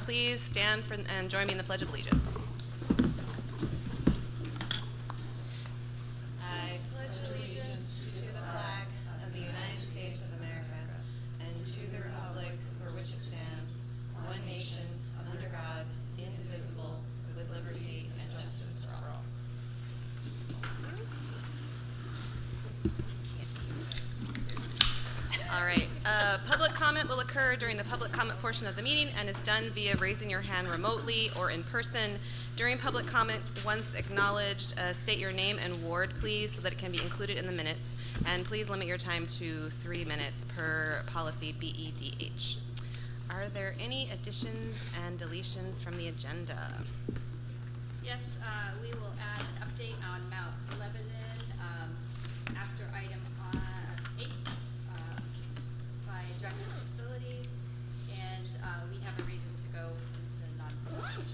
please stand for and join me in the Pledge of Allegiance. I pledge allegiance to the flag of the United States of America and to the republic for which it stands, one nation, under God, indivisible, with liberty and justice for all. All right, public comment will occur during the public comment portion of the meeting and is done via raising your hand remotely or in person. During public comment, once acknowledged, state your name and ward, please, so that it can be included in the minutes. And please limit your time to 3 minutes per policy BEDH. Are there any additions and deletions from the agenda? Yes, we will add an update on Mount Lebanon after item 8 by Director of Facilities, and we have a reason to go into non-public.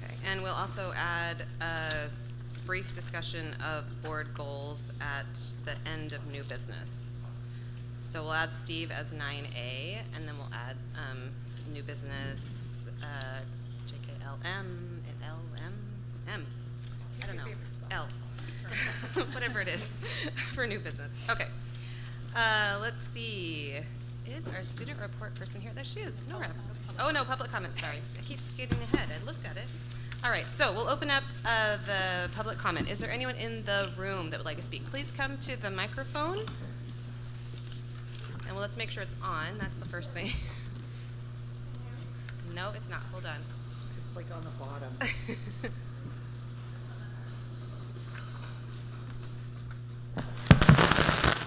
Okay, and we'll also add a brief discussion of board goals at the end of new business. So we'll add Steve as 9A, and then we'll add new business JKLM and LM. I don't know. L. Whatever it is for new business. Okay. Let's see. Is our student report person here? There she is. Nora. Oh, no, public comment. Sorry. I keep getting ahead. I looked at it. All right. So we'll open up the public comment. Is there anyone in the room that would like to speak? Please come to the microphone. And let's make sure it's on. That's the first thing. No, it's not. Hold on. It's like on the bottom.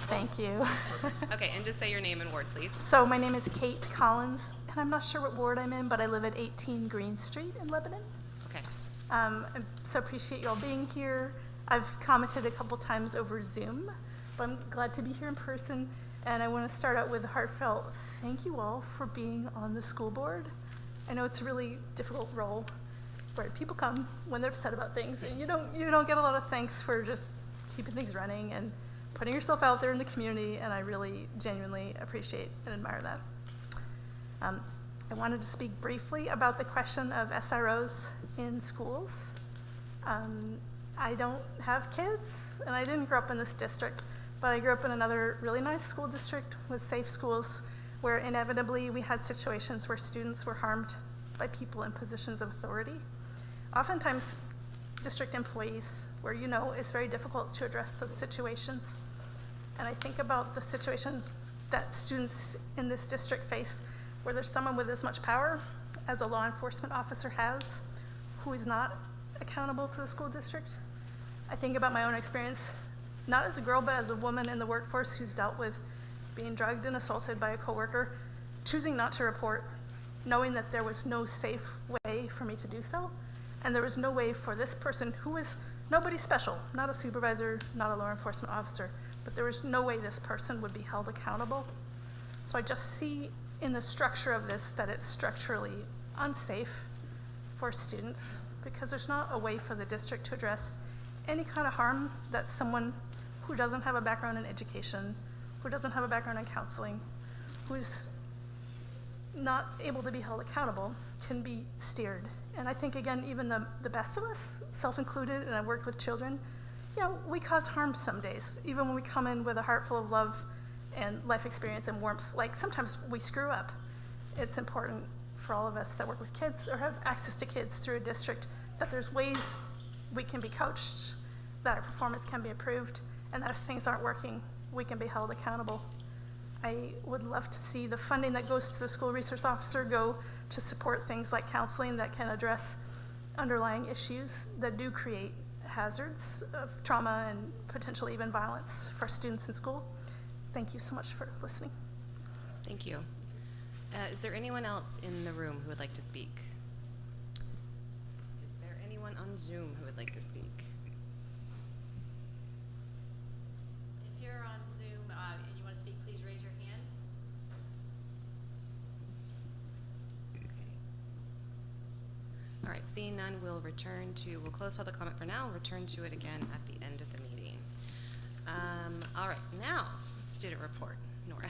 Thank you. Okay, and just say your name and ward, please. So my name is Kate Collins, and I'm not sure what ward I'm in, but I live at 18 Green Street in Lebanon. Okay. I so appreciate you all being here. I've commented a couple times over Zoom, but I'm glad to be here in person. And I want to start out with a heartfelt thank you all for being on the school board. I know it's a really difficult role where people come when they're upset about things, and you don't get a lot of thanks for just keeping things running and putting yourself out there in the community, and I really genuinely appreciate and admire that. I wanted to speak briefly about the question of SROs in schools. I don't have kids, and I didn't grow up in this district, but I grew up in another really nice school district with safe schools where inevitably we had situations where students were harmed by people in positions of authority. Oftentimes, district employees, where it's very difficult to address those situations. And I think about the situation that students in this district face where there's someone with as much power as a law enforcement officer has who is not accountable to the school district. I think about my own experience, not as a girl, but as a woman in the workforce who's dealt with being drugged and assaulted by a coworker, choosing not to report, knowing that there was no safe way for me to do so. And there was no way for this person, who was nobody special, not a supervisor, not a law enforcement officer, but there was no way this person would be held accountable. So I just see in the structure of this that it's structurally unsafe for students because there's not a way for the district to address any kind of harm that someone who doesn't have a background in education, who doesn't have a background in counseling, who's not able to be held accountable can be steered. And I think, again, even the best of us, self-included, and I worked with children, we cause harm some days, even when we come in with a heart full of love and life experience and warmth. Like, sometimes we screw up. It's important for all of us that work with kids or have access to kids through a district that there's ways we can be coached, that our performance can be improved, and that if things aren't working, we can be held accountable. I would love to see the funding that goes to the school resource officer go to support things like counseling that can address underlying issues that do create hazards of trauma and potentially even violence for students in school. Thank you so much for listening. Thank you. Is there anyone else in the room who would like to speak? Is there anyone on Zoom who would like to speak? If you're on Zoom and you want to speak, please raise your hand. Okay. All right, seeing none, we'll close public comment for now. We'll return to it again at the end of the meeting. All right, now, student report. Nora.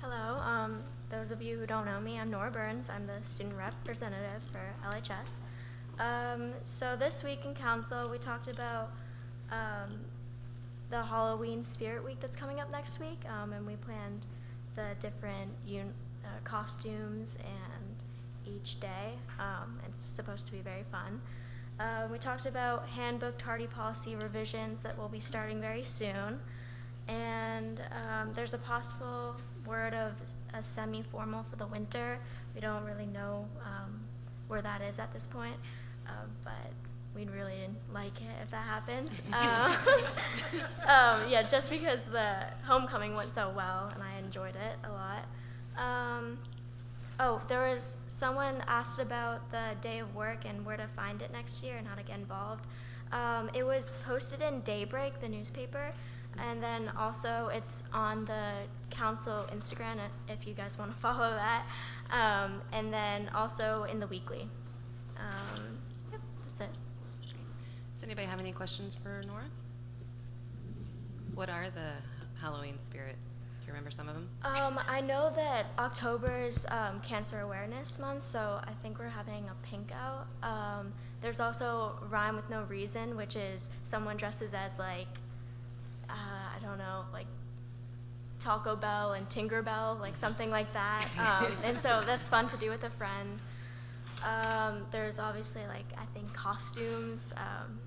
Hello. Those of you who don't know me, I'm Nora Burns. I'm the student representative for LHS. So this week in council, we talked about the Halloween Spirit Week that's coming up next week, and we planned the different costumes and each day. It's supposed to be very fun. We talked about handbook tardy policy revisions that will be starting very soon. And there's a possible word of a semi-formal for the winter. We don't really know where that is at this point, but we'd really like it if that happens. Yeah, just because the homecoming went so well and I enjoyed it a lot. Oh, there was someone asked about the day of work and where to find it next year and how to get involved. It was posted in Daybreak, the newspaper, and then also it's on the council Instagram if you guys want to follow that, and then also in the weekly. Yep, that's it. Does anybody have any questions for Nora? What are the Halloween spirit? Do you remember some of them? I know that October is Cancer Awareness Month, so I think we're having a pink out. There's also Rhyme with No Reason, which is someone dresses as like, I don't know, like Taco Bell and Tinker Bell, like something like that. And so that's fun to do with a friend. There's obviously like, I think costumes,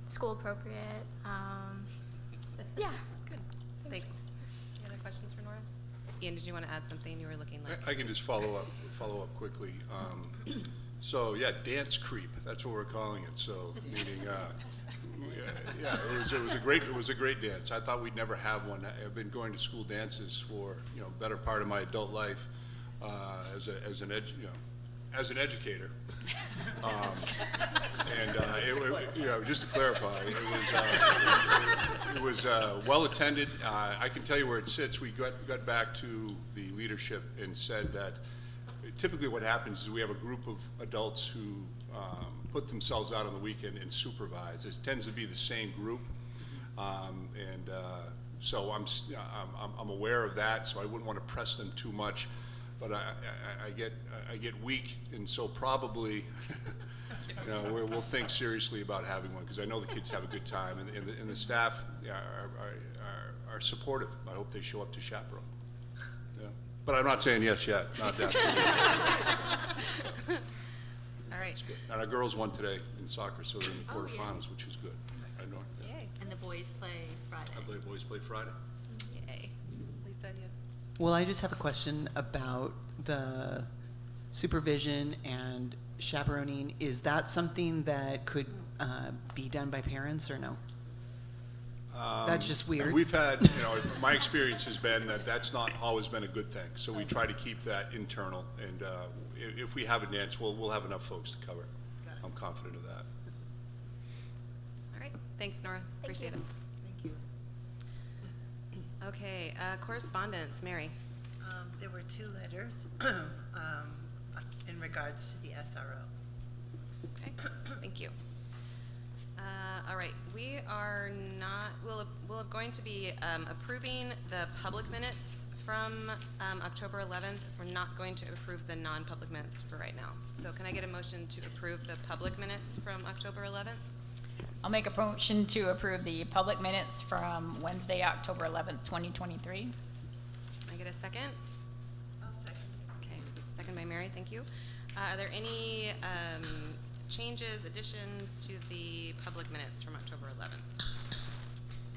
school appropriate. Yeah. Good. Thanks. Any other questions for Nora? Ian, did you want to add something? You were looking like. I can just follow up quickly. So yeah, dance creep. That's what we're calling it. So meaning, yeah, it was a great dance. I thought we'd never have one. I've been going to school dances for better part of my adult life as an educator. Just to clarify, it was well attended. I can tell you where it sits. We got back to the leadership and said that typically what happens is we have a group of adults who put themselves out on the weekend and supervise. It tends to be the same group, so I'm aware of that. So I wouldn't want to press them too much. But I get weak, and so probably we'll think seriously about having one because I know the kids have a good time, and the staff are supportive. I hope they show up to chaperone. Yeah. But I'm not saying yes yet, not that. All right. It's good. And our girls won today in soccer, so they're in the quarterfinals, which is good. I know. Yeah. Yay. And the boys play Friday. I believe boys play Friday. Yay. Lisa, do you have? Well, I just have a question about the supervision and chaperoning. Is that something that could be done by parents or no? That's just weird. We've had, my experience has been that that's not always been a good thing. So we try to keep that internal, and if we have a dance, we'll have enough folks to cover. I'm confident of that. All right. Thanks, Nora. Appreciate it. Thank you. Okay. Correspondence. Mary. There were 2 letters in regards to the SRO. Okay. Thank you. All right. We are not. We're going to be approving the public minutes from October 11th. We're not going to approve the non-public minutes for right now. So can I get a motion to approve the public minutes from October 11th? I'll make a motion to approve the public minutes from Wednesday, October 11th, 2023. Can I get a second? I'll second. Okay. Second by Mary. Thank you. Are there any changes, additions to the public minutes from October 11th?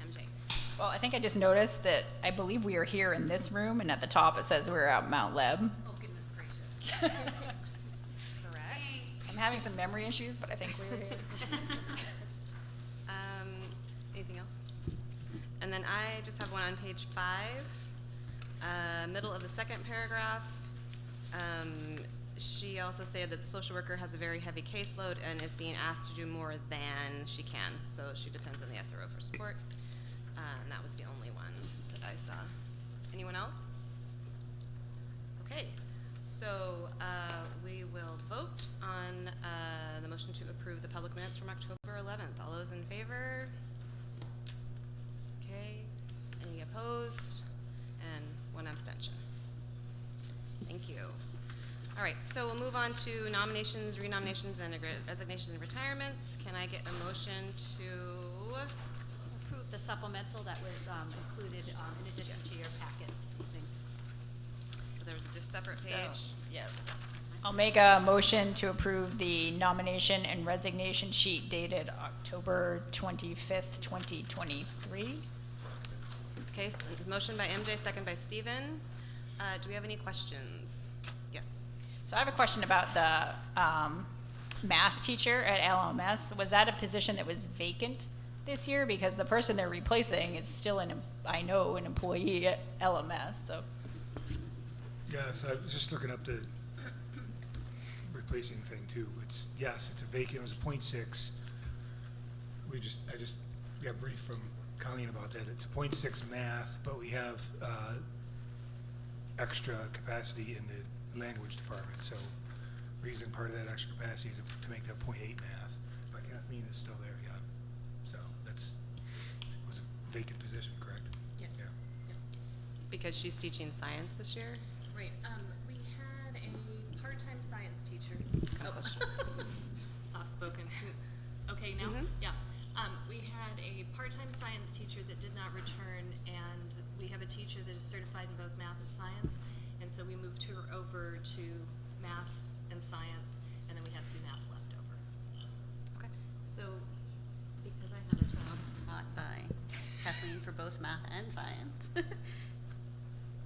MJ. Well, I think I just noticed that I believe we are here in this room, and at the top it says we're at Mount Leb. Oh, goodness gracious. Correct. I'm having some memory issues, but I think we were here. Anything else? And then I just have one on page 5, middle of the second paragraph. She also said that the social worker has a very heavy caseload and is being asked to do more than she can, so she depends on the SRO for support. And that was the only one that I saw. Anyone else? Okay, so we will vote on the motion to approve the public minutes from October 11th. All those in favor? Okay, any opposed? And one abstention. Thank you. All right, so we'll move on to nominations, renominations, and resignations and retirements. Can I get a motion to, Approve the supplemental that was included in addition to your packet this evening. so there was a just separate So, page. yeah. I'll make a motion to approve the nomination and resignation sheet dated October 25th, 2023. Okay, so motion by MJ, second by Stephen. Do we have any questions? Yes. So I have a question about the math teacher at LMS. Was that a position that was vacant this year? Because the person they're replacing is still an employee at LMS, so. Yes, I was just looking up the replacing thing too. It's a vacant, it was a .6. I just got briefed from Colleen about that. It's a .6 math, but we have extra capacity in the language department. So we're using part of that extra capacity to make that .8 math. But Kathleen is still there, yeah. So it was a vacant position, correct? Yes. Yeah. Yep. Because she's teaching science this year? Right. We had a part-time science teacher. Kind of question. Soft-spoken. Okay, now? Mhm. Yeah. We had a part-time science teacher that did not return, and we have a teacher that is certified in both math and science, and so we moved her over to math and science, and then we had some math left over. Okay. So, because I have a child taught by Kathleen for both math and science,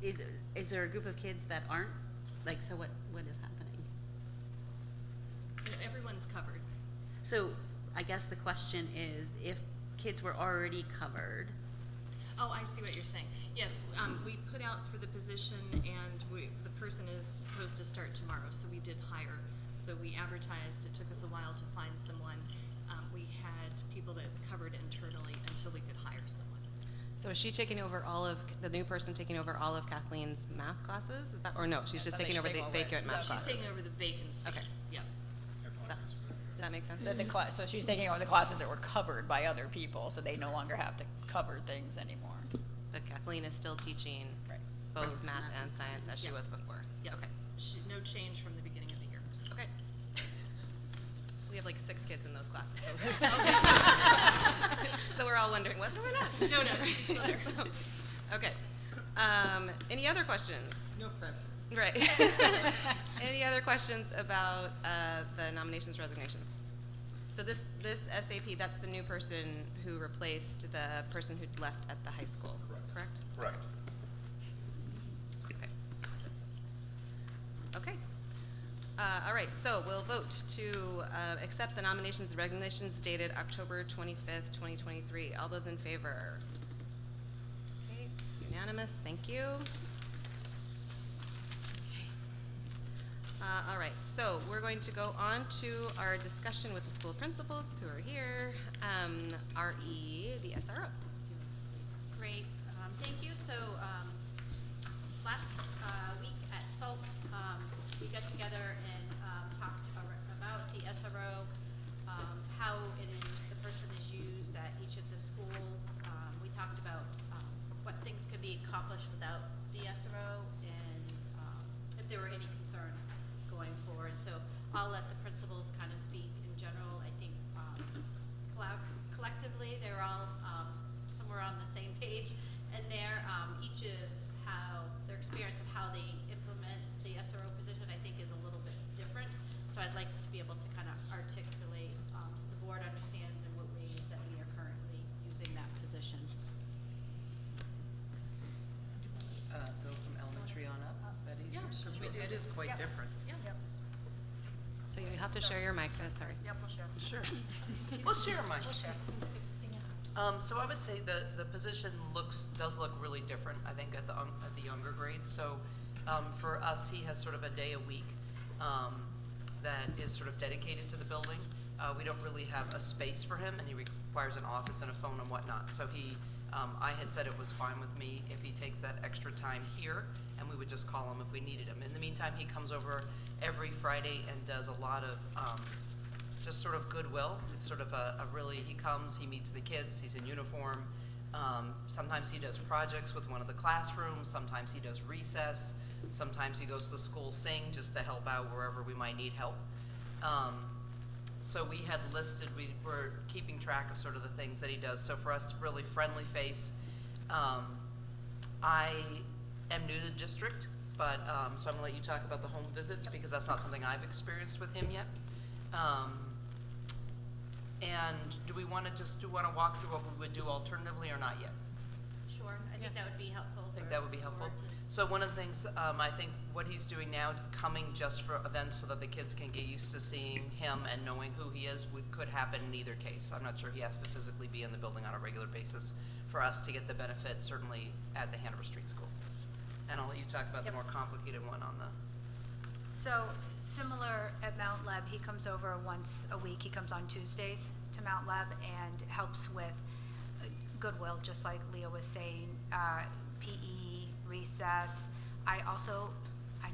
is there a group of kids that aren't? Like, so what is happening? Everyone's covered. So, I guess the question is, if kids were already covered, Oh, I see what you're saying. Yes, we put out for the position, and the person is supposed to start tomorrow, so we did hire. So we advertised. It took us a while to find someone. We had people that covered internally until we could hire someone. So is she taking over the new person taking over all of Kathleen's math classes? Is that, or no, she's just I thought taking she's over the taking over vacant math She's classes? taking over the vacancy. Okay. Yep. Does that make sense? So she's taking over the classes that were covered by other people, so they no longer have to cover things anymore. But Kathleen is still teaching Right. both math and science as she Yeah. was before? Yep. Okay. No change from the beginning of the year. Okay. We have like 6 kids in those classes, so. So we're all wondering, what's going on? No, she's still there. Okay. Any other questions? No pressure. Right. Any other questions about the nominations, resignations? So this SAP, that's the new person who replaced the person who left at the high school, correct? Right. Okay. Okay. All right, so we'll vote to accept the nominations and resignations dated October 25th, 2023. All those in favor? Okay, unanimous, thank you. All right, so we're going to go on to our discussion with the school principals who are here. RE, the SRO. Great, thank you. So last week at SALT, we got together and talked about the SRO, how the person is used at each of the schools. We talked about what things could be accomplished without the SRO and if there were any concerns going forward. So I'll let the principals kind of speak in general. I think collectively they're all somewhere on the same page, and they're each of how their experience of how they implement the SRO position I think is a little bit different. So I'd like to be able to kind of articulate so the board understands in what ways that we are currently using that position. Go from elementary on up, is that easier? Because it is quite different. So you have to share your mic, sorry. Yep, we'll share. Sure. We'll share mine. So I would say the position does look really different, I think, at the younger grades. So for us, he has sort of a day a week that is sort of dedicated to the building. We don't really have a space for him, and he requires an office and a phone and whatnot. So I had said it was fine with me if he takes that extra time here, and we would just call him if we needed him. In the meantime, he comes over every Friday and does a lot of just sort of goodwill. It's sort of he comes, he meets the kids, he's in uniform, Sometimes he does projects with one of the classrooms, sometimes he does recess, sometimes he goes to the school sing just to help out wherever we might need help. So we had listed, we were keeping track of sort of the things that he does. So for us, really friendly face. I am new to the district, but so I'm gonna let you talk about the home visits because that's not something I've experienced with him yet. And do we want to walk through what we would do alternatively or not yet? Sure, I think that would be helpful. I think that would be helpful. So one of the things, I think what he's doing now, coming just for events so that the kids can get used to seeing him and knowing who he is, could happen in either case. I'm not sure he has to physically be in the building on a regular basis for us to get the benefit, certainly at the Hanover Street School. And I'll let you talk about the more complicated one on the... So similar at Mount Leb, he comes over once a week. He comes on Tuesdays to Mount Leb and helps with Goodwill, just like Leah was saying, PE, recess. I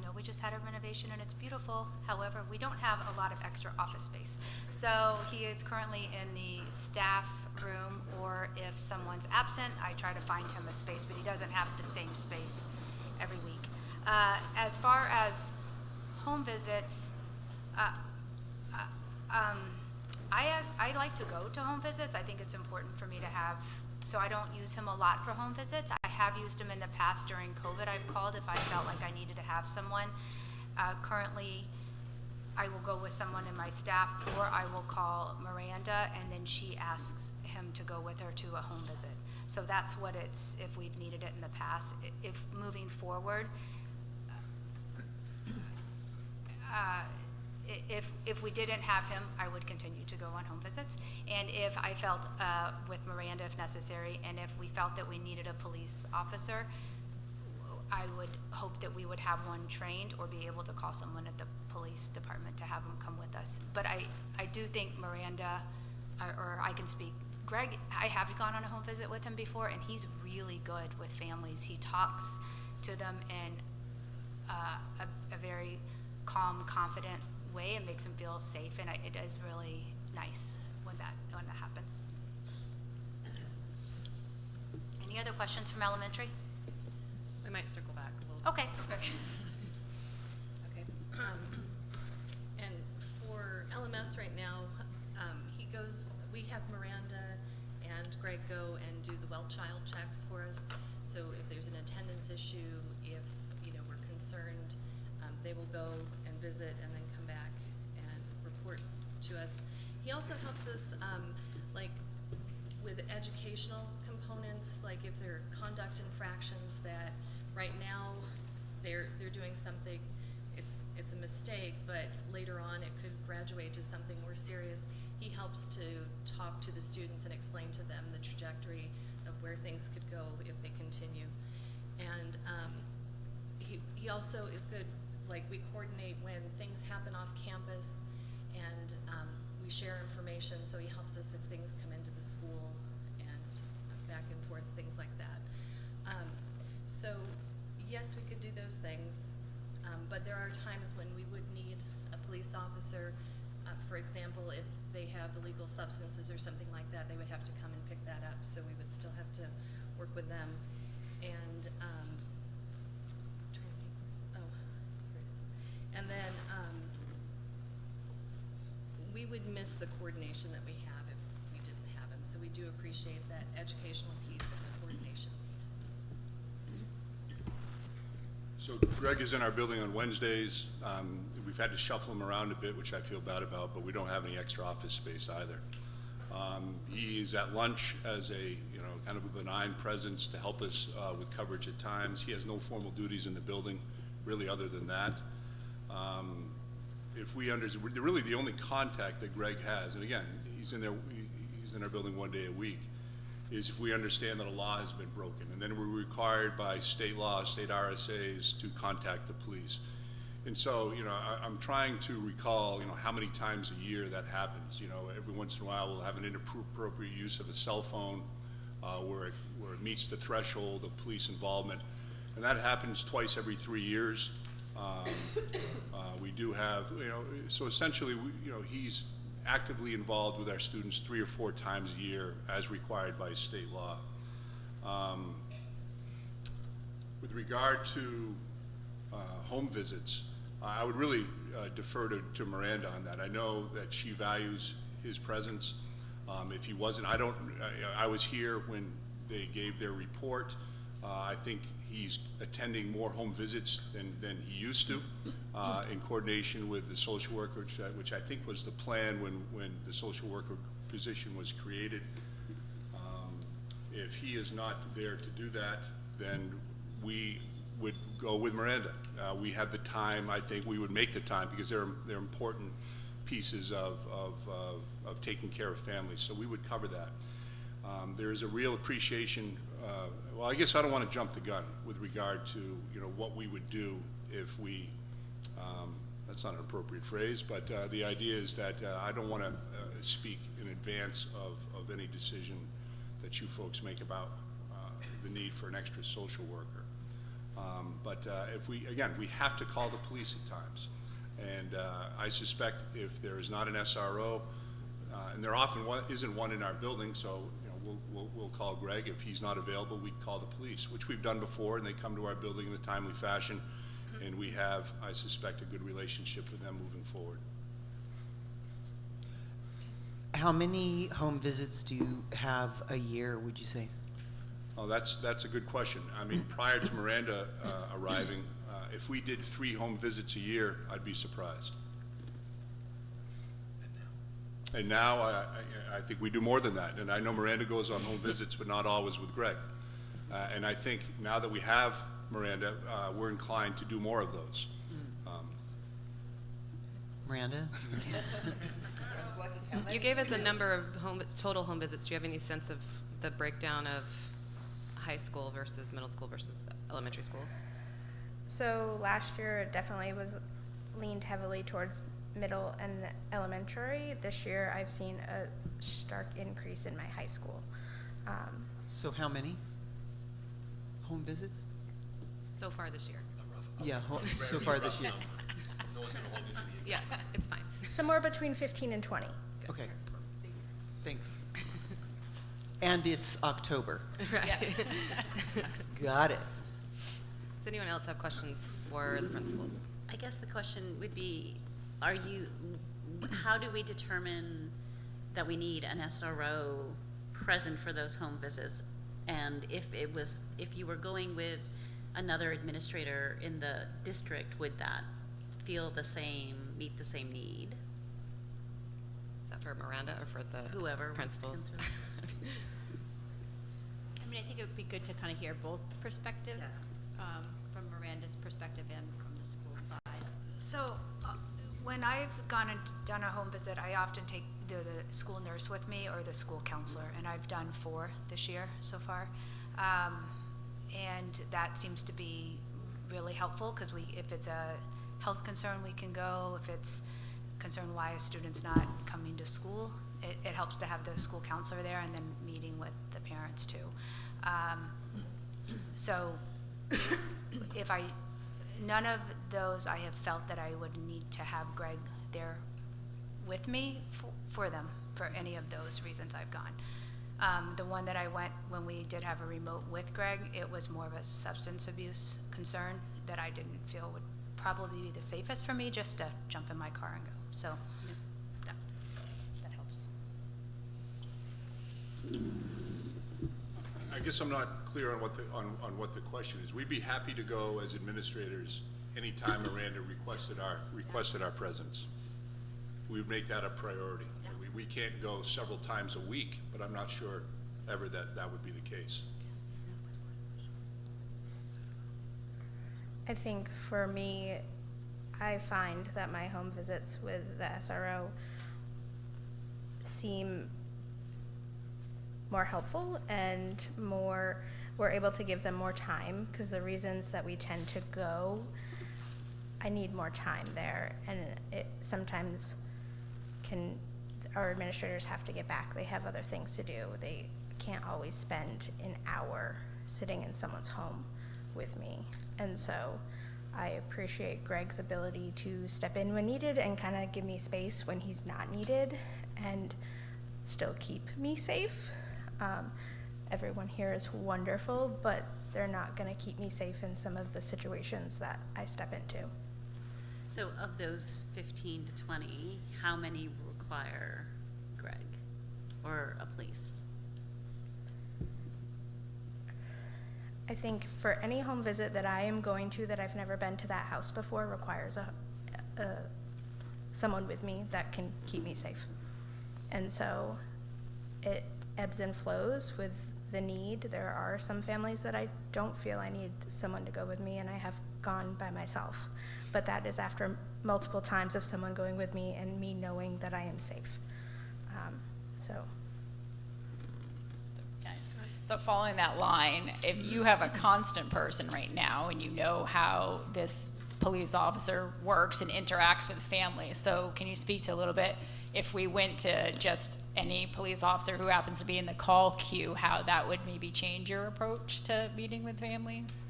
know we just had a renovation and it's beautiful. However, we don't have a lot of extra office space. So he is currently in the staff room, or if someone's absent, I try to find him a space, but he doesn't have the same space every week. As far as home visits, I like to go to home visits. I think it's important for me to have, so I don't use him a lot for home visits. I have used him in the past during COVID. I've called if I felt like I needed to have someone. Currently, I will go with someone in my staff, or I will call Miranda, and then she asks him to go with her to a home visit. So that's what it's, if we've needed it in the past. If moving forward, if we didn't have him, I would continue to go on home visits. And if I felt with Miranda, if necessary, and if we felt that we needed a police officer, I would hope that we would have one trained or be able to call someone at the police department to have them come with us. But I do think Miranda, or I can speak, Greg, I have gone on a home visit with him before, and he's really good with families. He talks to them in a very calm, confident way, and makes them feel safe, and it is really nice when that happens. Any other questions from elementary? We might circle back a little. Okay. Okay. And for LMS right now, we have Miranda and Greg go and do the well child checks for us. So if there's an attendance issue, if we're concerned, they will go and visit and then come back and report to us. He also helps us like with educational components, like if there are conduct infractions that right now they're doing something, it's a mistake, but later on it could graduate to something more serious. He helps to talk to the students and explain to them the trajectory of where things could go if they continue. And he also is good, like we coordinate when things happen off campus, and we share information, so he helps us if things come into the school and back and forth, things like that. So yes, we could do those things, but there are times when we would need a police officer. For example, if they have illegal substances or something like that, they would have to come and pick that up, so we would still have to work with them. And I'm trying to think, here it is. And then we would miss the coordination that we have if we didn't have him, so we do appreciate that educational piece and the coordination piece. So Greg is in our building on Wednesdays. We've had to shuffle him around a bit, which I feel bad about, but we don't have any extra office space either. He's at lunch as a kind of a benign presence to help us with coverage at times. He has no formal duties in the building, really, other than that. Really the only contact that Greg has, and again, he's in our building one day a week, is if we understand that a law has been broken, and then we're required by state law, state RSAs to contact the police. And so, I'm trying to recall, how many times a year that happens. Every once in a while we'll have an inappropriate use of a cell phone where it meets the threshold of police involvement, and that happens twice every 3 years. We do have, so essentially, he's actively involved with our students 3 or 4 times a year as required by state law. With regard to home visits, I would really defer to Miranda on that. I know that she values his presence. If he wasn't, I was here when they gave their report. I think he's attending more home visits than he used to, in coordination with the social worker, which I think was the plan when the social worker position was created. If he is not there to do that, then we would go with Miranda. We have the time. I think we would make the time because they're important pieces of taking care of families. So we would cover that. There is a real appreciation. Well, I guess I don't want to jump the gun with regard to what we would do if we. That's not an appropriate phrase, but the idea is that I don't want to speak in advance of any decision that you folks make about the need for an extra social worker. But if we have to call the police at times. And I suspect if there is not an SRO, and there often isn't one in our building, so we'll call Greg. If he's not available, we call the police, which we've done before, and they come to our building in a timely fashion, and we have, I suspect, a good relationship with them moving forward. How many home visits do you have a year, would you say? Oh, that's a good question. I mean, prior to Miranda arriving, if we did 3 home visits a year, I'd be surprised. And now I think we do more than that. And I know Miranda goes on home visits, but not always with Greg. And I think now that we have Miranda, we're inclined to do more of those. Miranda? You gave us a number of total home visits. Do you have any sense of the breakdown of high school versus middle school versus elementary schools? So last year it definitely was leaned heavily towards middle and elementary. This year I've seen a stark increase in my high school. So how many home visits? So far this year. Yeah, so far this year. Yeah, it's fine. Somewhere between 15 and 20. Okay, thanks. And it's October. Right. Got it. Does anyone else have questions for the principals? I guess the question would be, how do we determine that we need an SRO present for those home visits? And if you were going with another administrator in the district, would that meet the same need? Is that for Miranda or for the Whoever principals? I mean, I think it would be good to kind of hear both perspectives, from Miranda's perspective and from the school side. So when I've gone and done a home visit, I often take the school nurse with me or the school counselor, and I've done 4 this year so far. And that seems to be really helpful because if it's a health concern, we can go. If it's concern why a student's not coming to school, it helps to have the school counselor there and then meeting with the parents too. So none of those I have felt that I would need to have Greg there with me for them, for any of those reasons I've gone. The one that I went when we did have a remote with Greg, it was more of a substance abuse concern that I didn't feel would probably be the safest for me, just to jump in my car and go. So that helps. I guess I'm not clear on what the question is. We'd be happy to go as administrators anytime Miranda requested our presence. We would make that a priority. Yeah. We can't go several times a week, but I'm not sure ever that would be the case. I think for me, I find that my home visits with the SRO seem more helpful and we're able to give them more time, because the reasons that we tend to go, I need more time there, and it sometimes our administrators have to get back. They have other things to do. They can't always spend an hour sitting in someone's home with me. And so I appreciate Greg's ability to step in when needed and kind of give me space when he's not needed and still keep me safe. everyone here is wonderful, but they're not going to keep me safe in some of the situations that I step into. So of those 15 to 20, how many require Greg or a police? I think for any home visit that I am going to that I've never been to that house before requires someone with me that can keep me safe. And so it ebbs and flows with the need. There are some families that I don't feel I need someone to go with me, and I have gone by myself. But that is after multiple times of someone going with me and me knowing that I am safe. So following that line, if you have a constant person right now and you know how this police officer works and interacts with families, so can you speak to a little bit, if we went to just any police officer who happens to be in the call queue, how that would maybe change your approach to meeting with families?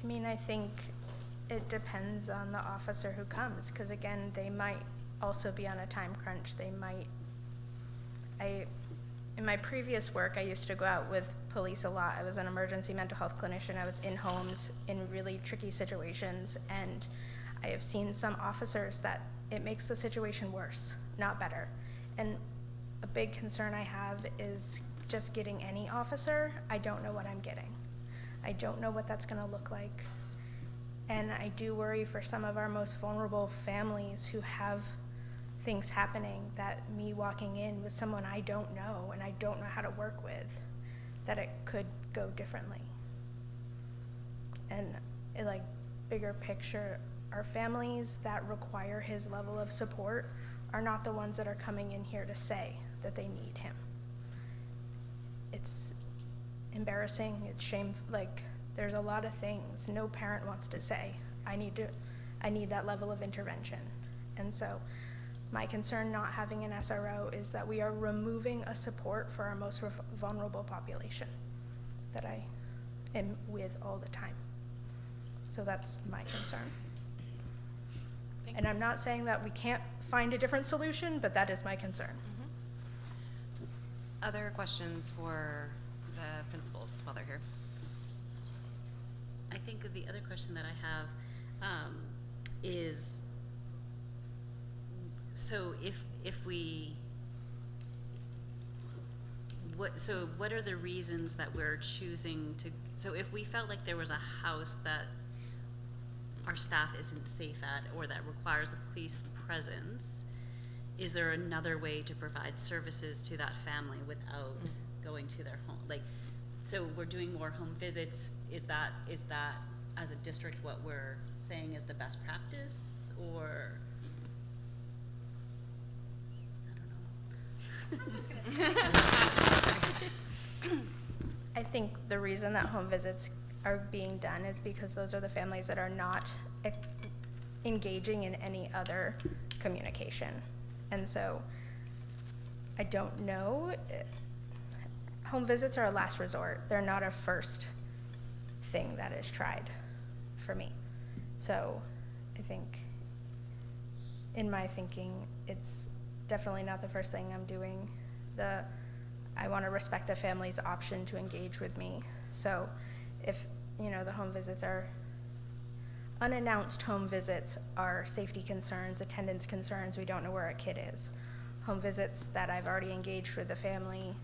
I mean, I think it depends on the officer who comes, because again, they might also be on a time crunch. They might, in my previous work, I used to go out with police a lot. I was an emergency mental health clinician. I was in homes in really tricky situations, and I have seen some officers that it makes the situation worse, not better. And a big concern I have is just getting any officer. I don't know what I'm getting. I don't know what that's gonna look like. And I do worry for some of our most vulnerable families who have things happening, that me walking in with someone I don't know and I don't know how to work with, that it could go differently. And like bigger picture, our families that require his level of support are not the ones that are coming in here to say that they need him. It's embarrassing, it's shame, like there's a lot of things no parent wants to say, I need that level of intervention. And so my concern not having an SRO is that we are removing a support for our most vulnerable population that I am with all the time. So that's my concern. Thanks. And I'm not saying that we can't find a different solution, but that is my concern. Other questions for the principals while they're here? I think the other question that I have is, so what are the reasons that we're choosing to, so if we felt like there was a house that our staff isn't safe at or that requires a police presence, is there another way to provide services to that family without going to their home? Like, so we're doing more home visits. Is that as a district what we're saying is the best practice, or? I think the reason that home visits are being done is because those are the families that are not engaging in any other communication. And so I don't know. Home visits are a last resort. They're not a first thing that is tried for me. So I think in my thinking, it's definitely not the first thing I'm doing. I want to respect a family's option to engage with me. So if, the home visits are unannounced home visits are safety concerns, attendance concerns, we don't know where a kid is. Home visits that I've already engaged with the family,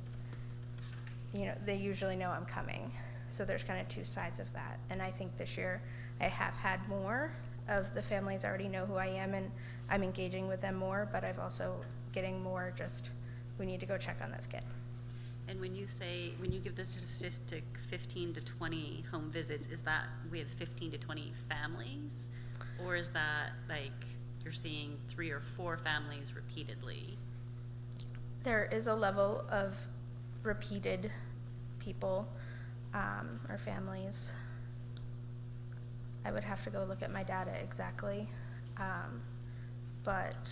they usually know I'm coming. So there's kind of two sides of that. And I think this year I have had more of the families already know who I am and I'm engaging with them more, but I've also getting more just, we need to go check on this kid. And when you give the statistic 15 to 20 home visits, is that with 15 to 20 families? Or is that like you're seeing 3 or 4 families repeatedly? There is a level of repeated people or families. I would have to go look at my data exactly, but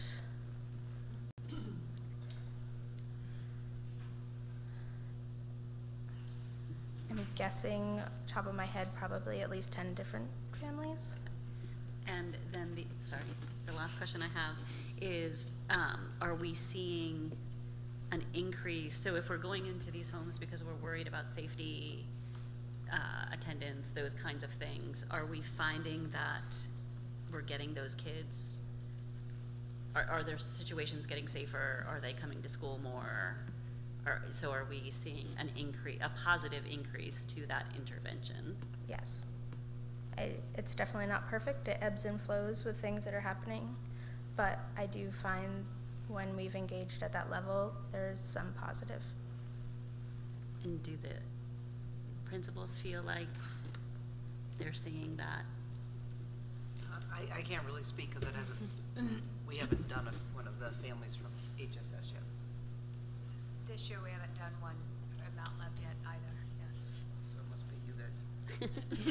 I'm guessing, top of my head, probably at least 10 different families. And then the last question I have is, are we seeing an increase. So if we're going into these homes because we're worried about safety, attendance, those kinds of things, are we finding that we're getting those kids? Are their situations getting safer? Are they coming to school more? So are we seeing an increase, a positive increase to that intervention? Yes. It's definitely not perfect. It ebbs and flows with things that are happening, but I do find when we've engaged at that level, there's some positive. And do the principals feel like they're seeing that? I can't really speak because it hasn't, we haven't done one of the families from HSS yet. This year, we haven't done one at Mount Lev yet either, yeah. So it must be you guys.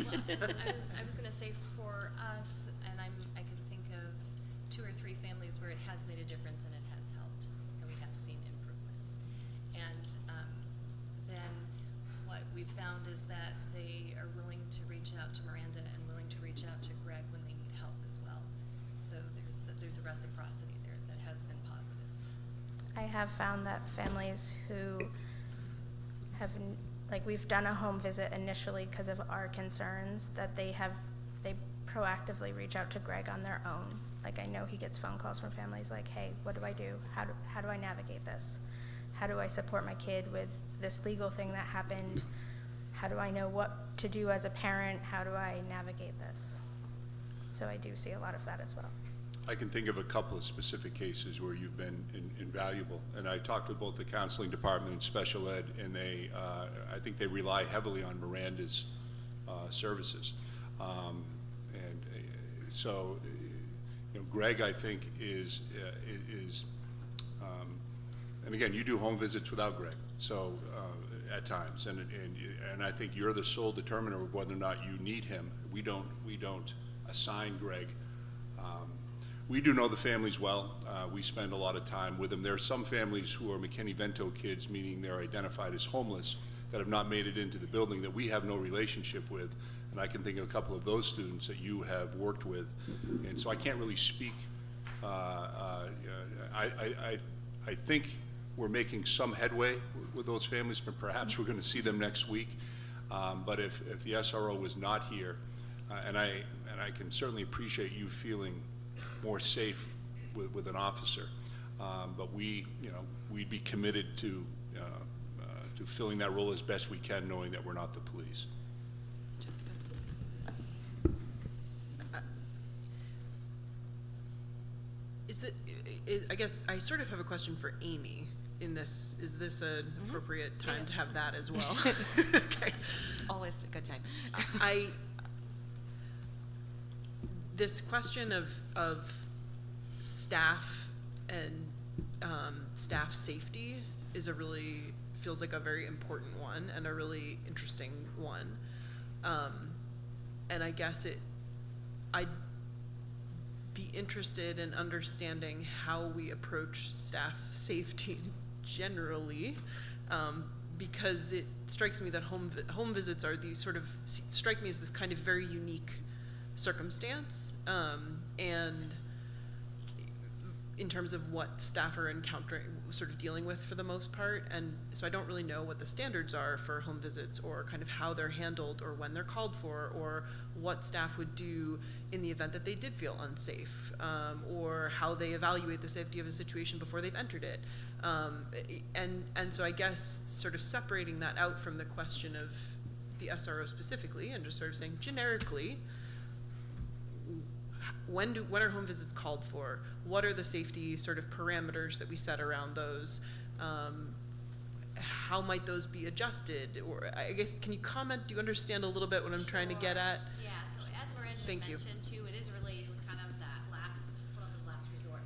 Well, I was gonna say for us, and I can think of 2 or 3 families where it has made a difference and it has helped, and we have seen improvement. And then what we've found is that they are willing to reach out to Miranda and willing to reach out to Greg when they need help as well. So there's a reciprocity there that has been positive. I have found that families who have, like, we've done a home visit initially because of our concerns, that they proactively reach out to Greg on their own. Like, I know he gets phone calls from families like, hey, what do I do? How do I navigate this? How do I support my kid with this legal thing that happened? How do I know what to do as a parent? How do I navigate this? So I do see a lot of that as well. I can think of a couple of specific cases where you've been invaluable. And I talked with both the counseling department and special ed, and I think they rely heavily on Miranda's services. So, Greg, I think, is and again, you do home visits without Greg, so at times, and I think you're the sole determiner of whether or not you need him. We don't assign Greg. We do know the families well. We spend a lot of time with them. There are some families who are McKinney-Vento kids, meaning they're identified as homeless, that have not made it into the building that we have no relationship with. And I can think of a couple of those students that you have worked with. And so I can't really speak. I think we're making some headway with those families, but perhaps we're going to see them next week. But if the SRO was not here, and I can certainly appreciate you feeling more safe with an officer, but we'd be committed to filling that role as best we can, knowing that we're not the police. I guess I sort of have a question for Amy in this. Is this an appropriate time to have that as well? Okay. It's always a good time. This question of staff and staff safety feels like a very important one and a really interesting one. And I guess I'd be interested in understanding how we approach staff safety generally, because it strikes me that home visits are strike me as this kind of very unique circumstance, and in terms of what staff are dealing with for the most part. And so I don't really know what the standards are for home visits, or kind of how they're handled, or when they're called for, or what staff would do in the event that they did feel unsafe, or how they evaluate the safety of a situation before they've entered it. And so I guess sort of separating that out from the question of the SRO specifically, and just sort of saying generically, when are home visits called for? What are the safety sort of parameters that we set around those? How might those be adjusted? Or I guess, can you comment? Do you understand a little bit what I'm trying to get at? Yeah, so as Miranda mentioned too, it is related with kind of that last resort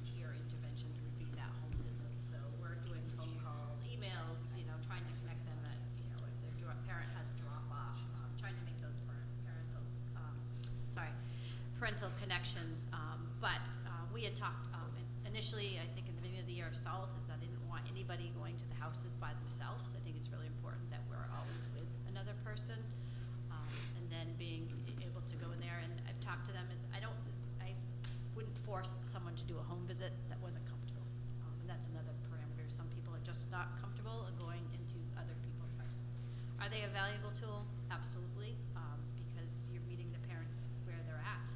tier interventions would be that home visit. So we're doing phone calls, emails, trying to connect them that, if their parent has drop off, trying to make those parental connections. But we had talked initially, I think in the beginning of the year, of SALT, is I didn't want anybody going to the houses by themselves. I think it's really important that we're always with another person, and then being able to go in there. And I've talked to them as I wouldn't force someone to do a home visit that wasn't comfortable. And that's another parameter. Some people are just not comfortable going into other people's houses. Are they a valuable tool? Absolutely, because you're meeting the parents where they're at.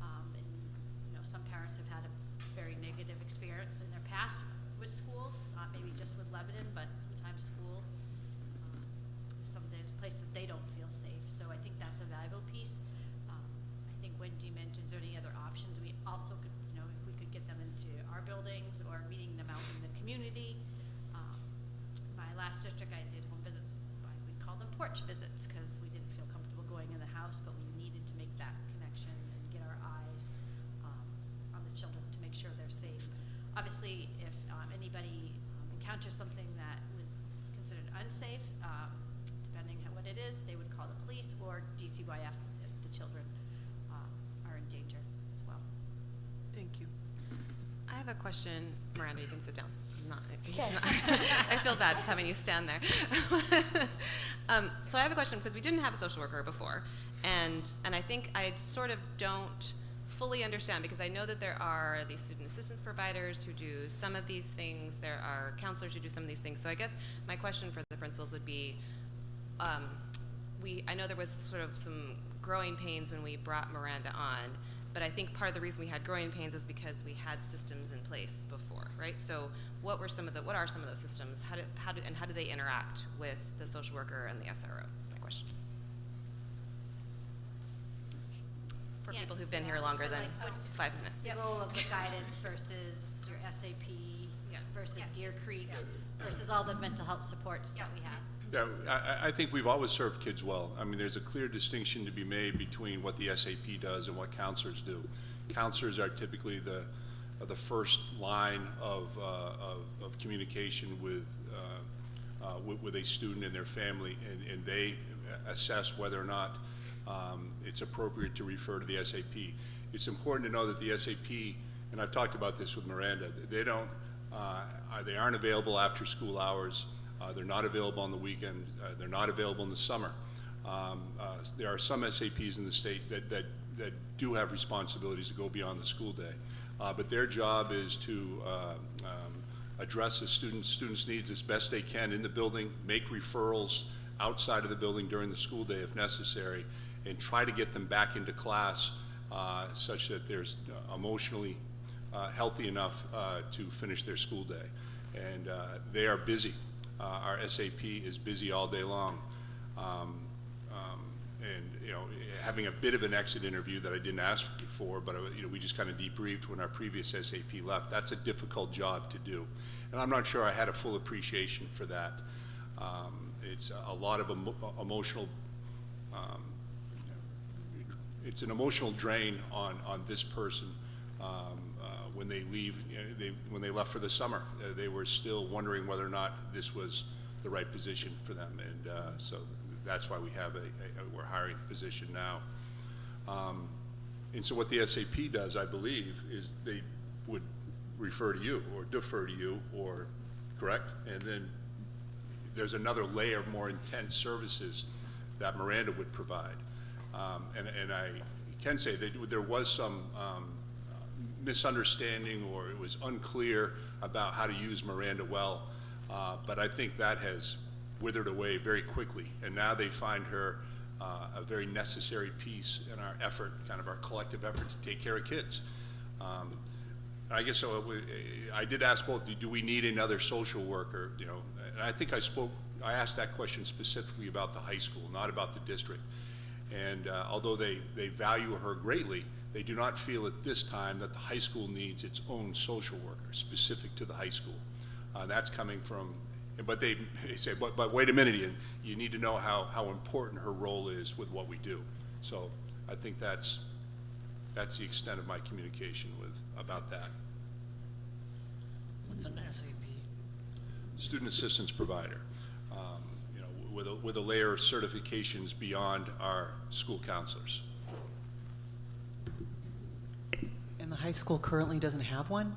And you know, some parents have had a very negative experience in their past with schools, not maybe just with Lebanon, but sometimes school is a place that they don't feel safe. So I think that's a valuable piece. I think Wendy mentions are there any other options. We also could, you know, if we could get them into our buildings or meeting them out in the community. My last district, I did home visits. We call them porch visits because we didn't feel comfortable going in the house, but we needed to make that connection and get our eyes on the children to make sure they're safe. Obviously, if anybody encounters something that would be considered unsafe, depending on what it is, they would call the police or DCYF if the children are in danger as well. Thank you. I have a question. Miranda, you can sit down. This is not, Okay. I feel bad just having you stand there. So I have a question because we didn't have a social worker before, and I think I sort of don't fully understand, because I know that there are these student assistance providers who do some of these things. There are counselors who do some of these things. So I guess my question for the principals would be, I know there was sort of some growing pains when we brought Miranda on, but I think part of the reason we had growing pains is because we had systems in place before, right? So what are some of those systems? How do they interact with the social worker and the SRO? That's my question. For Yeah. people who've been here Yeah, longer so than like what's 5 minutes. the role of the guidance versus your SAP versus Deer Creek versus all the mental health supports that we have. Yeah, I think we've always served kids well. I mean, there's a clear distinction to be made between what the SAP does and what counselors do. Counselors are typically the first line of communication with a student and their family, and they assess whether or not it's appropriate to refer to the SAP. It's important to know that the SAP, and I've talked about this with Miranda, they aren't available after school hours. They're not available on the weekend. They're not available in the summer. There are some SAPs in the state that do have responsibilities to go beyond the school day. But their job is to address the students' needs as best they can in the building, make referrals outside of the building during the school day if necessary, and try to get them back into class such that they're emotionally healthy enough to finish their school day. And they are busy. Our SAP is busy all day long. And you know, having a bit of an exit interview that I didn't ask for, but we just kind of debriefed when our previous SAP left. That's a difficult job to do, and I'm not sure I had a full appreciation for that. It's a lot of emotional. It's an emotional drain on this person when they leave. When they left for the summer, they were still wondering whether or not this was the right position for them, and so that's why we're hiring the position now. And so what the SAP does, I believe, is they would refer to you or defer to you, or correct, and then there's another layer of more intense services that Miranda would provide. And I can say that there was some misunderstanding, or it was unclear about how to use Miranda well, but I think that has withered away very quickly, and now they find her a very necessary piece in our effort, kind of our collective effort to take care of kids. I guess so. I did ask, well, do we need another social worker? You know, and I think I asked that question specifically about the high school, not about the district. And although they value her greatly, they do not feel at this time that the high school needs its own social worker specific to the high school. That's coming from, but they say, but wait a minute, Ian, you need to know how important her role is with what we do. So I think that's the extent of my communication about that. What's an SAP? Student assistance provider, with a layer of certifications beyond our school counselors. And the high school currently doesn't have one?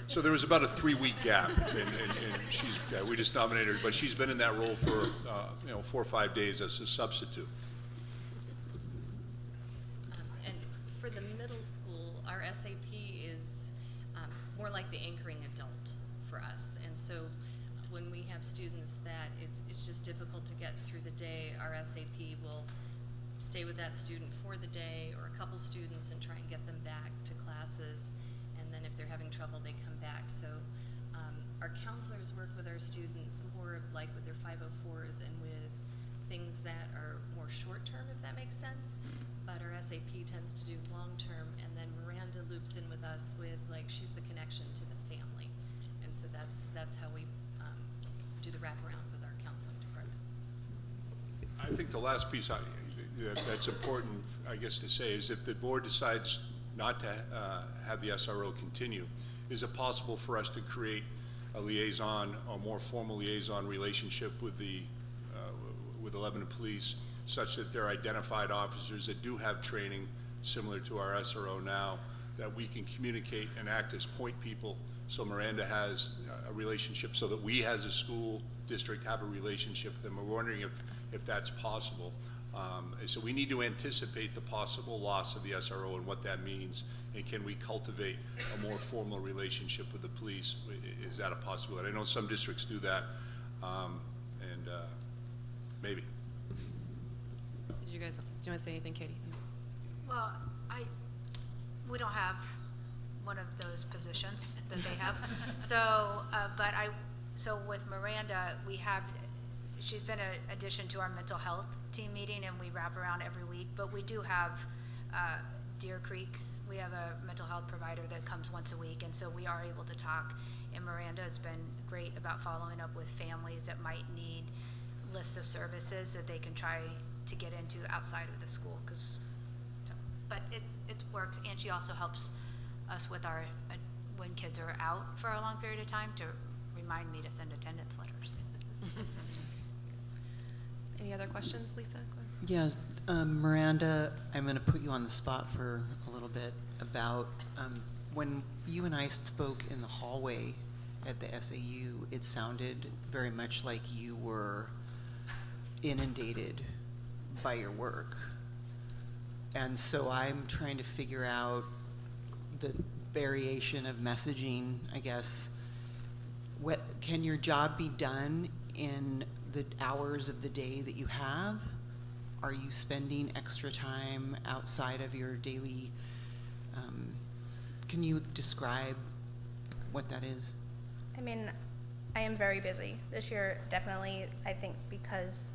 So there was about a 3-week gap, and we just nominated her, but she's been in that role for 4 or 5 days as a substitute. And for the middle school, our SAP is more like the anchoring adult for us. And so when we have students that it's just difficult to get through the day, our SAP will stay with that student for the day, or a couple students, and try and get them back to classes. And then if they're having trouble, they come back. So our counselors work with our students more like with their 504s and with things that are more short-term, if that makes sense. But our SAP tends to do long-term, and then Miranda loops in with us with, like, she's the connection to the family. And so that's how we do the wraparound with our counseling department. I think the last piece that's important, I guess, to say is if the board decides not to have the SRO continue, is it possible for us to create a liaison, a more formal liaison relationship with the Lebanon Police, such that they're identified officers that do have training similar to our SRO now, that we can communicate and act as point people, so Miranda has a relationship, so that we as a school district have a relationship with them. We're wondering if that's possible. So we need to anticipate the possible loss of the SRO and what that means, and can we cultivate a more formal relationship with the police? Is that a possibility? I know some districts do that, and maybe. Do you want to say anything, Katie? Well, we don't have one of those positions that they have. So with Miranda, she's been an addition to our mental health team meeting, and we wrap around every week, but we do have Deer Creek. We have a mental health provider that comes once a week, and so we are able to talk, and Miranda has been great about following up with families that might need lists of services that they can try to get into outside of the school, but it works, and she also helps us with our when kids are out for a long period of time to remind me to send attendance letters. Any other questions, Lisa? Go Yeah, ahead. Miranda, I'm going to put you on the spot for a little bit about when you and I spoke in the hallway at the SAU, it sounded very much like you were inundated by your work. And so I'm trying to figure out the variation of messaging, I guess. Can your job be done in the hours of the day that you have? Are you spending extra time outside of your daily, can you describe what that is? I mean, I am very busy this year, definitely. I think because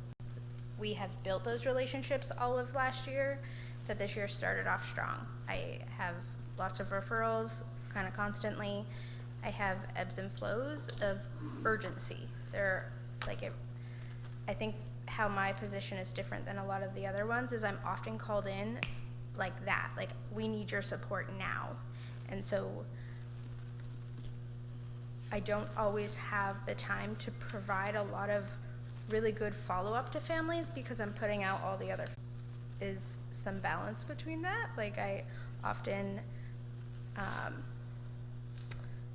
we have built those relationships all of last year, that this year started off strong. I have lots of referrals kind of constantly. I have ebbs and flows of urgency. I think how my position is different than a lot of the other ones is I'm often called in like that, like, we need your support now. And so I don't always have the time to provide a lot of really good follow-up to families because I'm putting out all the other. Is some balance between that. Like, I often,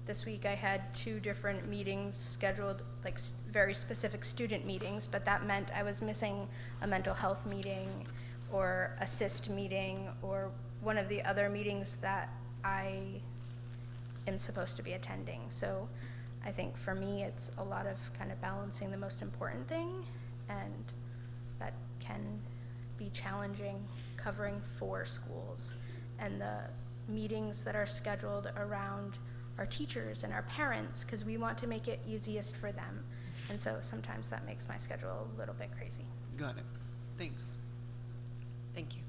this week I had 2 different meetings scheduled, like very specific student meetings, but that meant I was missing a mental health meeting or a CIST meeting or one of the other meetings that I am supposed to be attending. So I think for me it's a lot of kind of balancing the most important thing, and that can be challenging covering 4 schools, and the meetings that are scheduled around our teachers and our parents, because we want to make it easiest for them. And so sometimes that makes my schedule a little bit crazy. Got it. Thanks. Thank you.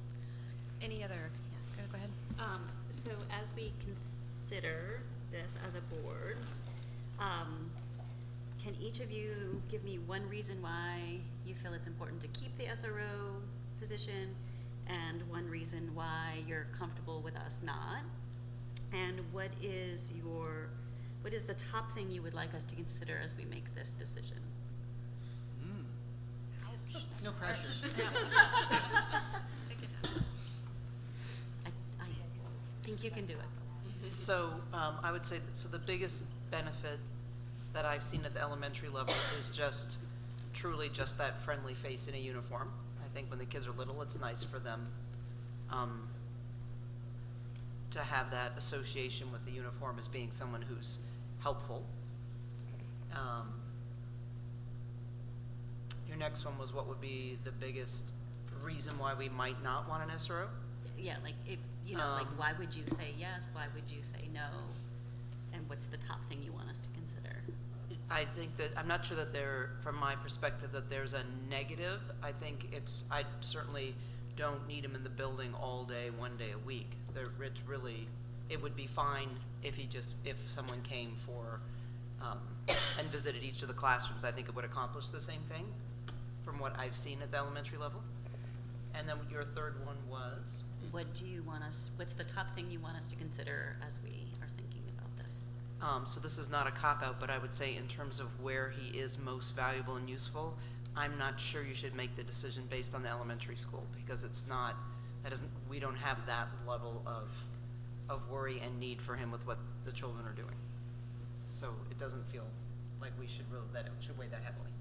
Any other? Yes. Go ahead. So as we consider this as a board, can each of you give me one reason why you feel it's important to keep the SRO position, and one reason why you're comfortable with us not? And what is the top thing you would like us to consider as we make this decision? No pressure. I think you can do it. So I would say, so the biggest benefit that I've seen at the elementary level is just truly just that friendly face in a uniform. I think when the kids are little, it's nice for them to have that association with the uniform as being someone who's helpful. Your next one was what would be the biggest reason why we might not want an SRO? Yeah, like if, you know, like why would you say yes, why would you say no? And what's the top thing you want us to consider? I think that, I'm not sure that there, from my perspective, that there's a negative. I think I certainly don't need him in the building all day, 1 day a week. It's really, it would be fine if if someone came for, and visited each of the classrooms. I think it would accomplish the same thing from what I've seen at the elementary level. And then your third one was? What do you want us, what's the top thing you want us to consider as we are thinking about this? So this is not a cop-out, but I would say in terms of where he is most valuable and useful, I'm not sure you should make the decision based on the elementary school, because it's not, we don't have that level of worry and need for him with what the children are doing. So it doesn't feel like we should really, that it should weigh that heavily.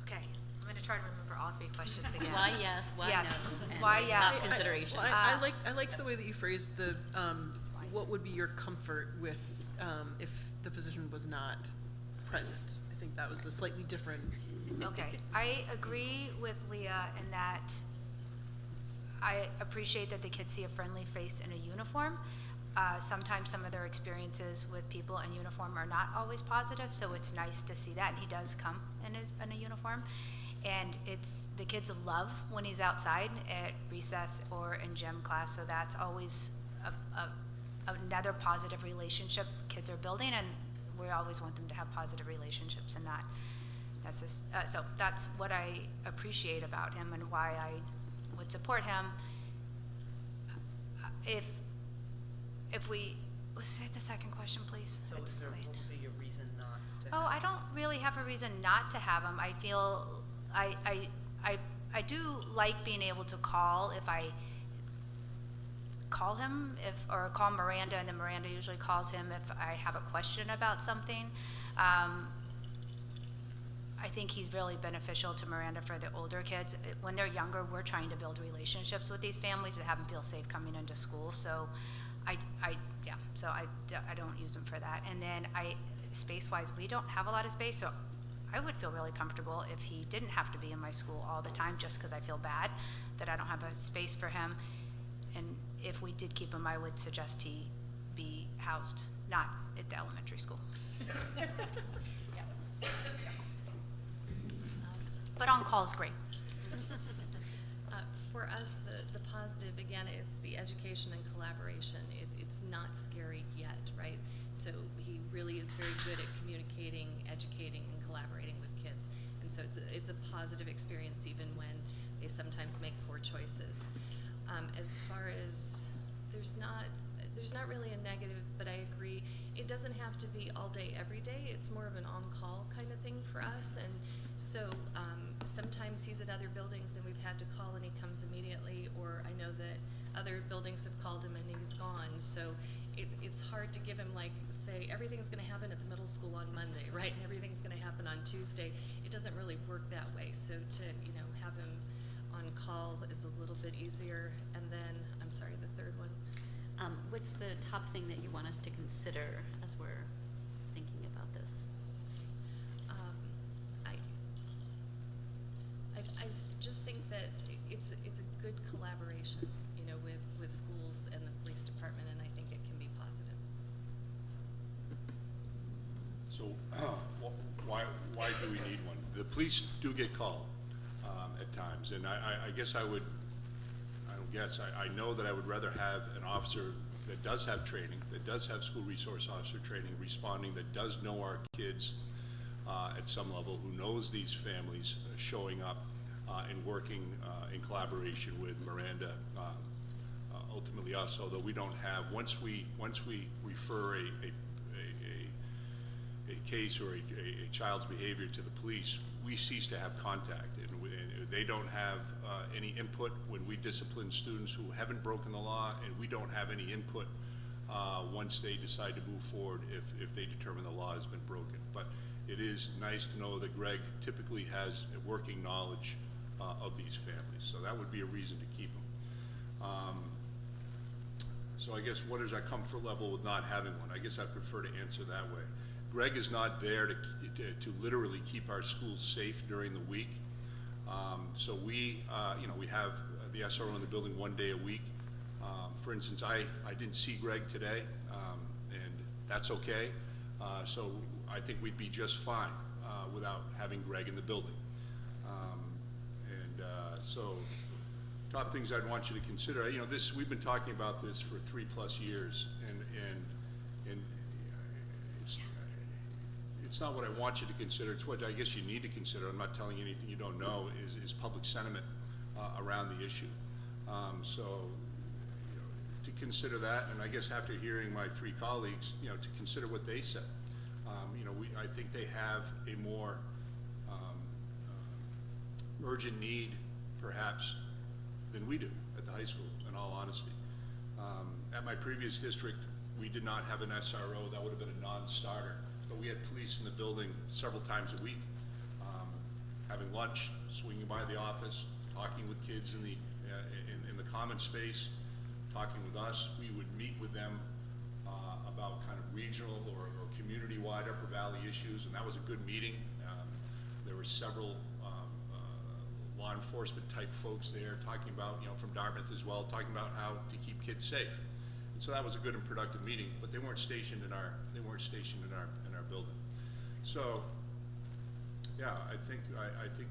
Okay, I'm going to try to remember all three questions again. Why yes, why Yes. no, and Why top yes? consideration. I liked the way that you phrased the, what would be your comfort with, if the position was not present? I think that was a slightly different. Okay, I agree with Leah in that I appreciate that the kids see a friendly face in a uniform. Sometimes some of their experiences with people in uniform are not always positive, so it's nice to see that, and he does come in a uniform. And the kids love when he's outside at recess or in gym class, so that's always another positive relationship kids are building, and we always want them to have positive relationships and not so that's what I appreciate about him and why I would support him. If we, say the second question, please. So It's what late. would be your reason not to Oh, have I don't really have a reason not to have him. I feel, I do like being able to call if I call him, or call Miranda, and then Miranda usually calls him if I have a question about something. I think he's really beneficial to Miranda for the older kids. When they're younger, we're trying to build relationships with these families and have them feel safe coming into school. So I don't use them for that. And then space-wise, we don't have a lot of space, so I would feel really comfortable if he didn't have to be in my school all the time, just because I feel bad that I don't have a space for him. And if we did keep him, I would suggest he be housed not at the elementary school. But on call is great. For us, the positive, again, it's the education and collaboration. It's not scary yet, right? So he really is very good at communicating, educating, and collaborating with kids. And so it's a positive experience even when they sometimes make poor choices. As far as, there's not really a negative, but I agree. It doesn't have to be all day, every day. It's more of an on-call kind of thing for us. And so sometimes he's at other buildings and we've had to call and he comes immediately, or I know that other buildings have called him and he's gone. So it's hard to give him, like, say, everything's going to happen at the middle school on Monday, right? And everything's going to happen on Tuesday. It doesn't really work that way. So to, have him on call is a little bit easier. And then, I'm sorry, the third one. What's the top thing that you want us to consider as we're thinking about this? I just think that it's a good collaboration, with schools and the police department, and I think it can be positive. So why do we need one? The police do get called at times, and I guess I know that I would rather have an officer that does have training, that does have school resource officer training, responding, that does know our kids at some level, who knows these families, showing up and working in collaboration with Miranda, ultimately us, although we don't have, once we refer a case or a child's behavior to the police, we cease to have contact, and they don't have any input when we discipline students who haven't broken the law, and we don't have any input once they decide to move forward if they determine the law has been broken. But it is nice to know that Greg typically has a working knowledge of these families, so that would be a reason to keep him. So I guess what is our comfort level with not having one? I guess I prefer to answer that way. Greg is not there to literally keep our schools safe during the week. So we, we have the SRO in the building 1 day a week. For instance, I didn't see Greg today, and that's okay. So I think we'd be just fine without having Greg in the building. So top things I'd want you to consider. We've been talking about this for 3+ years, and it's not what I want you to consider. It's what I guess you need to consider. I'm not telling you anything you don't know. Is public sentiment around the issue. To consider that, and I guess after hearing my 3 colleagues, to consider what they said. I think they have a more urgent need, perhaps, than we do at the high school, in all honesty. At my previous district, we did not have an SRO. That would have been a non-starter. But we had police in the building several times a week, having lunch, swinging by the office, talking with kids in the common space, talking with us. We would meet with them about kind of regional or community-wide Upper Valley issues, and that was a good meeting. There were several law enforcement type folks there talking about, from Dartmouth as well, talking about how to keep kids safe. And so that was a good and productive meeting, but they weren't stationed in our building. So yeah, I think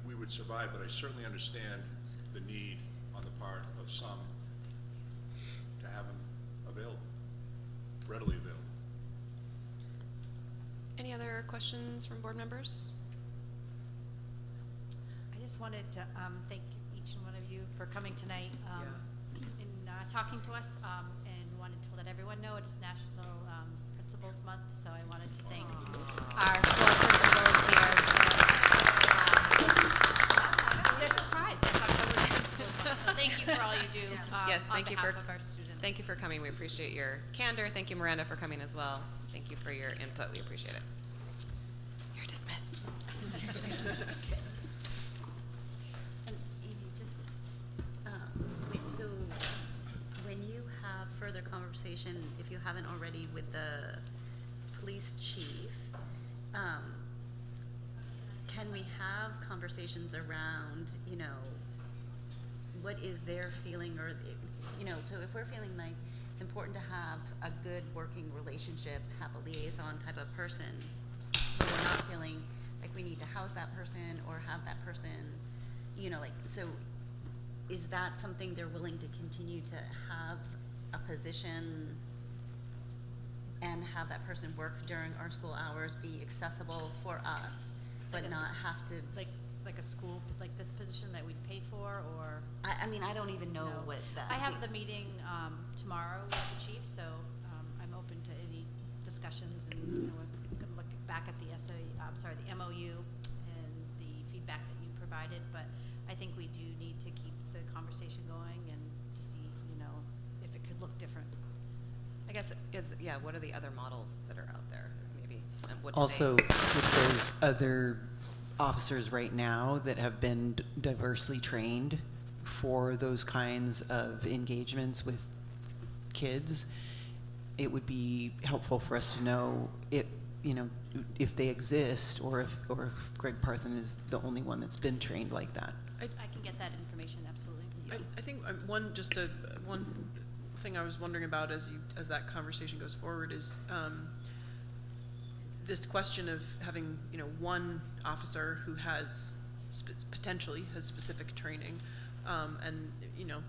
we would survive, but I certainly understand the need on the part of some to have them available, readily available. Any other questions from board members? I just wanted to thank each and one of you for coming tonight and talking to us, and wanted to let everyone know it is National Principals Month, so I wanted to thank our 4 principals here. They're surprised. I thought it was Principals Month. So thank you for all you do Yes, on thank you behalf for of our students. Thank you for coming. We appreciate your candor. Thank you, Miranda, for coming as well. Thank you for your input. We appreciate it. You're dismissed. And Amy, just, so when you have further conversation, if you haven't already, with the police chief, can we have conversations around, what is their feeling, or, so if we're feeling like it's important to have a good working relationship, have a liaison type of person, but we're not feeling like we need to house that person or have that person, so is that something they're willing to continue to have a position and have that person work during our school hours, be accessible for us, but Like not have to, like a school, like this position that we'd pay for, or? I mean, I don't even know what that. I have the meeting tomorrow with the chief, so I'm open to any discussions, and we can look back at the the MOU and the feedback that you provided. But I think we do need to keep the conversation going and to see, if it could look different. I guess what are the other models that are out there? Maybe what do Also, they- if there's other officers right now that have been diversely trained for those kinds of engagements with kids, it would be helpful for us to know if they exist, or if Greg Parthen is the only one that's been trained like that. I can get that information, absolutely. I think one thing I was wondering about as that conversation goes forward is this question of having one officer who has potentially has specific training, and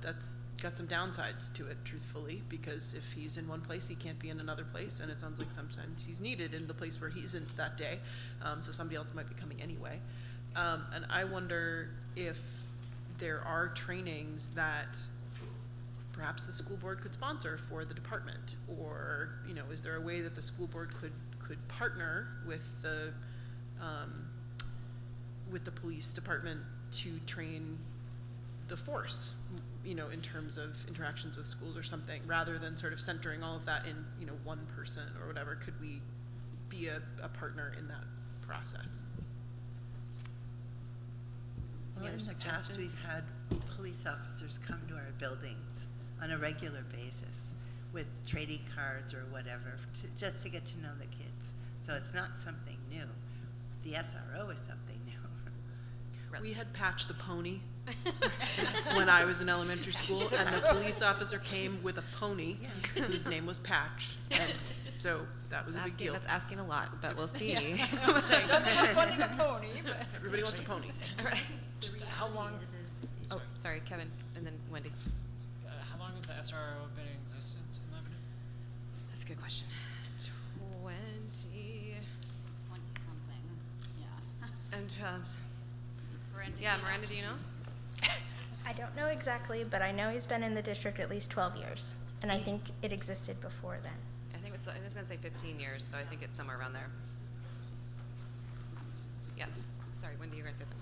that's got some downsides to it, truthfully, because if he's in one place, he can't be in another place, and it sounds like sometimes he's needed in the place where he isn't that day, so somebody else might be coming anyway. And I wonder if there are trainings that perhaps the school board could sponsor for the department, or is there a way that the school board could partner with the police department to train the force, in terms of interactions with schools or something, rather than sort of centering all of that in one person or whatever? Could we be a partner in that process? Well, in the past, we've had police officers come to our buildings on a regular basis with trading cards or whatever, just to get to know the kids. So it's not something new. The SRO is something new. We had Patch the pony when I was in elementary school, and the police officer came with a pony whose name was Patch, and so that was a big deal. That's asking a lot, but we'll see. Nothing more fun than a pony, but. Everybody wants a pony. Just how long? Oh, sorry, Kevin, and then Wendy. How long has the SRO been in existence in Lebanon? That's a good question. 20-something, yeah. And Miranda, yeah, do you know? Miranda, do you know? I don't know exactly, but I know he's been in the district at least 12 years, and I think it existed before then. I think I was gonna say 15 years, so I think it's somewhere around there. Yeah. Sorry, Wendy, you were gonna say something.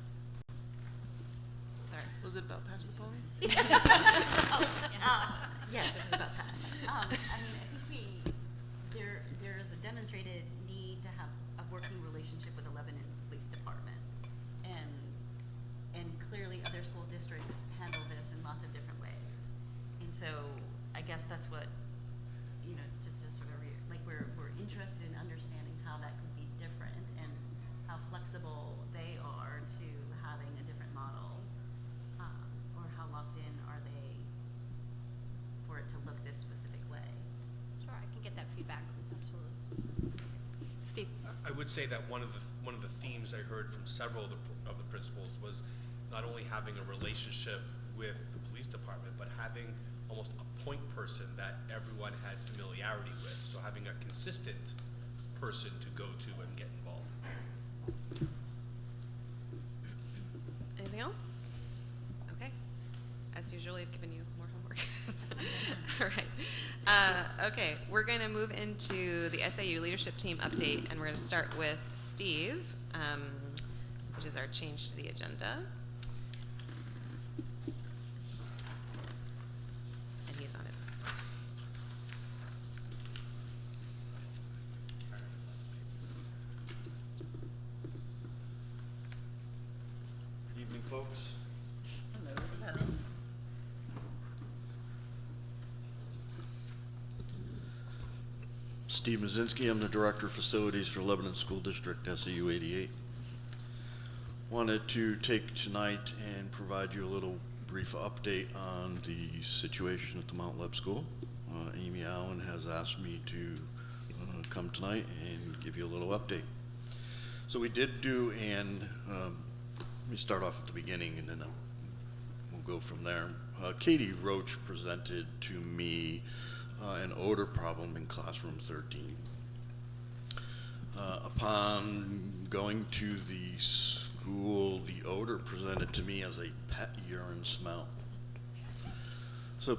Sorry. Was it about Patch the pony? Yes, it was about that. I mean, I think there is a demonstrated need to have a working relationship with the Lebanon Police Department, and clearly other school districts handle this in lots of different ways. And so I guess that's what, just to sort of we're interested in understanding how that could be different and how flexible they are to having a different model, or how locked in are they for it to look this specific way. Sure, I can get that feedback, absolutely. Steve. I would say that one of the themes I heard from several of the principals was not only having a relationship with the police department, but having almost a point person that everyone had familiarity with. So having a consistent person to go to and get involved. Anything else? Okay. As usual, I've given you more homework. All right. Okay, we're going to move into the SAU leadership team update, and we're going to start with Steve, which is our change to the agenda. And he's on his way. Good evening, folks. Hello. Steve Mazinski, I'm the Director of Facilities for Lebanon School District, SAU 88. Wanted to take tonight and provide you a little brief update on the situation at the Mount Leb School. Amy Allen has asked me to come tonight and give you a little update. So we did do, and let me start off at the beginning and then we'll go from there. Katie Roach presented to me an odor problem in classroom 13. Upon going to the school, the odor presented to me as a pet urine smell. So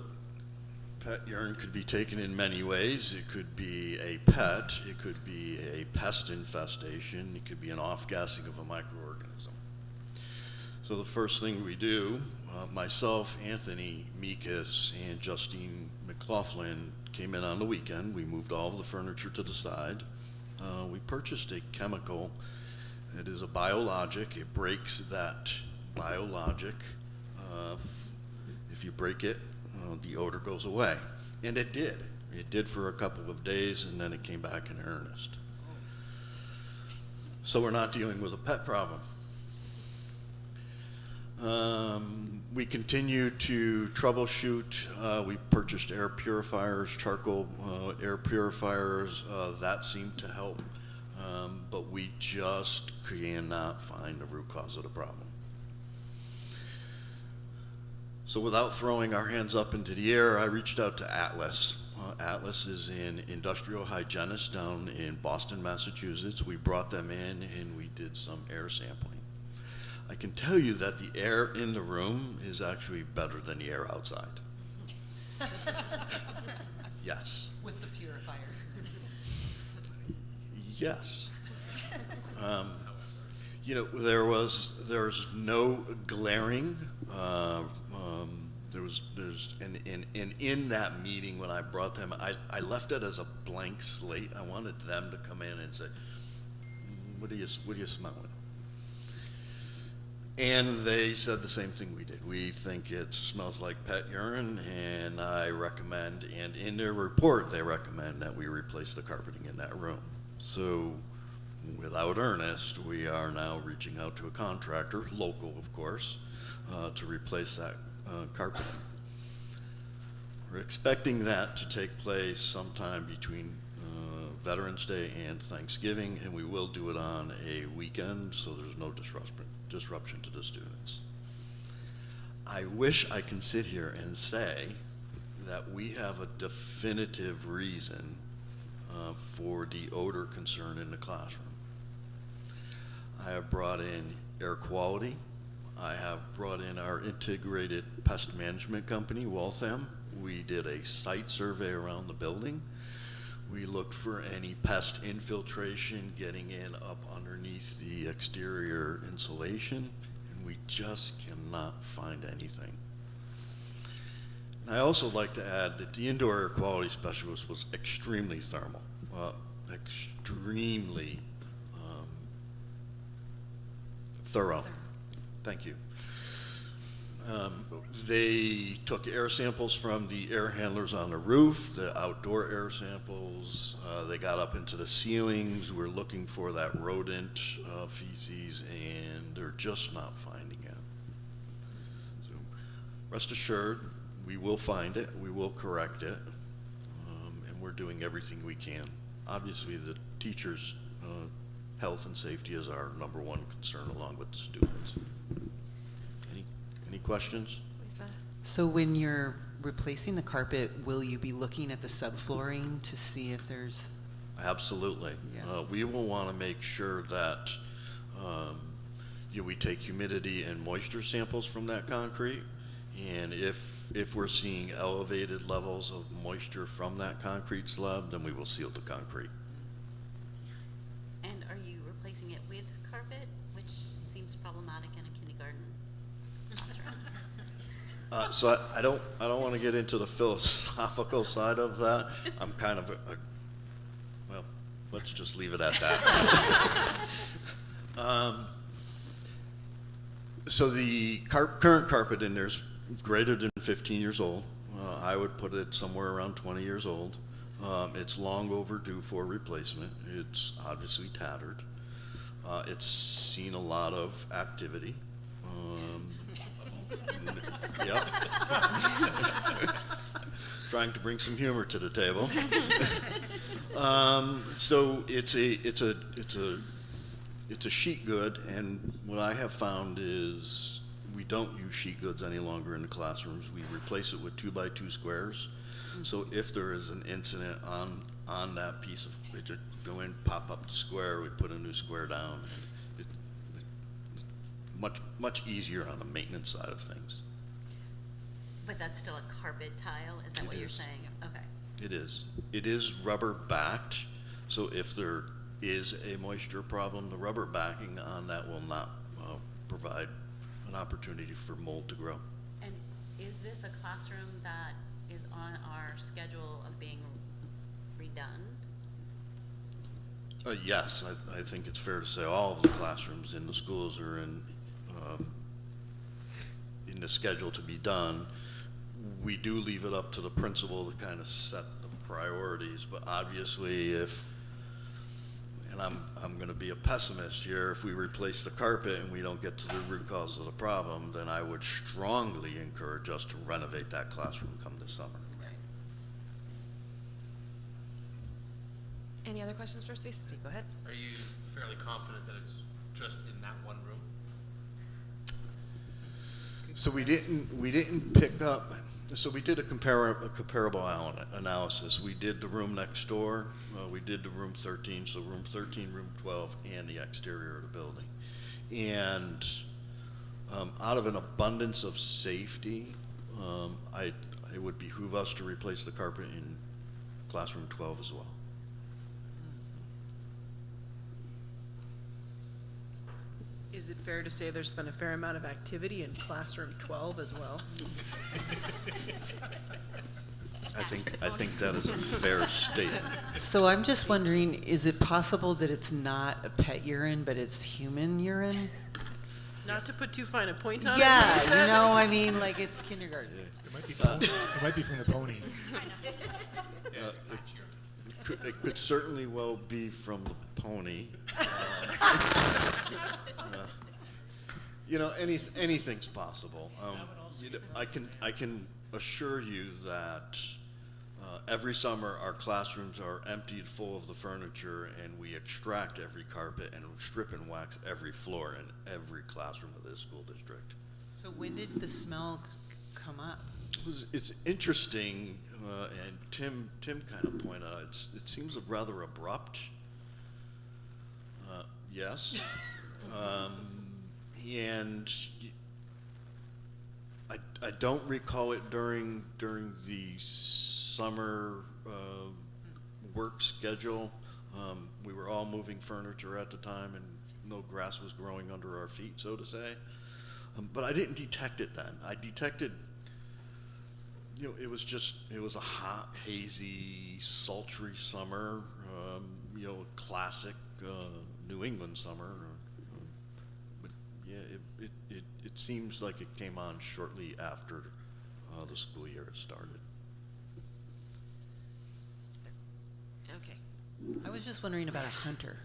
pet urine could be taken in many ways. It could be a pet, it could be a pest infestation, it could be an off-gassing of a microorganism. So the first thing we do, myself, Anthony Mikas, and Justine McLaughlin came in on the weekend. We moved all of the furniture to the side. We purchased a chemical. It is a biologic. It breaks that biologic. If you break it, the odor goes away. And it did. It did for a couple of days, and then it came back in earnest. So we're not dealing with a pet problem. We continue to troubleshoot. We purchased air purifiers, charcoal air purifiers. That seemed to help, but we just cannot find the root cause of the problem. So without throwing our hands up into the air, I reached out to Atlas. Atlas is an industrial hygienist down in Boston, Massachusetts. We brought them in and we did some air sampling. I can tell you that the air in the room is actually better than the air outside. Yes. With the purifier. Yes. There's no glaring. And in that meeting when I brought them, I left it as a blank slate. I wanted them to come in and say, what are you smelling? And they said the same thing we did. We think it smells like pet urine, and I recommend, and in their report, they recommend that we replace the carpeting in that room. So, without earnest, we are now reaching out to a contractor, local of course, to replace that carpeting. We're expecting that to take place sometime between Veterans Day and Thanksgiving, and we will do it on a weekend, so there's no disruption to the students. I wish I can sit here and say that we have a definitive reason for the odor concern in the classroom. I have brought in air quality. I have brought in our integrated pest management company, Waltham. We did a site survey around the building. We looked for any pest infiltration getting in up underneath the exterior insulation, and we just cannot find anything. And I also like to add that the indoor air quality specialist was extremely thorough, extremely thorough. Thank you. They took air samples from the air handlers on the roof, the outdoor air samples. They got up into the ceilings. We're looking for that rodent feces, and they're just not finding it. So rest assured, we will find it, we will correct it, and we're doing everything we can. Obviously, the teachers' health and safety is our number one concern, along with the students. Any questions? Lisa? So when you're replacing the carpet, will you be looking at the subflooring to see if there's? Absolutely. Yeah. We will want to make sure that we take humidity and moisture samples from that concrete, and if we're seeing elevated levels of moisture from that concrete slab, then we will seal the concrete. And are you replacing it with carpet, which seems problematic in a kindergarten classroom? So I don't want to get into the philosophical side of that. I'm kind of well, let's just leave it at that. So the current carpet in there is greater than 15 years old. I would put it somewhere around 20 years old. It's long overdue for replacement. It's obviously tattered. It's seen a lot of activity. Yep. Trying to bring some humor to the table. So it's a sheet good, and what I have found is we don't use sheet goods any longer in the classrooms. We replace it with 2x2 squares. So if there is an incident on that piece of, we just go in, pop up the square, we put a new square down. It's much easier on the maintenance side of things. But that's still a carpet tile, is that what you're saying? Okay. It is. It is rubber backed, so if there is a moisture problem, the rubber backing on that will not provide an opportunity for mold to grow. And is this a classroom that is on our schedule of being redone? Yes, I think it's fair to say all of the classrooms in the schools are in the schedule to be done. We do leave it up to the principal to kind of set the priorities, but obviously if, and I'm going to be a pessimist here, if we replace the carpet and we don't get to the root cause of the problem, then I would strongly encourage us to renovate that classroom come this summer. Any other questions for Stacey? Go ahead. Are you fairly confident that it's just in that one room? So we didn't pick up. So we did a comparable analysis. We did the room next door. We did the room 13. So room 13, room 12, and the exterior of the building. And out of an abundance of safety, it would behoove us to replace the carpet in classroom 12 as well. Is it fair to say there's been a fair amount of activity in classroom 12 as well? I think that is a fair statement. So I'm just wondering, is it possible that it's not a pet urine, but it's human urine? Not to put too fine a point on it. Yeah, Lisa. you know, I mean, like it's kindergarten. It might be from, it might be from the pony. It could certainly well be from the pony. You know, anything's possible. You know, I can assure you that every summer our classrooms are emptied full of the furniture, and we extract every carpet and strip and wax every floor in every classroom of this school district. So when did the smell come up? It's interesting, and Tim kind of pointed out, it seems rather abrupt. Yes. And I don't recall it during the summer work schedule. We were all moving furniture at the time, and no grass was growing under our feet, so to say. But I didn't detect it then. I detected, you know, it was a hot, hazy, sultry summer, you know, classic New England summer. But yeah, it seems like it came on shortly after the school year started. Okay. I was just wondering about a hunter.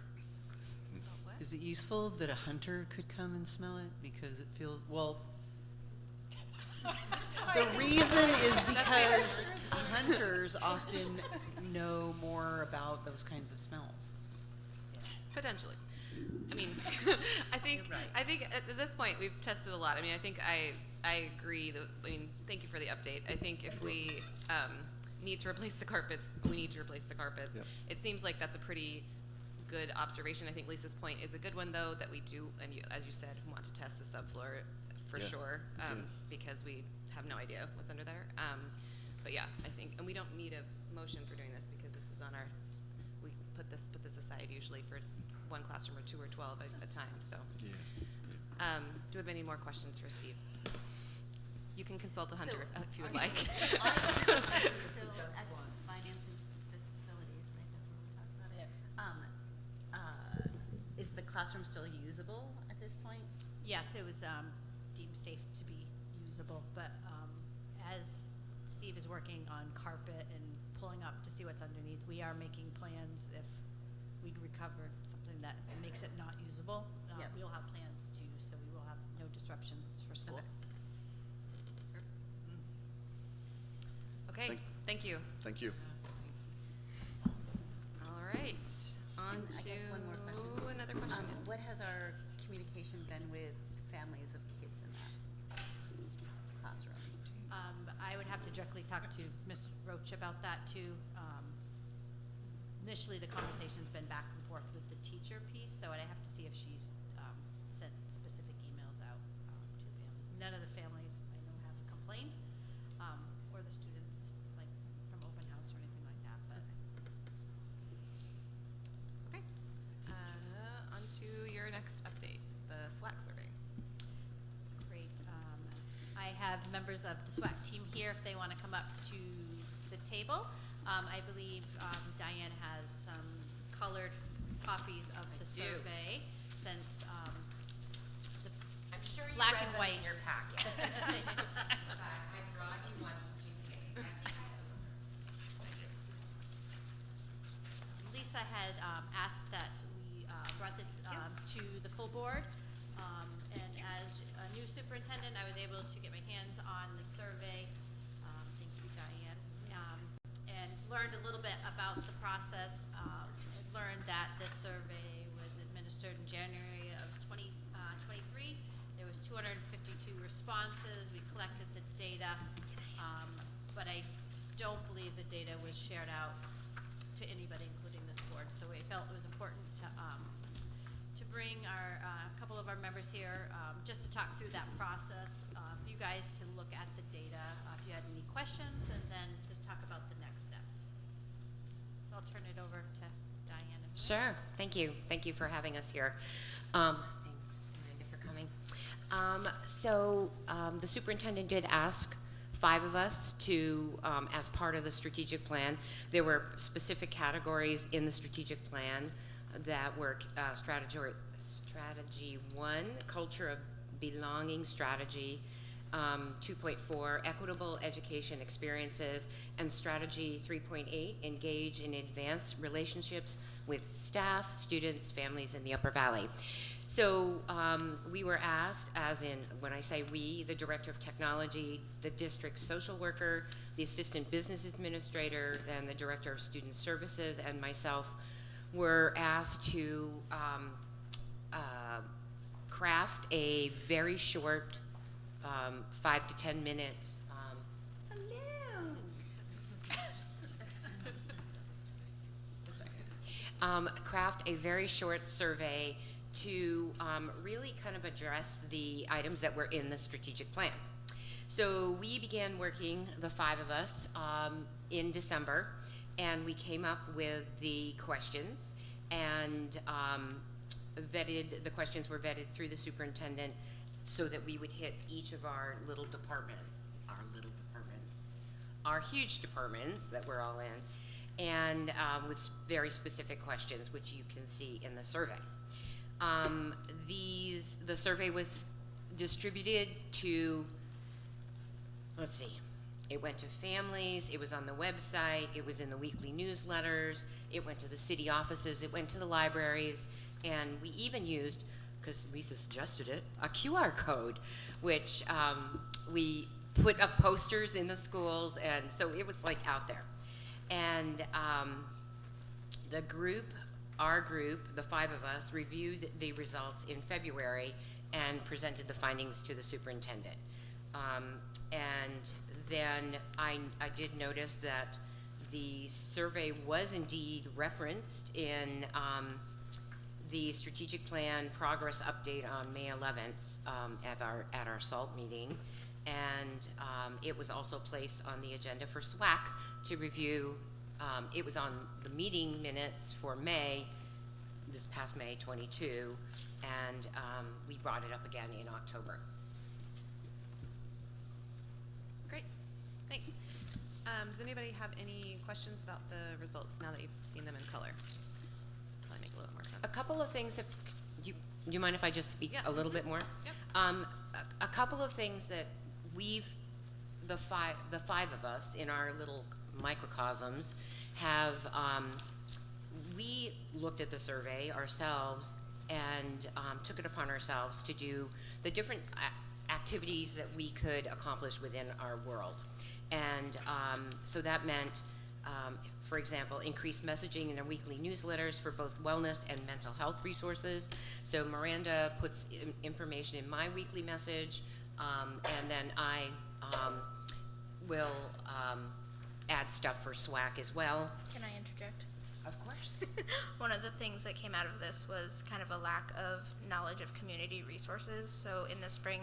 Is it useful that a hunter could come and smell it? Because it feels, well, the reason is because hunters often know more about those kinds of smells. Potentially. I mean, I think at this point we've tested a lot. I mean, I think I agree. I mean, thank you for the update. I think if we need to replace the carpets, we need to replace the carpets. Yep. It seems like that's a pretty good observation. I think Lisa's point is a good one, though, that we do, and you, as you said, want to test the subfloor for Yeah. sure, Yeah. because we have no idea what's under there. But yeah, I think, and we don't need a motion for doing this because this is on our. We put this aside usually for one classroom or 2 or 12 at a time. So, Yeah. do we have any more questions for Steve? You can consult a So, hunter if you would like. still at finance and facilities, right? That's where we talked about it. Is the classroom still usable at this point? Yes, it was deemed safe to be usable, but as Steve is working on carpet and pulling up to see what's underneath, we are making plans if we recover something that makes it not usable. Yep. We'll have plans to, so we will have no disruptions for school. Okay, thank you. Thank you. All right, on And I to guess one more question. another question. Yes. What has our communication been with families of kids in that classroom? I would have to directly talk to Ms. Roach about that too. Initially, the conversation's been back and forth with the teacher piece, so I'd have to see if she's sent specific emails out to families. None of the families I know have complained, or the students, like from open house or anything like that. But Okay. On to your next update, the SWAC survey. great. I have members of the SWAC team here if they want to come up to the table. I believe Diane has some colored copies of the survey since the I'm sure you black read and them white in your packet. I brought you one just in case. Lisa had asked that we brought this to the full board. And as a new superintendent, I was able to get my hands on the survey. Thank you, Diane. And learned a little bit about the process. I've learned that this survey was administered in January of 2023. There was 252 responses. We collected the data, but I don't believe the data was shared out to anybody, including this board. So we felt it was important to bring our a couple of our members here just to talk through that process, for you guys to look at the data, if you had any questions, and then just talk about the next steps. So I'll turn it over to Diane. Sure. Thank you. Thank you for having us here. Thanks, Miranda, for coming. The superintendent did ask 5 of us to, as part of the strategic plan, there were specific categories in the strategic plan that were strategy 1, culture of belonging strategy, 2.4, equitable education experiences, and strategy 3.8, engage in advanced relationships with staff, students, families in the Upper Valley. So we were asked, as in, when I say we, the Director of Technology, the district social worker, the Assistant Business Administrator, and the Director of Student Services, and myself were asked to craft a very short 5 to 10 minute craft a very short survey to really kind of address the items that were in the strategic plan. So we began working, the 5 of us, in December, and we came up with the questions, and the questions were vetted through the superintendent so that we would hit each of our huge departments that we're all in, and with very specific questions, which you can see in the survey. The survey was distributed to, let's see, it went to families, it was on the website, it was in the weekly newsletters, it went to the city offices, it went to the libraries, and we even used, because Lisa suggested it, a QR code, which we put up posters in the schools, and so it was like out there. And our group, the 5 of us, reviewed the results in February and presented the findings to the superintendent. And then I did notice that the survey was indeed referenced in the strategic plan progress update on May 11th at our SALT meeting. And it was also placed on the agenda for SWAC to review. It was on the meeting minutes for this past May 22, and we brought it up again in October. Great, thanks. Does anybody have any questions about the results now that you've seen them in color? Probably make a little more sense. A couple of things, do you mind if I just speak a little bit more? Yep. A couple of things that the five of us in our little microcosms have, we looked at the survey ourselves and took it upon ourselves to do the different activities that we could accomplish within our world. And so that meant, for example, increased messaging in their weekly newsletters for both wellness and mental health resources. So Miranda puts information in my weekly message, and then I will add stuff for SWAC as well. Can I interject? Of course. One of the things that came out of this was kind of a lack of knowledge of community resources. So in the spring,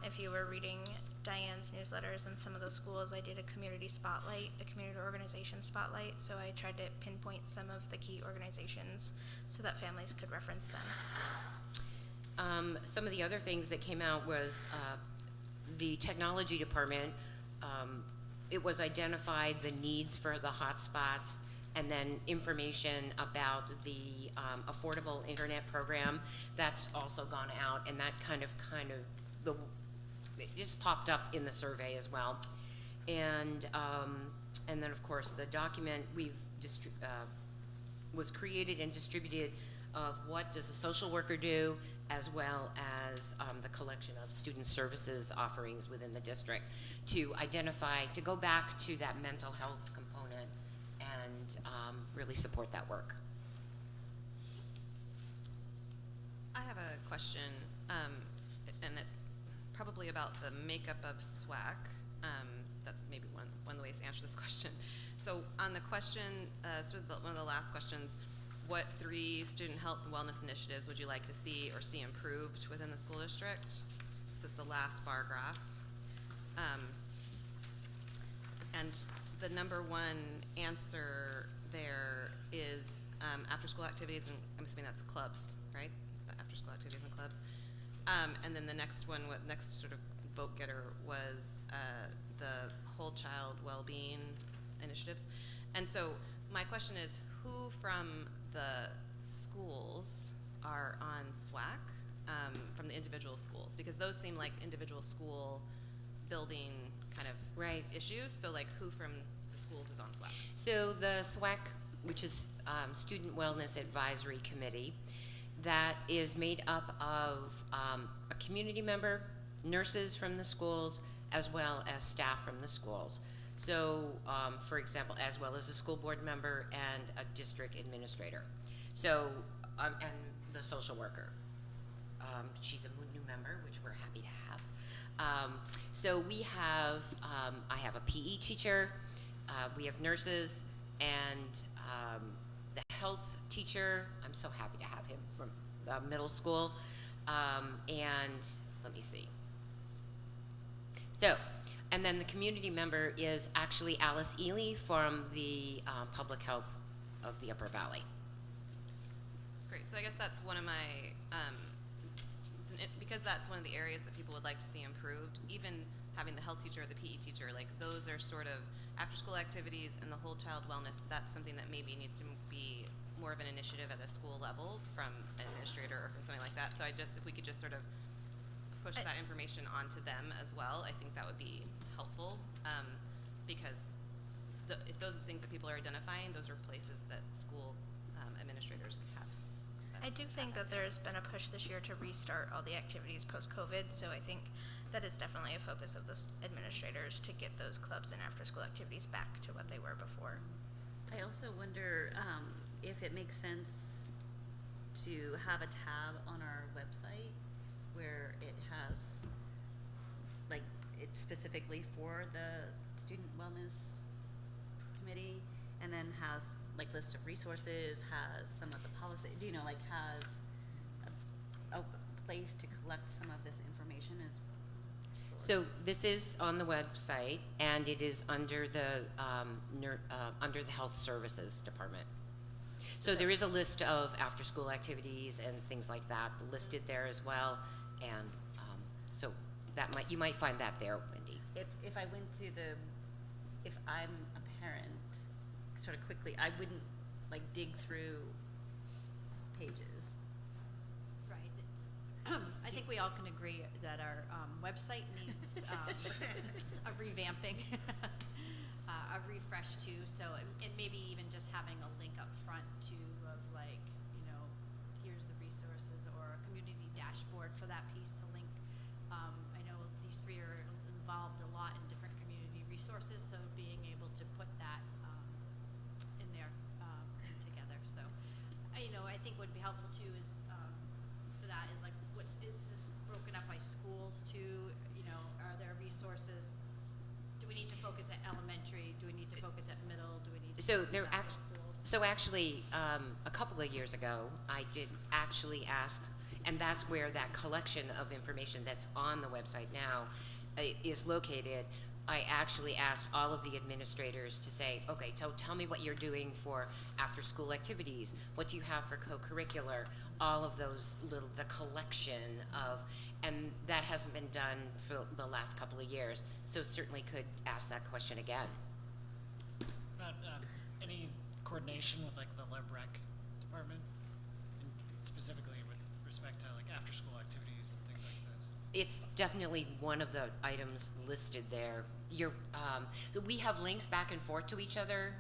if you were reading Diane's newsletters in some of the schools, I did a community spotlight, a community organization spotlight. So I tried to pinpoint some of the key organizations so that families could reference them. Some of the other things that came out was the technology department. It was identified the needs for the hotspots, and then information about the affordable internet program. That's also gone out, and that kind of it just popped up in the survey as well. And then of course the document was created and distributed of what does a social worker do, as well as the collection of student services offerings within the district to identify, to go back to that mental health component and really support that work. I have a question, and it's probably about the makeup of SWAC. That's maybe one of the ways to answer this question. So on the question, one of the last questions, what 3 student health and wellness initiatives would you like to see or see improved within the school district? This is the last bar graph. And the number 1 answer there is after school activities, and I'm assuming that's clubs, right? Is that after school activities and clubs? And then the next one, next sort of vote getter was the whole child well-being initiatives. And so my question is, who from the schools are on SWAC? from the individual schools? Because those seem like individual school building kind of issues. So like who from the schools is on SWAC? So the SWAC, which is Student Wellness Advisory Committee, that is made up of a community member, nurses from the schools, as well as staff from the schools. So, for example, as well as a school board member and a district administrator. So, and the social worker. She's a new member, which we're happy to have. So we have, I have a PE teacher, we have nurses, and the health teacher, I'm so happy to have him from middle school, and let me see. So, and then the community member is actually Alice Ely from the public health of the Upper Valley. Great, so I guess that's one of my, because that's one of the areas that people would like to see improved, even having the health teacher or the PE teacher, like those are sort of after school activities and the whole child wellness, that's something that maybe needs to be more of an initiative at the school level from an administrator or from something like that. So if we could just sort of push that information onto them as well, I think that would be helpful, because if those are the things that people are identifying, those are places that school administrators have. I do think that there's been a push this year to restart all the activities post-COVID, so I think that is definitely a focus of the administrators to get those clubs and after-school activities back to what they were before. I also wonder if it makes sense to have a tab on our website where it has, like, it's specifically for the Student Wellness Committee, and then has like list of resources, has some of the policy, has a place to collect some of this information as. So this is on the website, and it is under the under the Health Services Department. So there is a list of after-school activities and things like that listed there as well, and so that you might find that there, Wendy. If I went to if I'm a parent, sort of quickly, I wouldn't like dig through pages. Right. I think we all can agree that our website needs a revamping, a refresh too. So, and maybe even just having a link up front too of like, here's the resources, or a community dashboard for that piece to link. I know these three are involved a lot in different community resources, so being able to put that in there together. So, I think what would be helpful too is for that is like, is this broken up by schools too? Are there resources? Do we need to focus at elementary? Do we need to focus at middle? Do we need to So focus at high school? So actually, a couple of years ago, I did actually ask, and that's where that collection of information that's on the website now is located. I actually asked all of the administrators to say, okay, so tell me what you're doing for after-school activities. What do you have for co-curricular? All of those the collection of, and that hasn't been done for the last couple of years. So certainly could ask that question again. About any coordination with like the LibRec department, and specifically with respect to like after-school activities and things like this? It's definitely one of the items listed there. We have links back and forth to each other.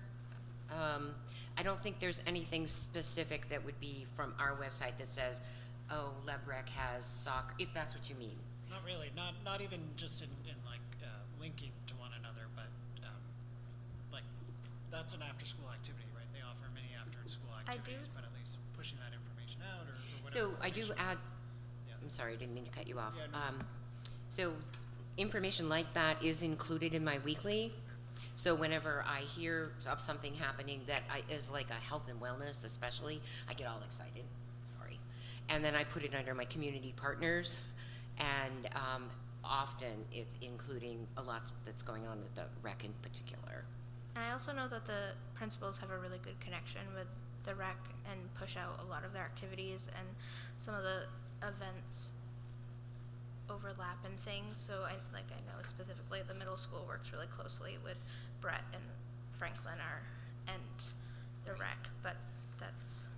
I don't think there's anything specific that would be from our website that says, oh, LibRec has soccer, if that's what you mean. Not really, not even just in like linking to one another, but like that's an after-school activity, right? They offer many after-school activities, but at least pushing that information out or whatever. So I do add, yeah. I'm sorry, I didn't mean to cut you off. Yeah, no. So information like that is included in my weekly. So whenever I hear of something happening that is like a health and wellness especially, I get all excited, sorry. And then I put it under my community partners, and often it's including a lot that's going on at the rec in particular. And I also know that the principals have a really good connection with the rec and push out a lot of their activities, and some of the events overlap and things. So I know specifically the middle school works really closely with Brett and Franklin and the rec, but that's.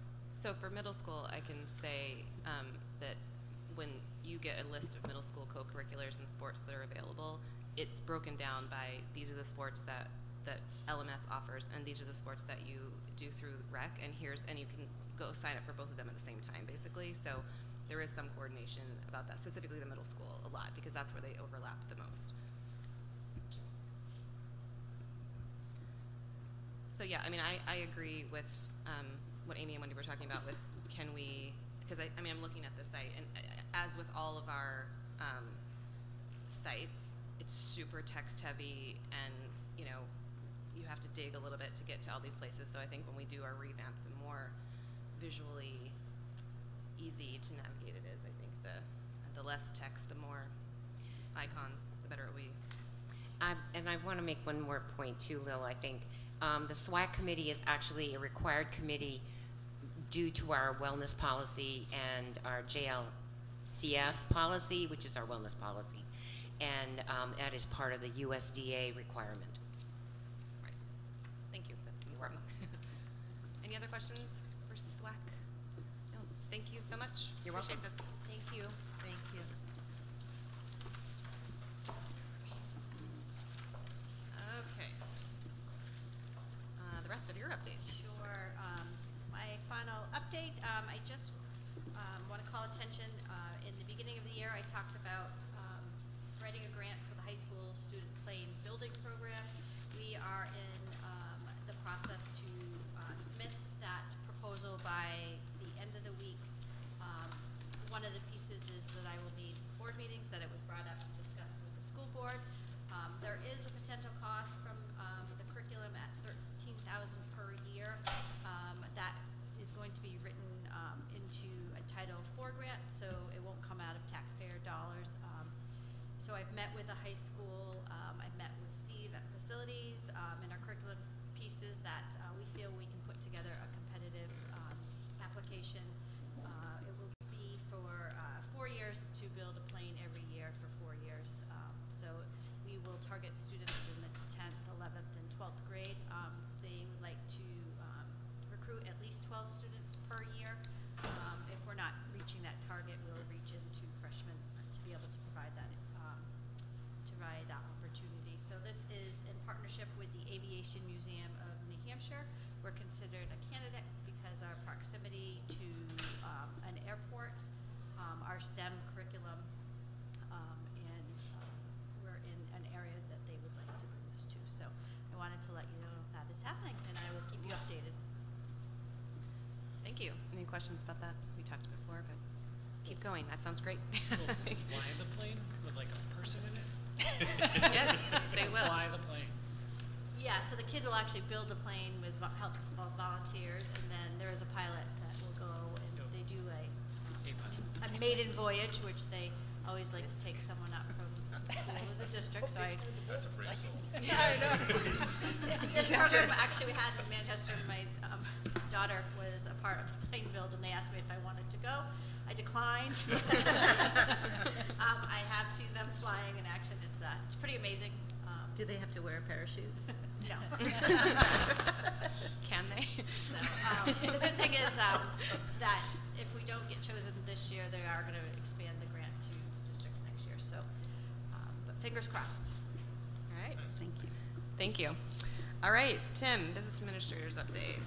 So for middle school, I can say that when you get a list of middle school co-curriculars and sports that are available, it's broken down by these are the sports that LMS offers, and these are the sports that you do through rec, and you can go sign up for both of them at the same time, basically. So there is some coordination about that, specifically the middle school, a lot, because that's where they overlap the most. So yeah, I mean, I agree with what Amy and Wendy were talking about with because I'm looking at the site, and as with all of our sites, it's super text heavy, and you have to dig a little bit to get to all these places. So I think when we do our revamp, the more visually easy to navigate it is. I think the less text, the more icons, the better it will be. And I want to make one more point too, Lil. I think the SWAC committee is actually a required committee due to our wellness policy and our JLCF policy, which is our wellness policy. And that is part of the USDA requirement. Right. Thank you. That's important. Any other questions for SWAC? No. Thank you so much. You're Appreciate welcome. this. Thank you. Thank you. Okay. The rest of your update. Sure. My final update, I just want to call attention, in the beginning of the year, I talked about writing a grant for the high school student plane building program. We are in the process to submit that proposal by the end of the week. One of the pieces is that I will need board meetings, that it was brought up and discussed with the school board. There is a potential cost from the curriculum at $13,000 per year. That is going to be written into a Title IV grant, so it won't come out of taxpayer dollars. So I've met with the high school, I've met with Steve at facilities, in our curriculum pieces that we feel we can put together a competitive application. It will be for 4 years to build a plane every year for 4 years. So we will target students in the 10th, 11th, and 12th grade. They would like to recruit at least 12 students per year. If we're not reaching that target, we'll reach into freshmen to be able to provide that opportunity. So this is in partnership with the Aviation Museum of New Hampshire. We're considered a candidate because our proximity to an airport, our STEM curriculum, and we're in an area that they would like to bring this to. So I wanted to let you know that is happening, and I will keep you updated. Thank you. Any questions about that? We talked before, but keep going. That sounds great. Will fly the plane with like a person in it? Yes, they will. Fly the plane. Yeah, so the kids will actually build the plane with help of volunteers, and then there is a pilot that will go and they do a maiden voyage, which they always like to take someone up from the school or the district. So That's a brave soul. Yeah, I know. This program actually we had in Manchester. My daughter was a part of the plane build, and they asked me if I wanted to go. I declined. I have seen them flying in action. It's pretty amazing. Do they have to wear parachutes? No. Can they? So the good thing is that if we don't get chosen this year, they are going to expand the grant to districts next year. So, but fingers crossed. All right. Thank you. Thank you. All right, Tim, Business Administrator's update.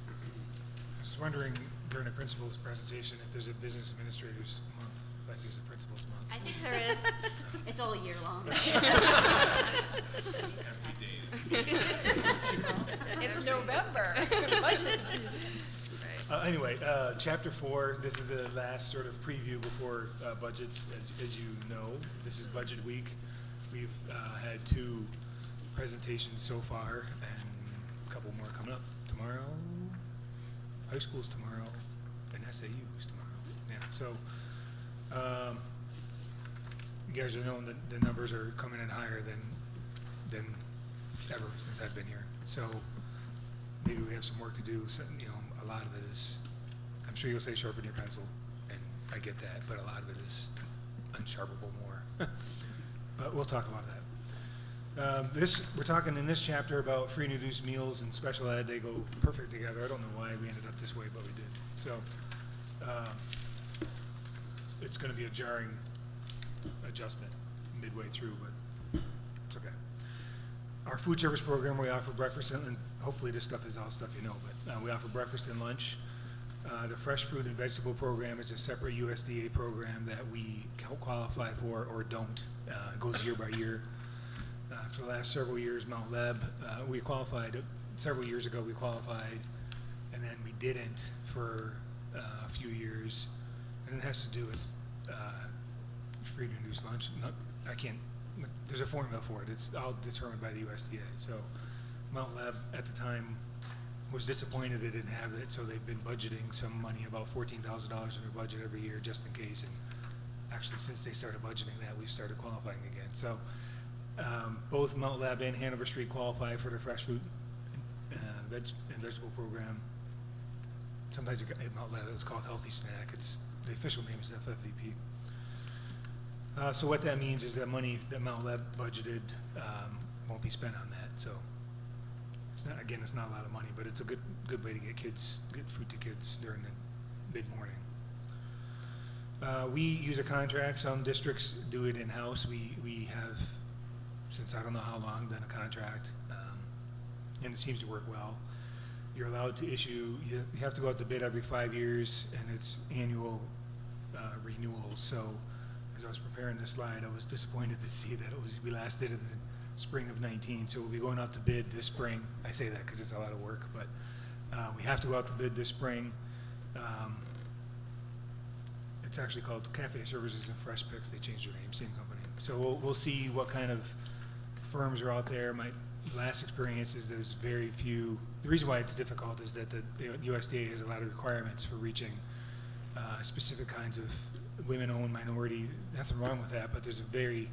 I was wondering during the principal's presentation if there's a business administrators month, like there's a principal's month. I think there is. It's all year long. It's November. Budget season. Anyway, chapter 4, this is the last sort of preview before budgets. As you know, this is budget week. We've had 2 presentations so far and a couple more coming up tomorrow. High school's tomorrow and SAU's tomorrow. Yeah, so you guys are knowing that the numbers are coming in higher than ever since I've been here. So maybe we have some work to do. So, a lot of it is, I'm sure you'll say sharpen your pencil, and I get that, but a lot of it is unsharpenable more. But we'll talk about that. We're talking in this chapter about free and reduced meals and special ed. They go perfect together. I don't know why we ended up this way, but we did. So it's gonna be a jarring adjustment midway through, but it's okay. Our food service program, we offer breakfast and hopefully this stuff is all stuff you know, but we offer breakfast and lunch. The fresh fruit and vegetable program is a separate USDA program that we qualify for or don't. It goes year by year. For the last several years, Mount Leb, we qualified, several years ago we qualified, and then we didn't for a few years. And it has to do with free to reduced lunch. I can't, there's a formula for it. It's all determined by the USDA. So Mount Leb at the time was disappointed they didn't have it, so they've been budgeting some money, about $14,000 in their budget every year just in case. And actually, since they started budgeting that, we've started qualifying again. So both Mount Leb and Hanover Street qualify for the fresh fruit and vegetable program. Sometimes at Mount Leb it was called Healthy Snack. It's the official name is FFVP. So what that means is that money that Mount Leb budgeted won't be spent on that. So it's not, again, it's not a lot of money, but it's a good way to get food to kids during the mid-morning. We use a contract. Some districts do it in-house. We have, since I don't know how long, done a contract, and it seems to work well. You're allowed to issue, you have to go out to bid every 5 years, and it's annual renewals. So as I was preparing this slide, I was disappointed to see that we last did it in the spring of 19. So we'll be going out to bid this spring. I say that because it's a lot of work, but we have to go out to bid this spring. It's actually called Cafe Services and Fresh Picks. They changed their name, same company. So we'll see what kind of firms are out there. My last experience is there's very few. The reason why it's difficult is that the USDA has a lot of requirements for reaching specific kinds of women-owned minority. Nothing wrong with that, but there's a very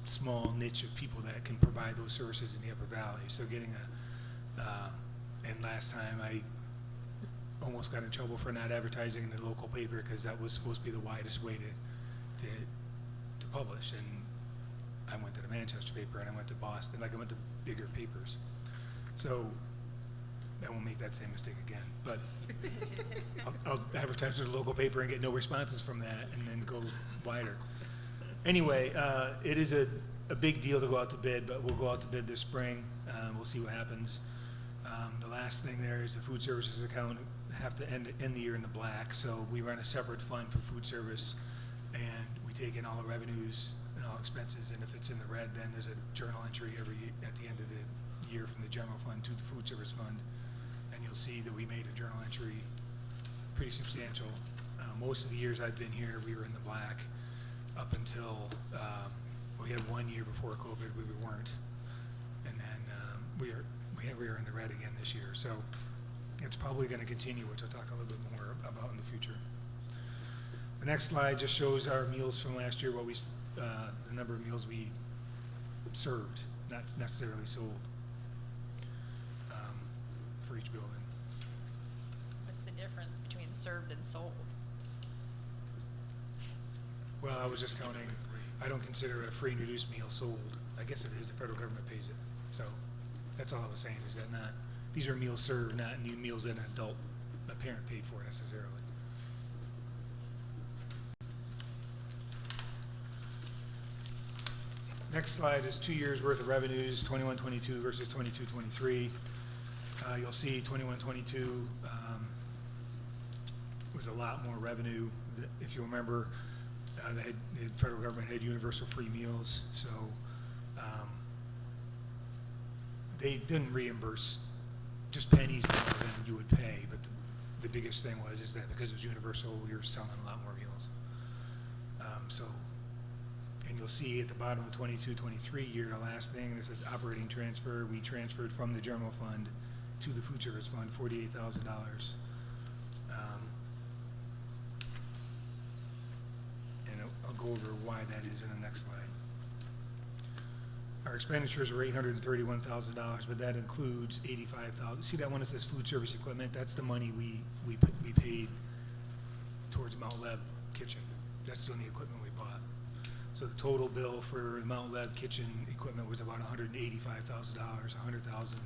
small niche of people that can provide those services in the Upper Valley. So getting and last time I almost got in trouble for not advertising in the local paper because that was supposed to be the widest way to publish. And I went to the Manchester paper and I went to Boston, like I went to bigger papers. So I won't make that same mistake again. But I'll advertise to the local paper and get no responses from that and then go wider. Anyway, it is a big deal to go out to bid, but we'll go out to bid this spring. We'll see what happens. The last thing there is the food services account have to end the year in the black. So we run a separate fund for food service, and we take in all the revenues and all expenses. And if it's in the red, then there's a journal entry at the end of the year from the general fund to the food service fund. And you'll see that we made a journal entry pretty substantial. Most of the years I've been here, we were in the black up until we had 1 year before COVID we weren't. And then we are in the red again this year. So it's probably going to continue, which I'll talk a little bit more about in the future. The next slide just shows our meals from last year, the number of meals we served, not necessarily sold, for each building. What's the difference between served and sold? Well, I was just counting. I don't consider a free and reduced meal sold. I guess it is. The federal government pays it. So that's all I was saying, is that these are meals served, not new meals that a parent paid for necessarily. Next slide is 2 years worth of revenues, 21-22 versus 22-23. You'll see 21-22 was a lot more revenue. If you remember, the federal government had universal free meals, so they didn't reimburse just pennies more than you would pay, but the biggest thing is that because it was universal, we were selling a lot more meals. And you'll see at the bottom of 22-23 year, the last thing, this is operating transfer. We transferred from the general fund to the food service fund, $48,000. And I'll go over why that is in the next slide. Our expenditures were $831,000, but that includes $85,000. See that one that says food service equipment? That's the money we paid towards Mount Leb kitchen. That's the only equipment we bought. So the total bill for the Mount Leb kitchen equipment was about $185,000. $100,000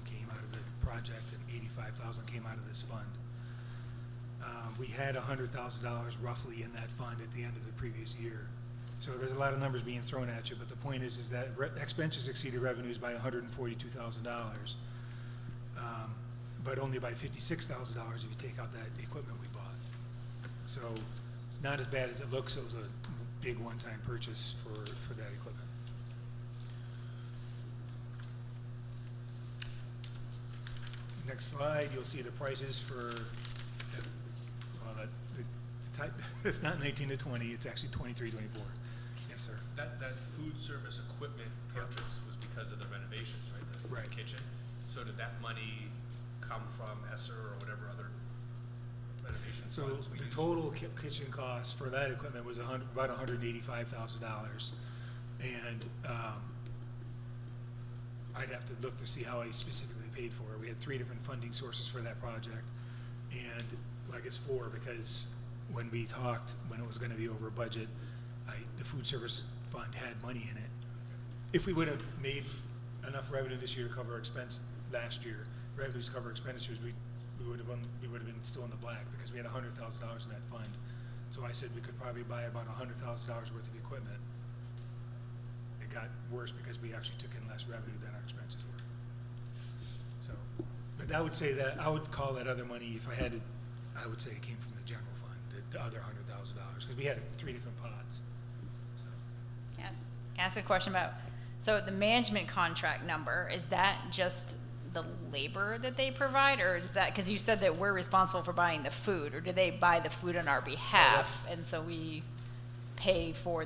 came out of the project, and $85,000 came out of this fund. We had $100,000 roughly in that fund at the end of the previous year. So there's a lot of numbers being thrown at you, but the point is that expenses exceeded revenues by $142,000, but only by $56,000 if you take out that equipment we bought. So it's not as bad as it looks. It was a big one-time purchase for that equipment. Next slide, you'll see the prices for, well, it's not 19 to 20, it's actually 23, 24. Yes, sir. That food service equipment purchase was because of the renovations, right? The kitchen. So did that money come from ESSER or whatever other renovation So funds we the used? total kitchen cost for that equipment was about $185,000. And I'd have to look to see how I specifically paid for it. We had 3 different funding sources for that project. And well, I guess 4, because when we talked, when it was going to be over budget, the food service fund had money in it. If we would have made enough revenue this year to cover expense last year, revenues cover expenditures, we would have been still in the black because we had $100,000 in that fund. So I said we could probably buy about $100,000 worth of equipment. It got worse because we actually took in less revenue than our expenses were. So, but I would say that I would call that other money, if I had to, I would say it came from the general fund, the other $100,000, because we had 3 different pots. So. Can I ask a question about, so the management contract number, is that just the labor that they provide, or is that, because you said that we're responsible for buying the food, or do they buy the food on our behalf, and so we pay for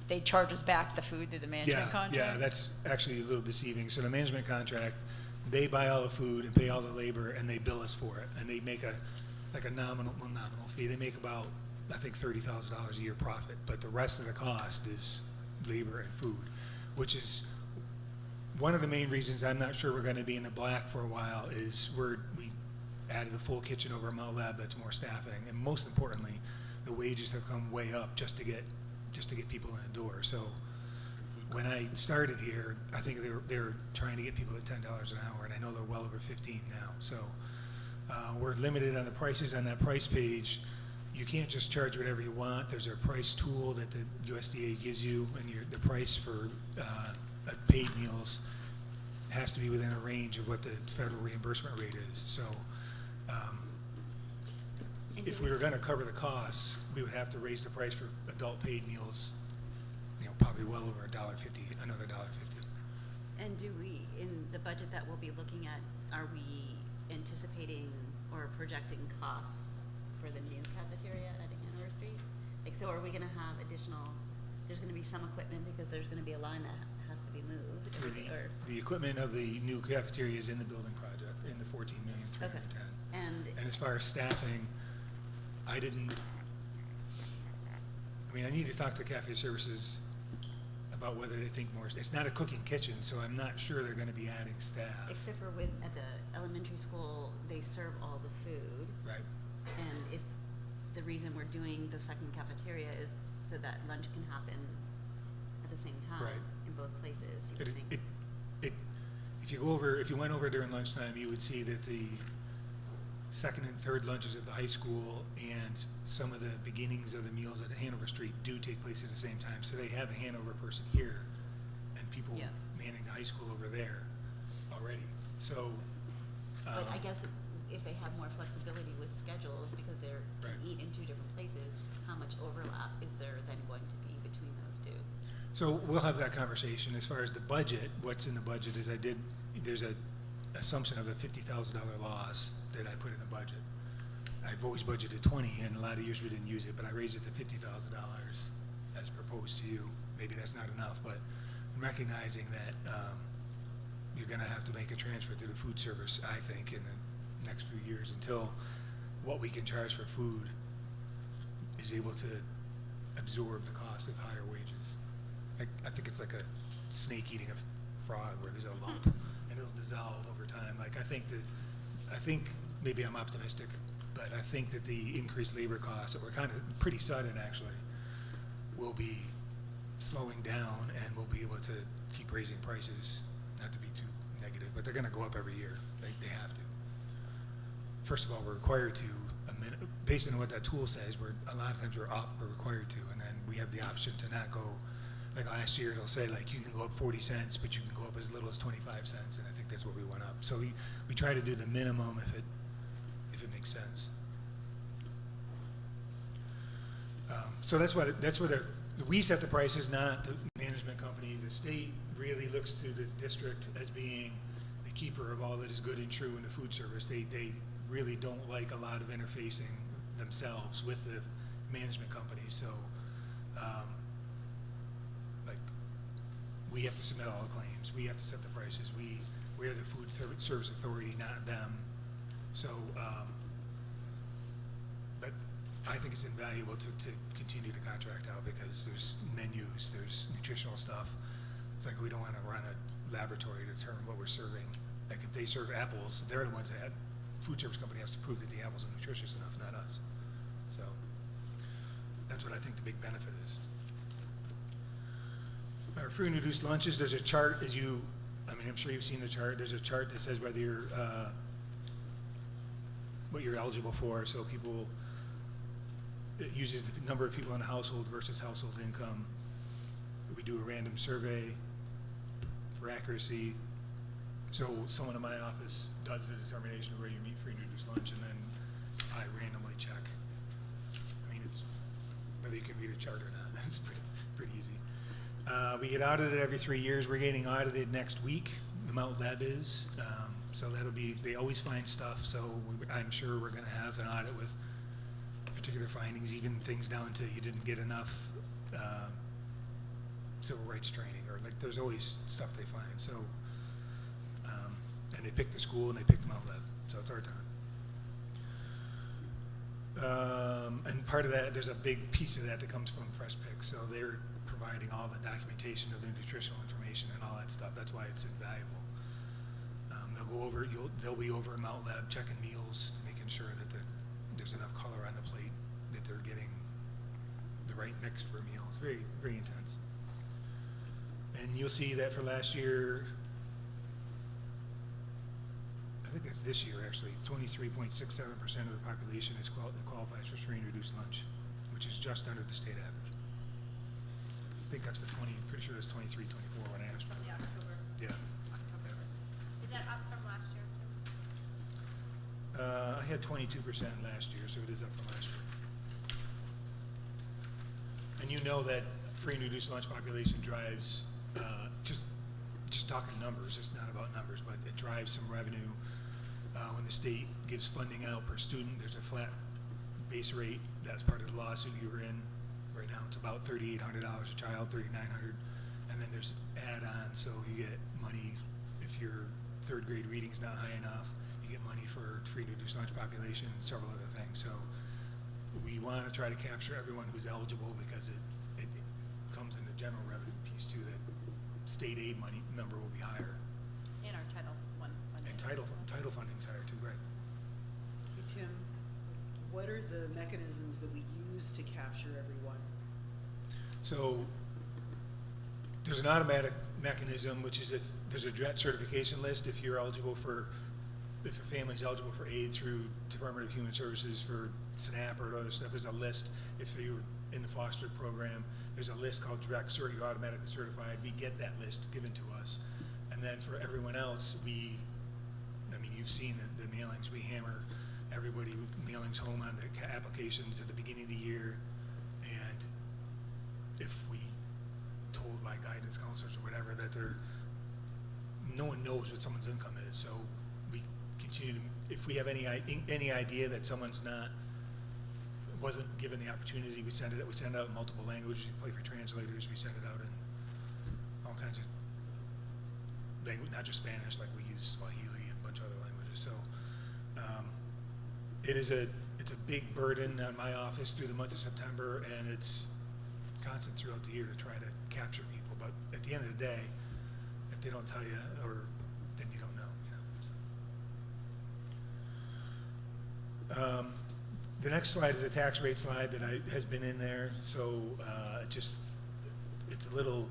they charge us back the food through the management contract? Yeah, that's actually a little deceiving. So the management contract, they buy all the food and pay all the labor, and they bill us for it, and they make a nominal fee. They make about, I think, $30,000 a year profit, but the rest of the cost is labor and food, which is one of the main reasons I'm not sure we're going to be in the black for a while. Is we added a full kitchen over at Mount Lab, that's more staffing, and most importantly, the wages have come way up just to get people in the door. So when I started here, I think they were trying to get people at $10 an hour, and I know they're well over 15 now. So we're limited on the prices on that price page. You can't just charge whatever you want. There's a price tool that the USDA gives you, and the price for paid meals has to be within a range of what the federal reimbursement rate is. So if we were going to cover the costs, we would have to raise the price for adult paid meals, probably well over another $1.50. And do we, in the budget that we'll be looking at, are we anticipating or projecting costs for the new cafeteria at Hanover Street? Like, so are we going to have there's going to be some equipment because there's going to be a line that has to be moved? The equipment of the new cafeteria is in the building project, in the $14,310,000. Okay. And as far as staffing, I need to talk to Cafe Services about whether they think more. It's not a cooking kitchen, so I'm not sure they're going to be adding staff. except for at the elementary school, they serve all the food. Right. And if the reason we're doing the second cafeteria is so that lunch can happen at the same time in both places, you would think. If you went over during lunchtime, you would see that the second and third lunches at the high school and some of the beginnings of the meals at Hanover Street do take place at the same time. So they have a Hanover person here and people manning the high school over there already. So, but I guess if they have more flexibility with schedules because they're eat in 2 different places, how much overlap is there then going to be between those 2? So we'll have that conversation. As far as the budget, what's in the budget is there's an assumption of a $50,000 loss that I put in the budget. I've always budgeted 20, and a lot of years we didn't use it, but I raised it to $50,000 as proposed to you. Maybe that's not enough, but I'm recognizing that you're going to have to make a transfer to the food service, I think, in the next few years until what we can charge for food is able to absorb the cost of higher wages. I think it's like a snake eating a frog where there's a lump and it'll dissolve over time. I think maybe I'm optimistic, but I think that the increased labor costs that were kind of pretty sudden actually will be slowing down, and we'll be able to keep raising prices, not to be too negative, but they're going to go up every year. They have to. first of all, we're required to, based on what that tool says, a lot of times we're required to, and then we have the option to not go. Like last year, it'll say like you can go up 40 cents, but you can go up as little as 25 cents, and I think that's what we went up. So we try to do the minimum if it makes sense. So that's where we set the prices, not the management company. The state really looks to the district as being the keeper of all that is good and true in the food service. They really don't like a lot of interfacing themselves with the management companies. So like we have to submit all the claims. We have to set the prices. We're the food service authority, not them. So but I think it's invaluable to continue to contract out because there's menus, there's nutritional stuff. It's like we don't want to run a laboratory to determine what we're serving. Like if they serve apples, they're the ones that food service company has to prove that the apples are nutritious enough, not us. So that's what I think the big benefit is. Our free and reduced lunches, there's a chart I'm sure you've seen the chart. There's a chart that says whether you're, what you're eligible for. So it uses the number of people in a household versus household income. We do a random survey for accuracy. So someone in my office does the determination of where you meet free and reduced lunch, and then I randomly check. I mean, it's whether you can read a chart or not. It's pretty easy. We get audited every 3 years. We're getting audited next week. The Mount Leb is. So that'll be, they always find stuff. So I'm sure we're going to have an audit with particular findings, even things down to you didn't get enough civil rights training, or like there's always stuff they find. So, and they pick the school and they pick Mount Leb. So it's our time. And part of that, there's a big piece of that comes from Fresh Pick. So they're providing all the documentation of the nutritional information and all that stuff. That's why it's invaluable. They'll be over at Mount Leb checking meals, making sure that there's enough color on the plate, that they're getting the right mix for a meal. It's very, very intense. And you'll see that for last year, I think it's this year actually, 23.67% of the population qualifies for free and reduced lunch, which is just under the state average. I think that's for pretty sure that's 23, 24 when I asked. From the October. Yeah. October. Is that up from last year? I had 22% last year, so it is up from last year. And you know that free and reduced lunch population drives, just talking numbers, it's not about numbers, but it drives some revenue. When the state gives funding out per student, there's a flat base rate. That's part of the lawsuit you were in. Right now it's about $3,800 a child, $3,900. And then there's add-ons, so you get money if your third grade reading's not high enough. You get money for free and reduced lunch population and several other things. So we want to try to capture everyone who's eligible because it comes in the general revenue piece too, that state aid money number will be higher. And our Title I funding. And title funding's higher too, right? Hey Tim, what are the mechanisms that we use to capture everyone? So there's an automatic mechanism, which is if there's a direct certification list, if a family's eligible for aid through Department of Human Services for SNAP or other stuff, there's a list. If you're in the foster program, there's a list called direct cert, you're automatically certified. We get that list given to us. And then for everyone else, you've seen the mailings. We hammer everybody with mailings home on the applications at the beginning of the year. And if we told by guidance counselors or whatever that no one knows what someone's income is, so we continue to, if we have any idea that someone's wasn't given the opportunity, we send it out in multiple languages. We play for translators. We send it out in all kinds of language, not just Spanish, like we use Swahili and a bunch of other languages. So it's a big burden on my office through the month of September, and it's constant throughout the year to try to capture people. But at the end of the day, if they don't tell you, then you don't know. So. The next slide is a tax rate slide that has been in there. So it's a little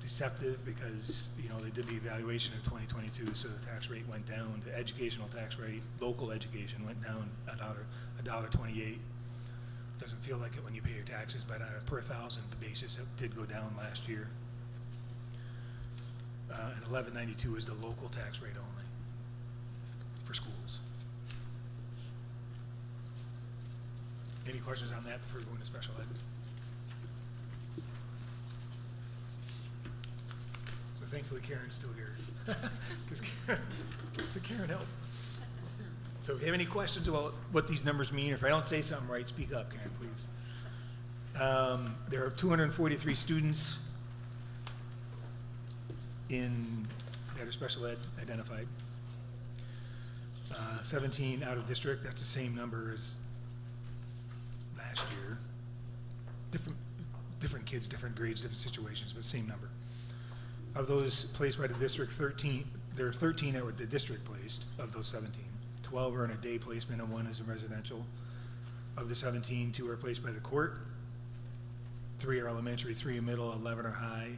deceptive because, you know, they did the evaluation in 2022, so the tax rate went down. The educational tax rate, local education went down $1.28. Doesn't feel like it when you pay your taxes, but on a per thousand basis, it did go down last year. And 1192 is the local tax rate only for schools. Any questions on that before we go into special ed? So thankfully Karen's still here. Because Karen helped. So if you have any questions about what these numbers mean, or if I don't say something right, speak up, Karen, please. There are 243 students that are special ed identified. 17 out of district, that's the same number as last year. Different kids, different grades, different situations, but same number. Of those placed by the district, there are 13 that were the district placed of those 17. 12 are in a day placement and 1 is a residential. Of the 17, 2 are placed by the court, 3 are elementary, 3 are middle, 11 are high,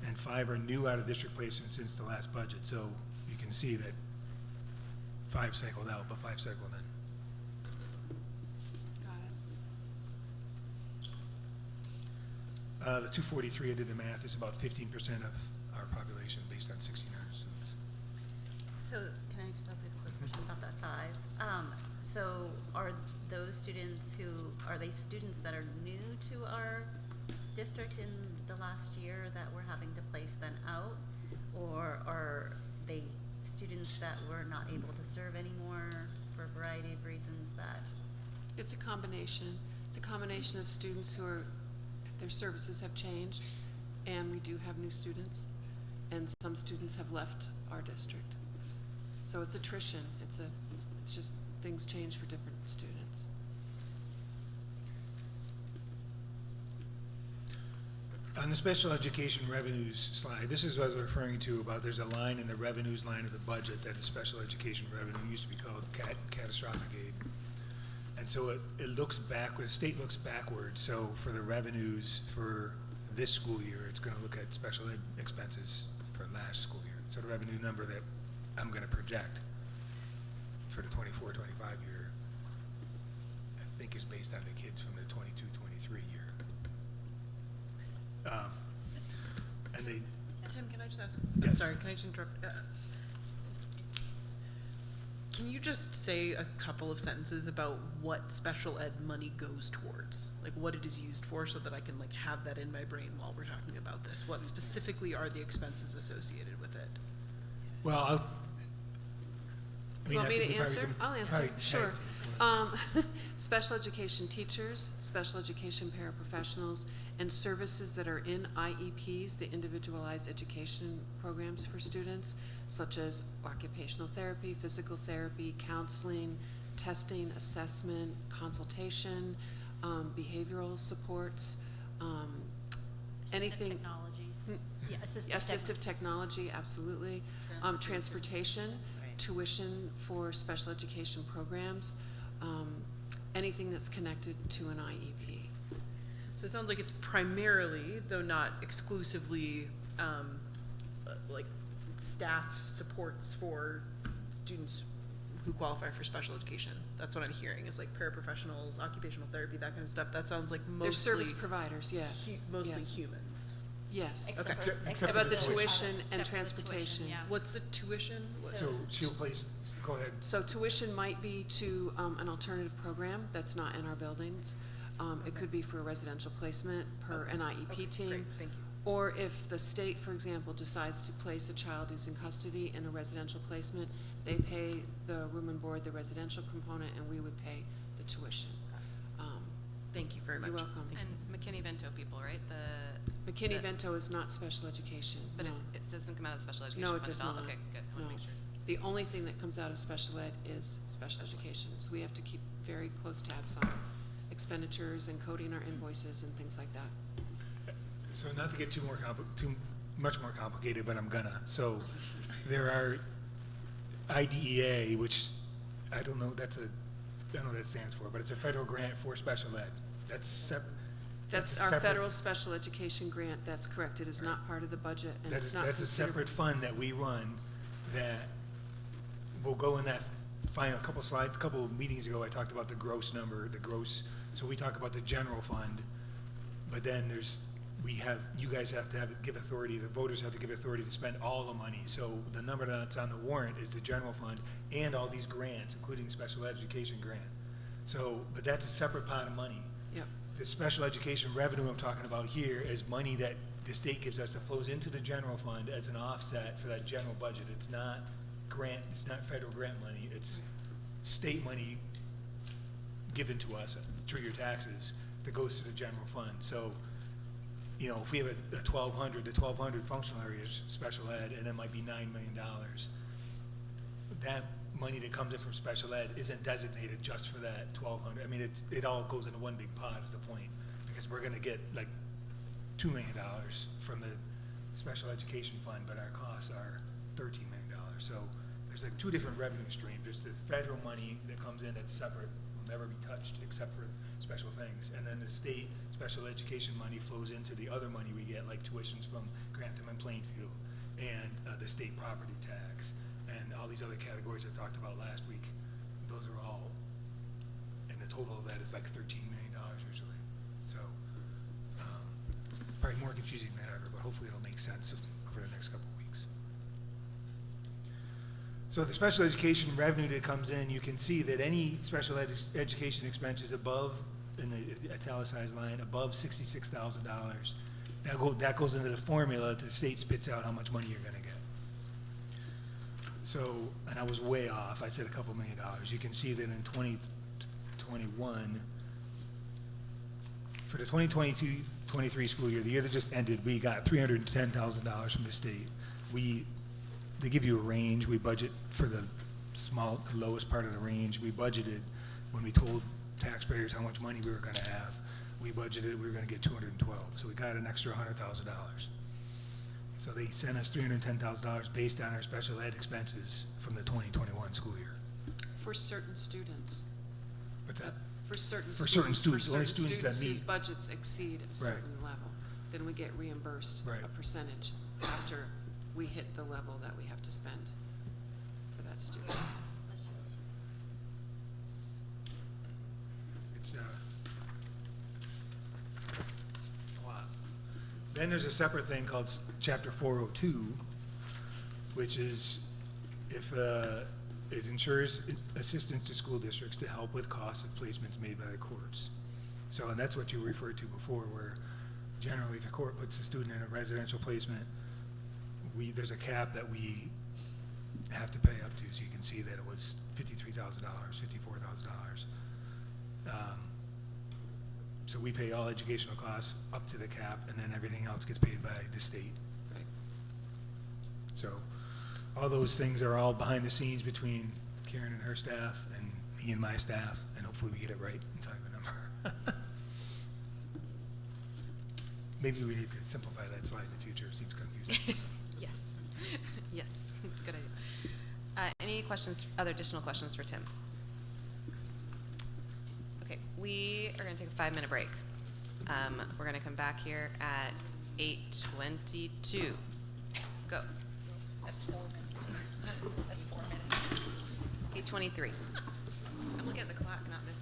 and 5 are new out of district placement since the last budget. So you can see that 5 cycled out, but 5 cycled in. The 243, I did the math, is about 15% of our population based on 1,600 students. So can I just ask a quick question about that 5? So are those students are they students that are new to our district in the last year that we're having to place them out? Or are they students that we're not able to serve anymore for a variety of reasons that? It's a combination. It's a combination of students who are, their services have changed, and we do have new students, and some students have left our district. So it's attrition. It's just things change for different students. On the special education revenues slide, this is what I was referring to about there's a line in the revenues line of the budget that is special education revenue. It used to be called catastrophic aid. And so it looks backward, the state looks backward. So for the revenues for this school year, it's going to look at special ed expenses for last school year. So the revenue number that I'm going to project for the 24-25 year, I think is based on the kids from the 22-23 year. And they. Tim, can I just ask? Yes. I'm sorry, can I just interrupt? Can you just say a couple of sentences about what special ed money goes towards? Like what it is used for, so that I can like have that in my brain while we're talking about this? What specifically are the expenses associated with it? Well, You want me to answer? I'll answer, sure. Sure. Special education teachers, special education paraprofessionals, and services that are in IEPs, the individualized education programs for students, such as occupational therapy, physical therapy, counseling, testing, assessment, consultation, behavioral supports, anything. Technologies. Yeah, Assistive technology, absolutely. Transportation, tuition for special education programs, anything that's connected to an IEP. So it sounds like it's primarily, though not exclusively, like staff supports for students who qualify for special education. That's what I'm hearing, is like paraprofessionals, occupational therapy, that kind of stuff. That sounds like mostly. They're service providers, yes. Mostly yes. humans. Yes. Okay. Except about the tuition and transportation. What's the tuition? So she'll place, go ahead. So tuition might be to an alternative program that's not in our buildings. It could be for a residential placement per an IEP team. Great, thank you. Or if the state, for example, decides to place a child who's in custody in a residential placement, they pay the room and board, the residential component, and we would pay the tuition. Thank you very much. You're welcome. And McKinney-Vento people, right? McKinney-Vento is not special education. But no. it doesn't come out of the special education No, fund it does at all? not. Okay, good. I No. want to make sure. The only thing that comes out of special ed is special education. So we have to keep very close tabs on expenditures and coding our invoices and things like that. So not to get too much more complicated, but I'm gonna. So there are IDEA, which I don't know what that stands for, but it's a federal grant for special ed. That's That's a our separate- federal special education grant, that's correct. It is not part of the budget, and it's not That's a considered. separate fund that we run that will go in that final couple of meetings ago, I talked about the gross number, so we talk about the general fund, but then you guys have to give authority, the voters have to give authority to spend all the money. So the number that's on the warrant is the general fund and all these grants, including the special education grant. So, but that's a separate pot of money. Yep. The special education revenue I'm talking about here is money that the state gives us that flows into the general fund as an offset for that general budget. It's not federal grant money, it's state money given to us through your taxes that goes to the general fund. So, you know, if we have the 1,200 functional areas special ed, and it might be $9 million, that money that comes in from special ed isn't designated just for that 1,200. I mean, it all goes into one big pot is the point, because we're gonna get like $2 million from the special education fund, but our costs are $13 million. So there's like two different revenue streams. There's the federal money that comes in that's separate, will never be touched except for special things. And then the state special education money flows into the other money we get, like tuitions from Grantham and Plainfield, and the state property tax, and all these other categories I talked about last week. Those are all, and the total of that is like $13 million usually. So probably more confusing than ever, but hopefully it'll make sense over the next couple of weeks. So the special education revenue that comes in, you can see that any special education expenses above, in the italicized line, above $66,000, that goes into the formula that the state spits out how much money you're going to get. So, and I was way off. I said a couple $1 million. You can see that in 2021, for the 2022-23 school year, the year that just ended, we got $310,000 from the state. They give you a range. We budget for the lowest part of the range. We budgeted when we told taxpayers how much money we were going to have. We budgeted we were going to get 212, so we got an extra $100,000. So they sent us $310,000 based on our special ed expenses from the 2021 school year. For certain students. What's that? For certain For students. certain students, For only certain students that whose meet. budgets exceed a certain level. Then we get reimbursed Right. a percentage after we hit the level that we have to spend for that student. It's a lot. Then there's a separate thing called Chapter 402, which is if it ensures assistance to school districts to help with costs of placements made by the courts. So, and that's what you referred to before, where generally if a court puts a student in a residential placement, there's a cap that we have to pay up to. So you can see that it was $53,000, $54,000. So we pay all educational costs up to the cap, and then everything else gets paid by the state. Right. So all those things are all behind the scenes between Karen and her staff and me and my staff, and hopefully we get it right and tell you a number. Maybe we need to simplify that slide in the future. It seems confusing. Yes. Yes. Good idea. Any questions, other additional questions for Tim? Okay, we are going to take a 5-minute break. We're going to come back here at 8:22. Go. That's 4 minutes. That's 4 minutes. 8:23. I'm looking at the clock, not this.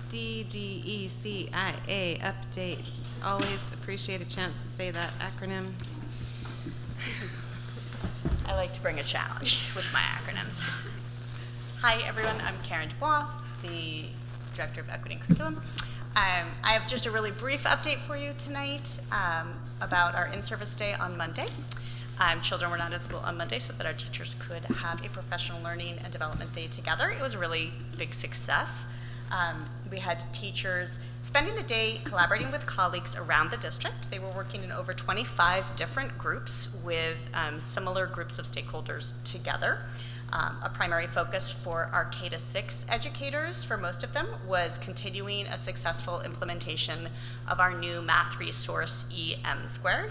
DDECIA update. Always appreciate a chance to say that acronym. I like to bring a challenge with my acronyms. Hi everyone, I'm Karen Dubois, the Director of Equity and Curriculum. I have just a really brief update for you tonight about our in-service day on Monday. Children were not at school on Monday so that our teachers could have a professional learning and development day together. It was a really big success. We had teachers spending the day collaborating with colleagues around the district. They were working in over 25 different groups with similar groups of stakeholders together. A primary focus for our K-6 educators, for most of them, was continuing a successful implementation of our new math resource EM².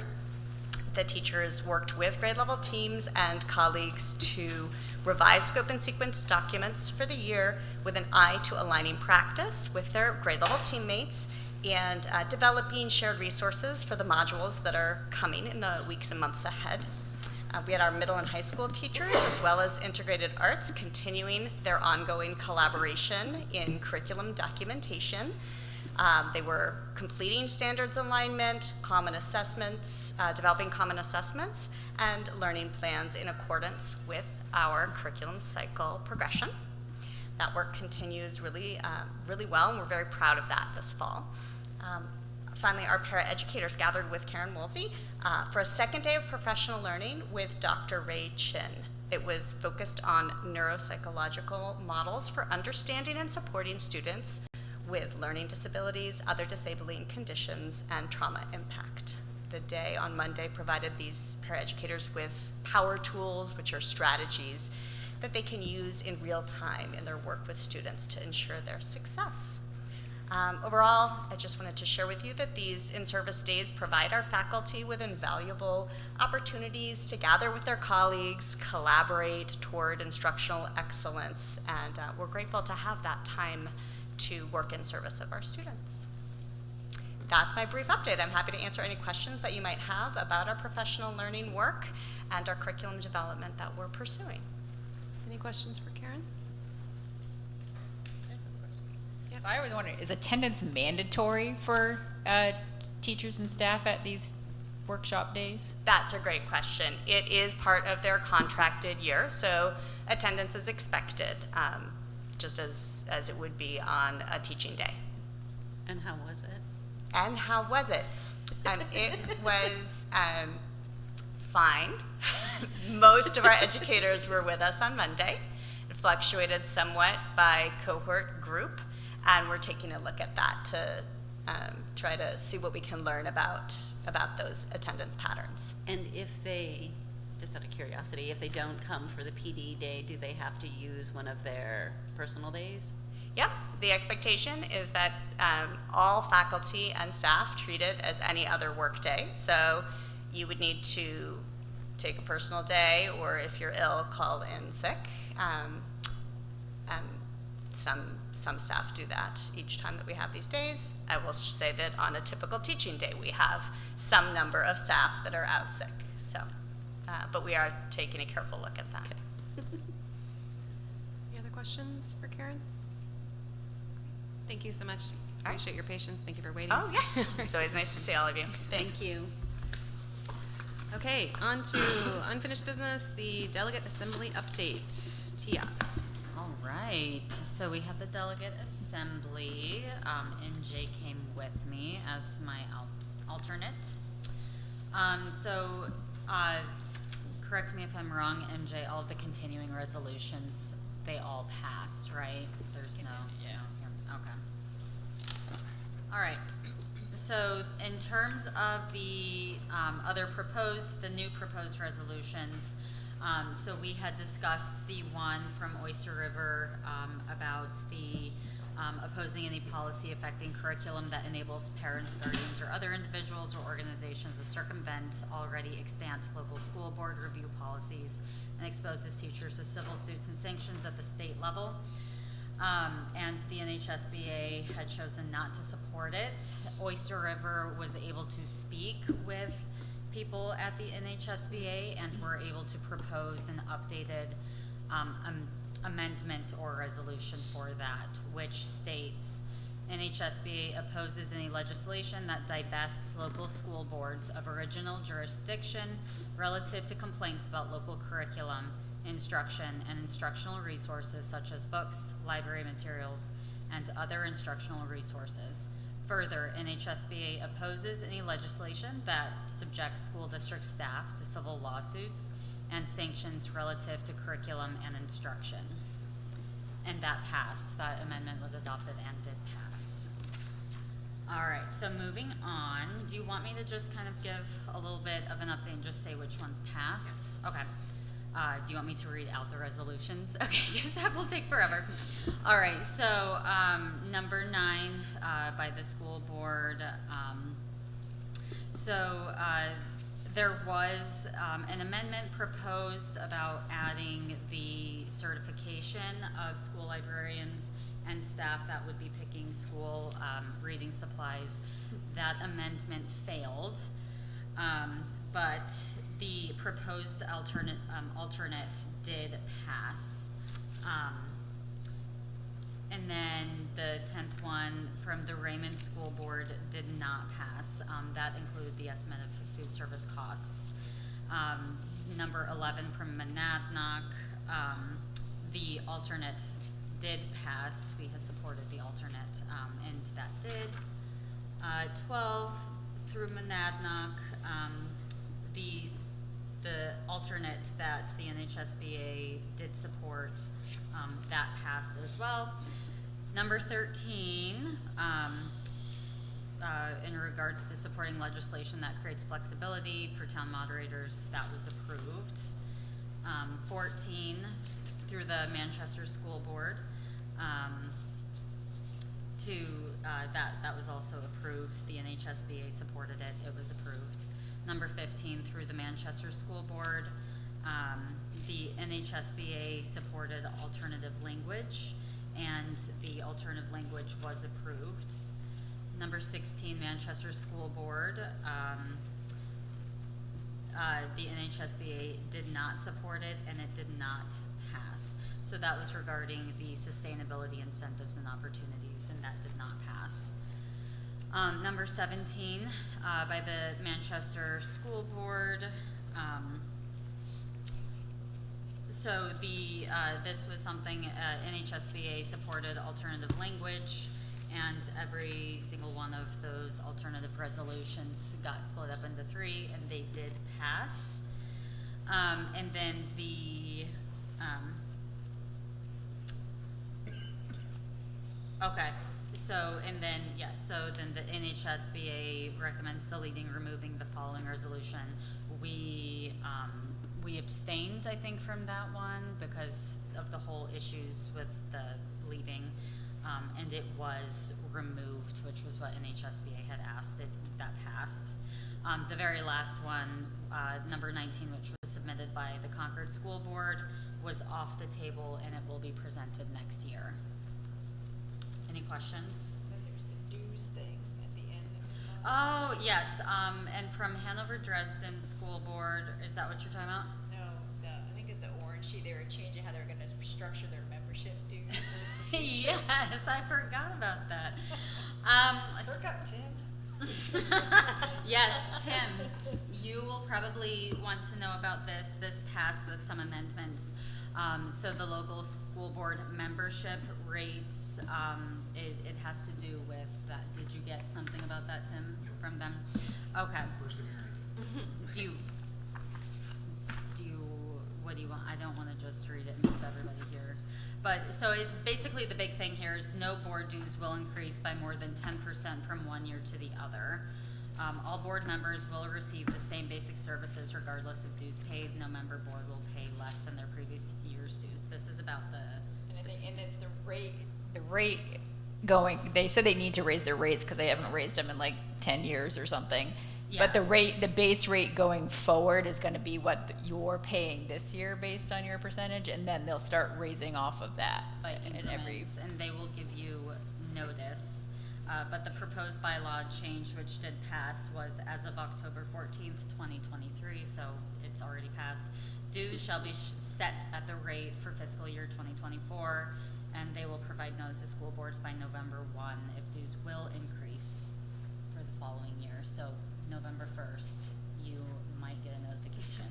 The teachers worked with grade level teams and colleagues to revise scope and sequence documents for the year with an eye to aligning practice with their grade level teammates and developing shared resources for the modules that are coming in the weeks and months ahead. We had our middle and high school teachers, as well as integrated arts, continuing their ongoing collaboration in curriculum documentation. They were completing standards alignment, common assessments, developing common assessments, and learning plans in accordance with our curriculum cycle progression. That work continues really well, and we're very proud of that this fall. Finally, our paraeducators gathered with Karen Woolsey for a second day of professional learning with Dr. Ray Chin. It was focused on neuropsychological models for understanding and supporting students with learning disabilities, other disabling conditions, and trauma impact. The day on Monday provided these paraeducators with power tools, which are strategies that they can use in real time in their work with students to ensure their success. Overall, I just wanted to share with you that these in-service days provide our faculty with invaluable opportunities to gather with their colleagues, collaborate toward instructional excellence, and we're grateful to have that time to work in service of our students. That's my brief update. I'm happy to answer any questions that you might have about our professional learning work and our curriculum development that we're pursuing. Any questions for Karen? I was wondering, is attendance mandatory for teachers and staff at these workshop days? That's a great question. It is part of their contracted year, so attendance is expected, just as it would be on a teaching day. And how was it? And how was it? It was fine. Most of our educators were with us on Monday. It fluctuated somewhat by cohort group, and we're taking a look at that to try to see what we can learn about those attendance patterns. And if they, just out of curiosity, if they don't come for the PD day, do they have to use one of their personal days? Yep, the expectation is that all faculty and staff treat it as any other work day. So you would need to take a personal day, or if you're ill, call in sick. And some staff do that each time that we have these days. I will say that on a typical teaching day, we have some number of staff that are out sick. So, but we are taking a careful look at that. Okay. Any other questions for Karen? Thank you so much. Appreciate your patience. Thank you for waiting. Oh, yeah. It's always nice to see all of you. Thank you. Okay, on to unfinished business, the delegate assembly update. Tia. All right, so we had the delegate assembly. NJ came with me as my alternate. Correct me if I'm wrong, MJ, all of the continuing resolutions, they all passed, right? There's no, okay. All right, so in terms of the the new proposed resolutions, so we had discussed the one from Oyster River about the opposing any policy affecting curriculum that enables parents, guardians, or other individuals or organizations to circumvent already extant local school board review policies and exposes teachers to civil suits and sanctions at the state level. And the NHSBA had chosen not to support it. Oyster River was able to speak with people at the NHSBA and were able to propose an updated amendment or resolution for that, which states NHSBA opposes any legislation that divests local school boards of original jurisdiction relative to complaints about local curriculum, instruction, and instructional resources such as books, library materials, and other instructional resources. Further, NHSBA opposes any legislation that subjects school district staff to civil lawsuits and sanctions relative to curriculum and instruction. And that passed. That amendment was adopted and did pass. All right, so moving on, do you want me to just kind of give a little bit of an update and just say which ones passed? Okay. Do you want me to read out the resolutions? Okay, because that will take forever. All right, so number 9 by the school board. There was an amendment proposed about adding the certification of school librarians and staff that would be picking school reading supplies. That amendment failed, but the proposed alternate did pass. And then the 10th one from the Raymond School Board did not pass. That included the estimate of food service costs. Number 11 from Monadnock, the alternate did pass. We had supported the alternate, and that did. 12 through Monadnock, the alternate that the NHSBA did support, that passed as well. Number 13, in regards to supporting legislation that creates flexibility for town moderators, that was approved. 14 through the Manchester School Board, that was also approved. The NHSBA supported it. It was approved. Number 15 through the Manchester School Board, the NHSBA supported alternative language, and the alternative language was approved. Number 16, Manchester School Board, the NHSBA did not support it, and it did not pass. So that was regarding the sustainability incentives and opportunities, and that did not pass. Number 17, by the Manchester School Board. So this was something NHSBA supported alternative language, and every single one of those alternative resolutions got split up into 3, and they did pass. And then the okay. So, and then, yes, so then the NHSBA recommends deleting, removing the following resolution. We abstained, I think, from that one because of the whole issues with the leaving, and it was removed, which was what NHSBA had asked. That passed. The very last one, number 19, which was submitted by the Concord School Board, was off the table, and it will be presented next year. Any questions? Then there's the dues thing at the end of the month. Oh, yes, and from Hanover Dresden School Board, is that what you're talking about? No, I think it's the orange sheet. They were changing how they were going to structure their membership dues. Yes, I forgot about that. Forgot Tim. Yes, Tim, you will probably want to know about this. This passed with some amendments. So the local school board membership rates, it has to do with that. Did you get something about that, Tim, from them? Okay. First of hearing. What do you want? I don't want to just read it and keep everybody here. But so basically the big thing here is no board dues will increase by more than 10% from one year to the other. All board members will receive the same basic services regardless of dues paid. No member board will pay less than their previous year's dues. This is about And it's the rate going, they said they need to raise their rates because they haven't raised them in like 10 years or something. Yeah. But the base rate going forward is going to be what you're paying this year based on your percentage, and then they'll start raising off of that. by increments, and they will give you notice. But the proposed bylaw change, which did pass, was as of October 14th, 2023, so it's already passed. Dues shall be set at the rate for fiscal year 2024, and they will provide notice those to school boards by November 1 if dues will increase for the following year. So November 1st, you might get a notification.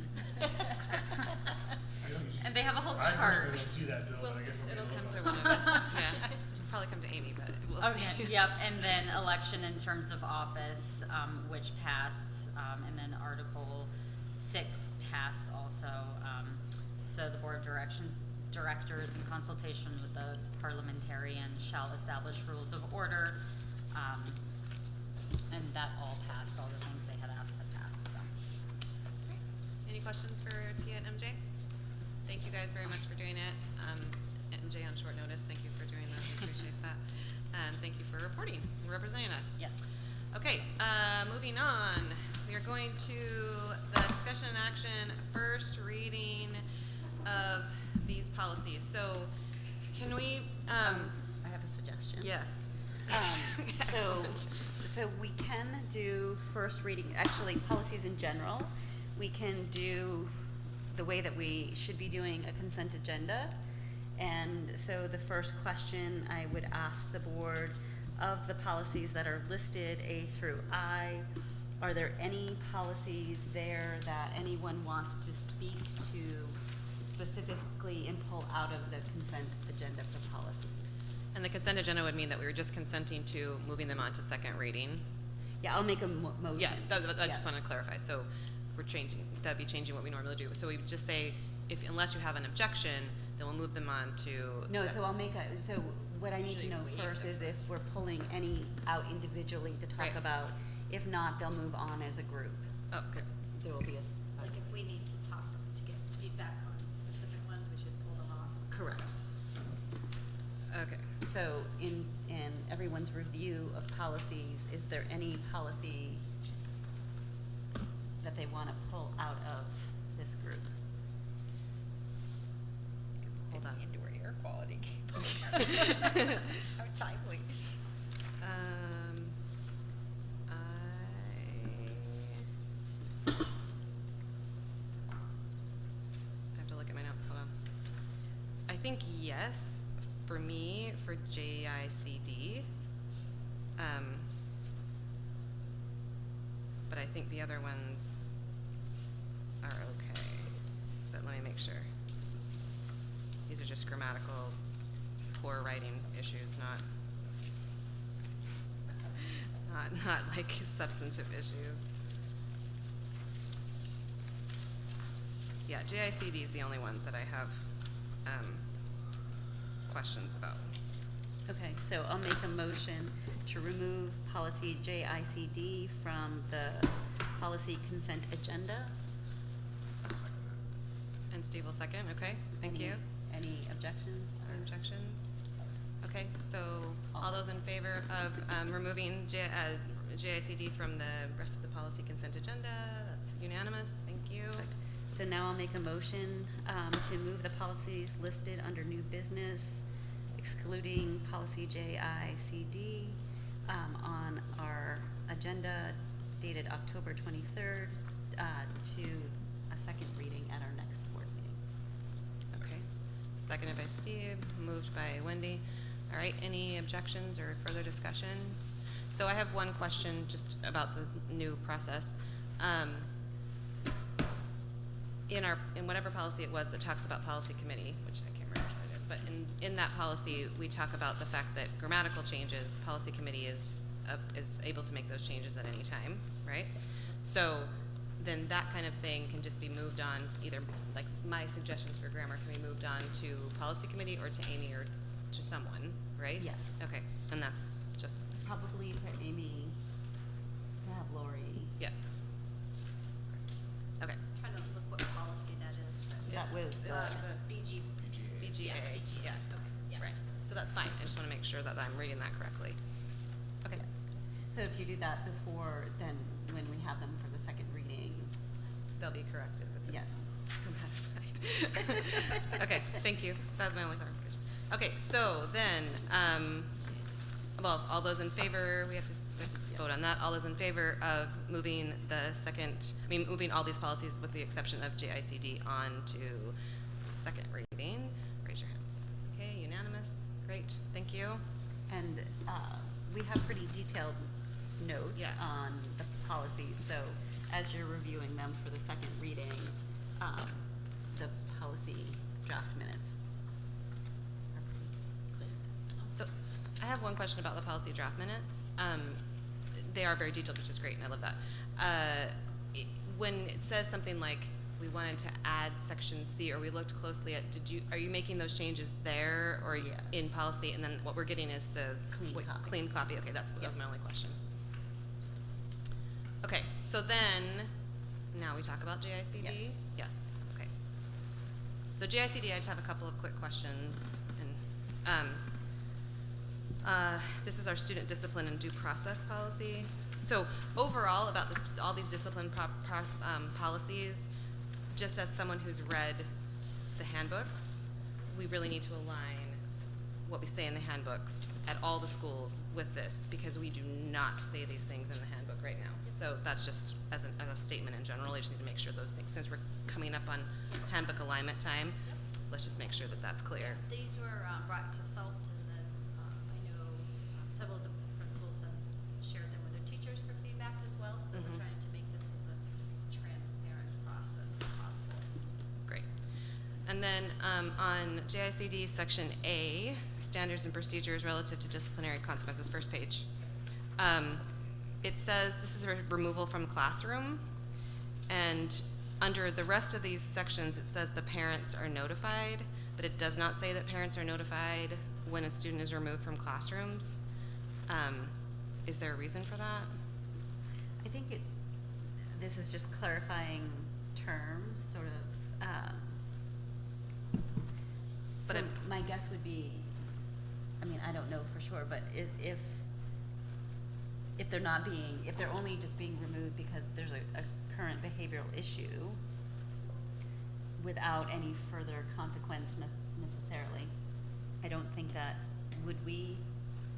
And they have a whole I chart. personally don't see that bill, but I guess It'll come to one one of us. Yeah, it'll probably come to Amy, but we'll Okay, see. yep, and then election in terms of office, which passed, and then Article 6 passed also. So the Board of Directors in consultation with the parliamentarian shall establish rules of order, and that all passed, all the things they had asked that passed, so. Any questions for Tia and MJ? Thank you guys very much for doing it. MJ on short notice, thank you for doing that. We appreciate that. And thank you for reporting and representing us. Yes. Okay, moving on. We are going to the discussion and action, first reading of these policies. So can we, I have a suggestion. yes. So we can do first reading, actually policies in general. We can do the way that we should be doing a consent agenda. And so the first question I would ask the board, of the policies that are listed A through I, are there any policies there that anyone wants to speak to specifically and pull out of the consent agenda for policies? And the consent agenda would mean that we were just consenting to moving them on to second reading. Yeah, I'll make a motion. Yeah, I Yeah. just want to clarify. So we're changing, that'd be changing what we normally do. So we would just say, unless you have an objection, then we'll move them on to. No, so I'll make so what I need to know first is if we're pulling any out individually to talk Right. about. If not, they'll move on as a group. Oh, good. There will be a Like if we need to talk to get feedback on specific ones, we should pull them off. correct. Okay. So in everyone's review of policies, is there any policy that they want to pull out of this group? Hold on. Indoor air quality. How timely. I have to look at my notes. Hold on. I think yes, for me, for JICD. But I think the other ones are okay. But let me make sure. These are just grammatical, poor writing issues, not like substantive issues. Yeah, JICD is the only one that I have questions about. Okay, so I'll make a motion to remove policy JICD from the policy consent agenda. And Steve will second, okay, thank you. Any objections? Or objections? Okay, so all those in favor of removing JICD from the rest of the policy consent agenda, that's unanimous, thank you. Perfect. So now I'll make a motion to move the policies listed under new business, excluding policy JICD, on our agenda dated October 23rd to a second reading at our next board meeting. Okay, seconded by Steve, moved by Wendy. All right, any objections or further discussion? So I have one question just about the new process. In whatever policy it was that talks about policy committee, which I can't remember which one it is, but in that policy, we talk about the fact that grammatical changes, policy committee is able to make those changes at any time, right? So then that kind of thing can just be moved on, either like my suggestions for grammar can be moved on to policy committee or to Amy or to someone, right? Yes. Okay, and that's just. Probably to Amy, to have Lori. Yeah. Okay. I'm trying to look what policy that is. That was It's BG. BGA, yeah. Okay, yes. Right, so that's fine, I just wanna make sure that I'm reading that correctly. Okay. So if you do that before, then when we have them for the second reading. They'll be corrected with the Yes. grammatified. Okay, thank you, that was my only clarification. Okay, so then, well, all those in favor, we have to vote on that. All those in favor of moving moving all these policies with the exception of JICD on to second reading, raise your hands. Okay, unanimous, Great, thank you. And we have pretty detailed notes Yeah. on the policies, so as you're reviewing them for the second reading, the policy draft minutes are pretty clear. So I have one question about the policy draft minutes. They are very detailed, which is great, and I love that. When it says something like we wanted to add section C, or we looked closely at, are you making those changes there or Yes. in policy? And then what we're getting is the clean copy. Okay, that was my only question. Okay, so then now we talk about JICD? Yes. Yes, okay. So JICD, I just have a couple of quick questions. And this is our student discipline and due process policy. So overall, about this, all these discipline policies, just as someone who's read the handbooks, we really need to align what we say in the handbooks at all the schools with this, because we do not say these things in the handbook right now. So that's just as a statement in general. I just need to make sure those things, since we're coming up on handbook alignment time, let's just make sure that that's clear. These were brought to SALT, and then I know several of the principals have shared them with their teachers for feedback as well, so we're trying to make this as a transparent process as possible. Great. And then on JICD section A, standards and procedures relative to disciplinary consequences, first page. It says this is a removal from classroom, and under the rest of these sections it says the parents are notified, but it does not say that parents are notified when a student is removed from classrooms. Is there a reason for that? I think this is just clarifying terms, sort of. So my guess would be, I mean, I don't know for sure, but if they're only just being removed because there's a current behavioral issue without any further consequence necessarily, I don't think that would we,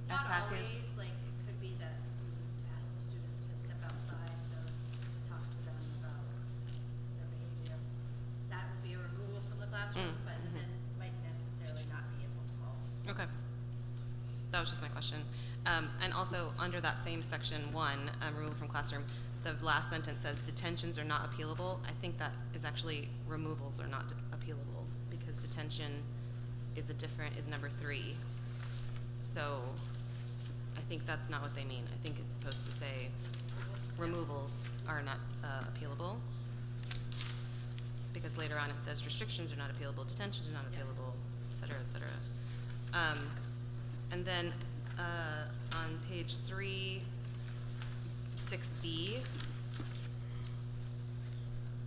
as Not practice. always, like it could be that we ask the student to step outside, so just to talk to them about their behavior. That would be a removal from the classroom, but then might necessarily not be able to follow. Okay. That was just my question. And also under that same section 1, removal from classroom, the last sentence says detentions are not appealable. I think that is actually removals are not appealable, because detention is number 3. So I think that's not what they mean. I think it's supposed to say removals are not appealable, because later on it says restrictions are not appealable, detentions are not appealable, et cetera, et cetera. And then on page 3, 6B,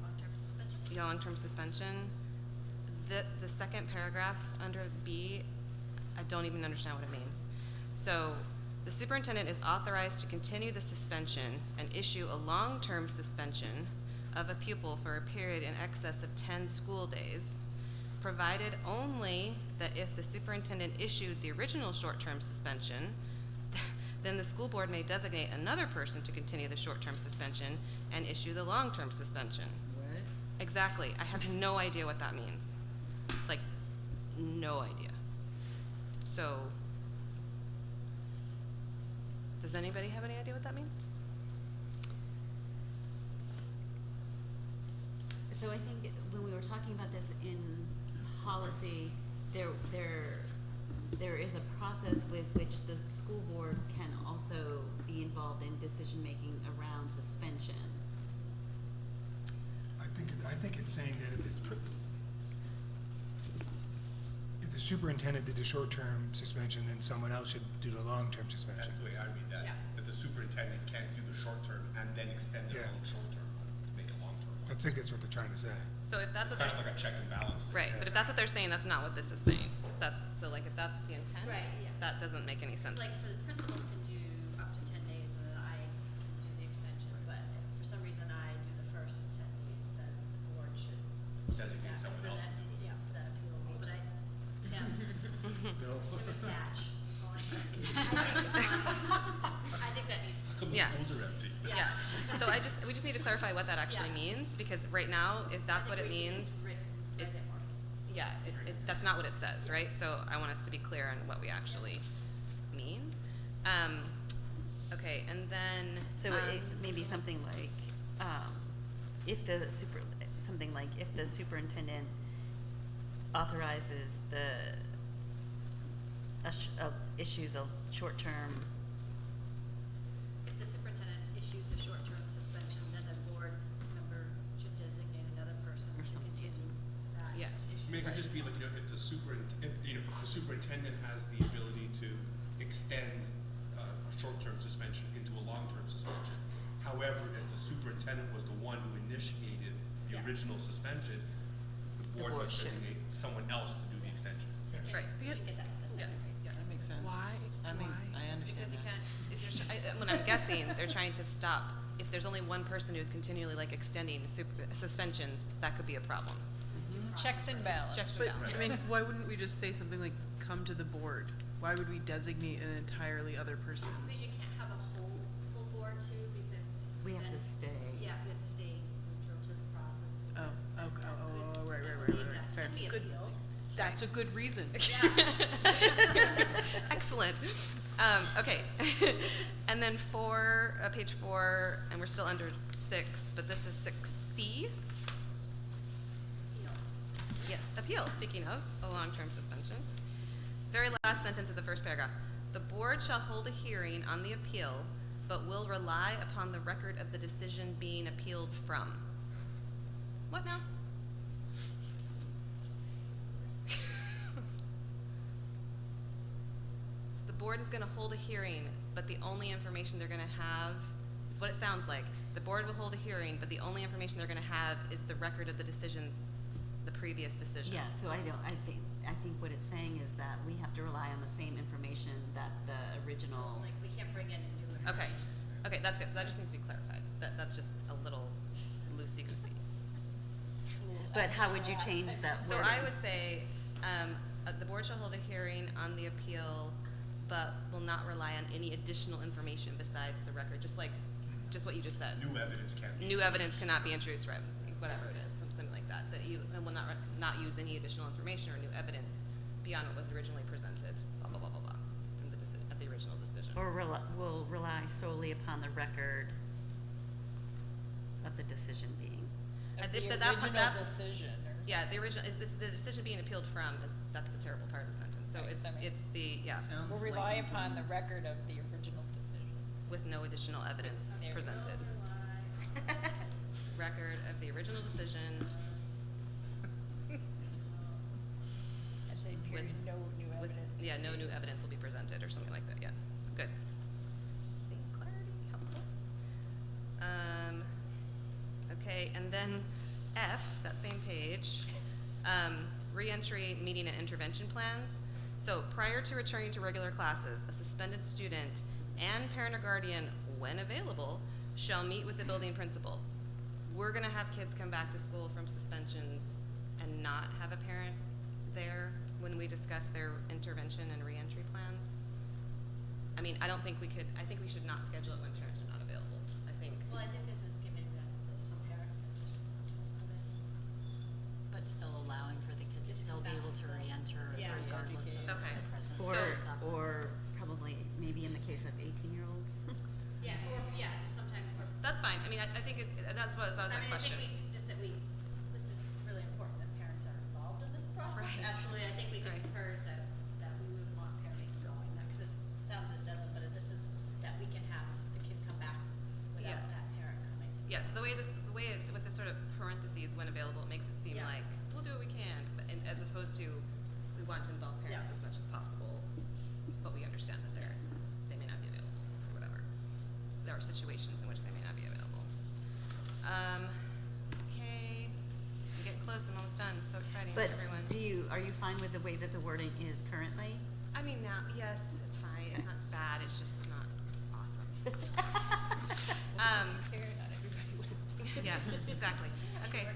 Long-term suspension. yeah, long-term suspension. The second paragraph under B, I don't even understand what it means. So the superintendent is authorized to continue the suspension and issue a long-term suspension of a pupil for a period in excess of 10 school days, provided only that if the superintendent issued the original short-term suspension, then the school board may designate another person to continue the short-term suspension and issue the long-term suspension. What? Exactly. I have no idea what that means. Like, no idea. So, does anybody have any idea what that means? So I think when we were talking about this in policy, there is a process with which the school board can also be involved in decision-making around suspension. I think it's saying that if the superintendent did the short-term suspension, then someone else should do the long-term suspension. That's the way I read that. That the superintendent can't do the short term and then extend their own short term to make it long term. I think that's what they're trying to say. So if that's what Kind they're of like a check and balance thing. right, but if that's what they're saying, that's not what this is saying. So like if that's the intent, Right, yeah. that doesn't make any sense. It's like for the principals can do up to 10 days, and then I can do the extension, but if for some reason I do the first 10 days, then the board should. Designate someone else to do it. Yeah, for that appealable, but Tim and Patch. I think that needs to. Because the Yeah. schools are empty. Yeah. So we just need to clarify what that actually means, because right now, if that's what it means, Yeah, that's not what it says, right? So I want us to be clear on what we actually mean. Okay, and then. So it may be something like, if the superintendent authorizes issues a short-term. If the superintendent issued the short-term suspension, then a board member should designate another person Or to something. continue that Yeah. issue. I mean, it could just be like, if the superintendent has the ability to extend a short-term suspension into a long-term suspension. However, if the superintendent was the one who initiated the original suspension, the board board must should. designate someone else to do the extension. Right. You can get that. Yeah. That makes sense. Why? I mean, I understand Because you that. can't, if when I'm guessing, they're trying to stop, if there's only one person who's continually like extending suspensions, that could be a problem. Checks and balances. Checks and But, balances. I mean, why wouldn't we just say something like, come to the board? Why would we designate an entirely other person? Because you can't have a full board too, because. We have then- to stay. Yeah, we have to stay neutral to the process. Oh, okay, right, fair. Could be Good. appeals. That's a good reason. Yes. Excellent. Okay. And then page 4, and we're still under 6, but this is 6C. Yes, appeal. Speaking of a long-term suspension. Very last sentence of the first paragraph. The board shall hold a hearing on the appeal, but will rely upon the record of the decision being appealed from. What now? So the board is going to hold a hearing, but the only information they're going to have is what it sounds like. The board will hold a hearing, but the only information they're going to have is the record of the decision, the previous decision. Yeah, so I think what it's saying is that we have to rely on the same information that the original. Like, we can't bring in new Okay. information. Okay, that's good. That just needs to be clarified. That's just a little loosey-goosey. But how would you change that So wording? I would say, the board shall hold a hearing on the appeal, but will not rely on any additional information besides the record, just what you just said. New evidence can be. New evidence cannot be introduced, right, whatever it is, something like that, that you, and will not use any additional information or new evidence beyond what was originally presented, blah, blah, blah, blah, blah, from at the original decision. Or will rely solely upon the record of the decision being. I Of think the that original decision or Yeah, the original, the decision being appealed from, that's the terrible part of the sentence, so Right, it's, that makes- it's the, yeah, Sounds will like- rely upon the record of the original decision. with no additional evidence There we go. presented. Record of the original decision I'd say with, period, no new with, evidence. yeah, no new evidence will be presented, or something like that, yeah, good. See, clarity, helpful. Okay, and then F, that same page, reentry, meeting and intervention plans. So prior to returning to regular classes, a suspended student and parent or guardian, when available, shall meet with the building principal. We're gonna have kids come back to school from suspensions and not have a parent there when we discuss their intervention and reentry plans. I mean, I think we should not schedule it when parents are not available, I think. Well, I think this is giving some parents that just don't have it. But still allowing for the kid to still be able to re-enter Yeah. regardless of Okay. their presence. Or probably maybe in the case of 18-year-olds. Yeah, or, yeah, just sometimes, or. That's fine, I mean, I think that's what was on that question. I think this is really important that parents are involved in this process. Right. Absolutely, I think we can Right. encourage that we would want parents to go in that, because it sounds it doesn't, but this is, that we can have the kid come back without Yeah. that parent coming. Yes, the way with the sort of parentheses when available, it makes it seem Yeah. like we'll do what we can, and as opposed to we want to involve parents Yeah. as much as possible, but we understand that they may not be available or whatever. There are situations in which they may not be available. Okay, I'm getting close. I'm almost done. So exciting, But everyone. are you fine with the way that the wording is currently? I mean, now, yes, it's fine. It's not bad. It's just not awesome. Yeah, exactly. Okay.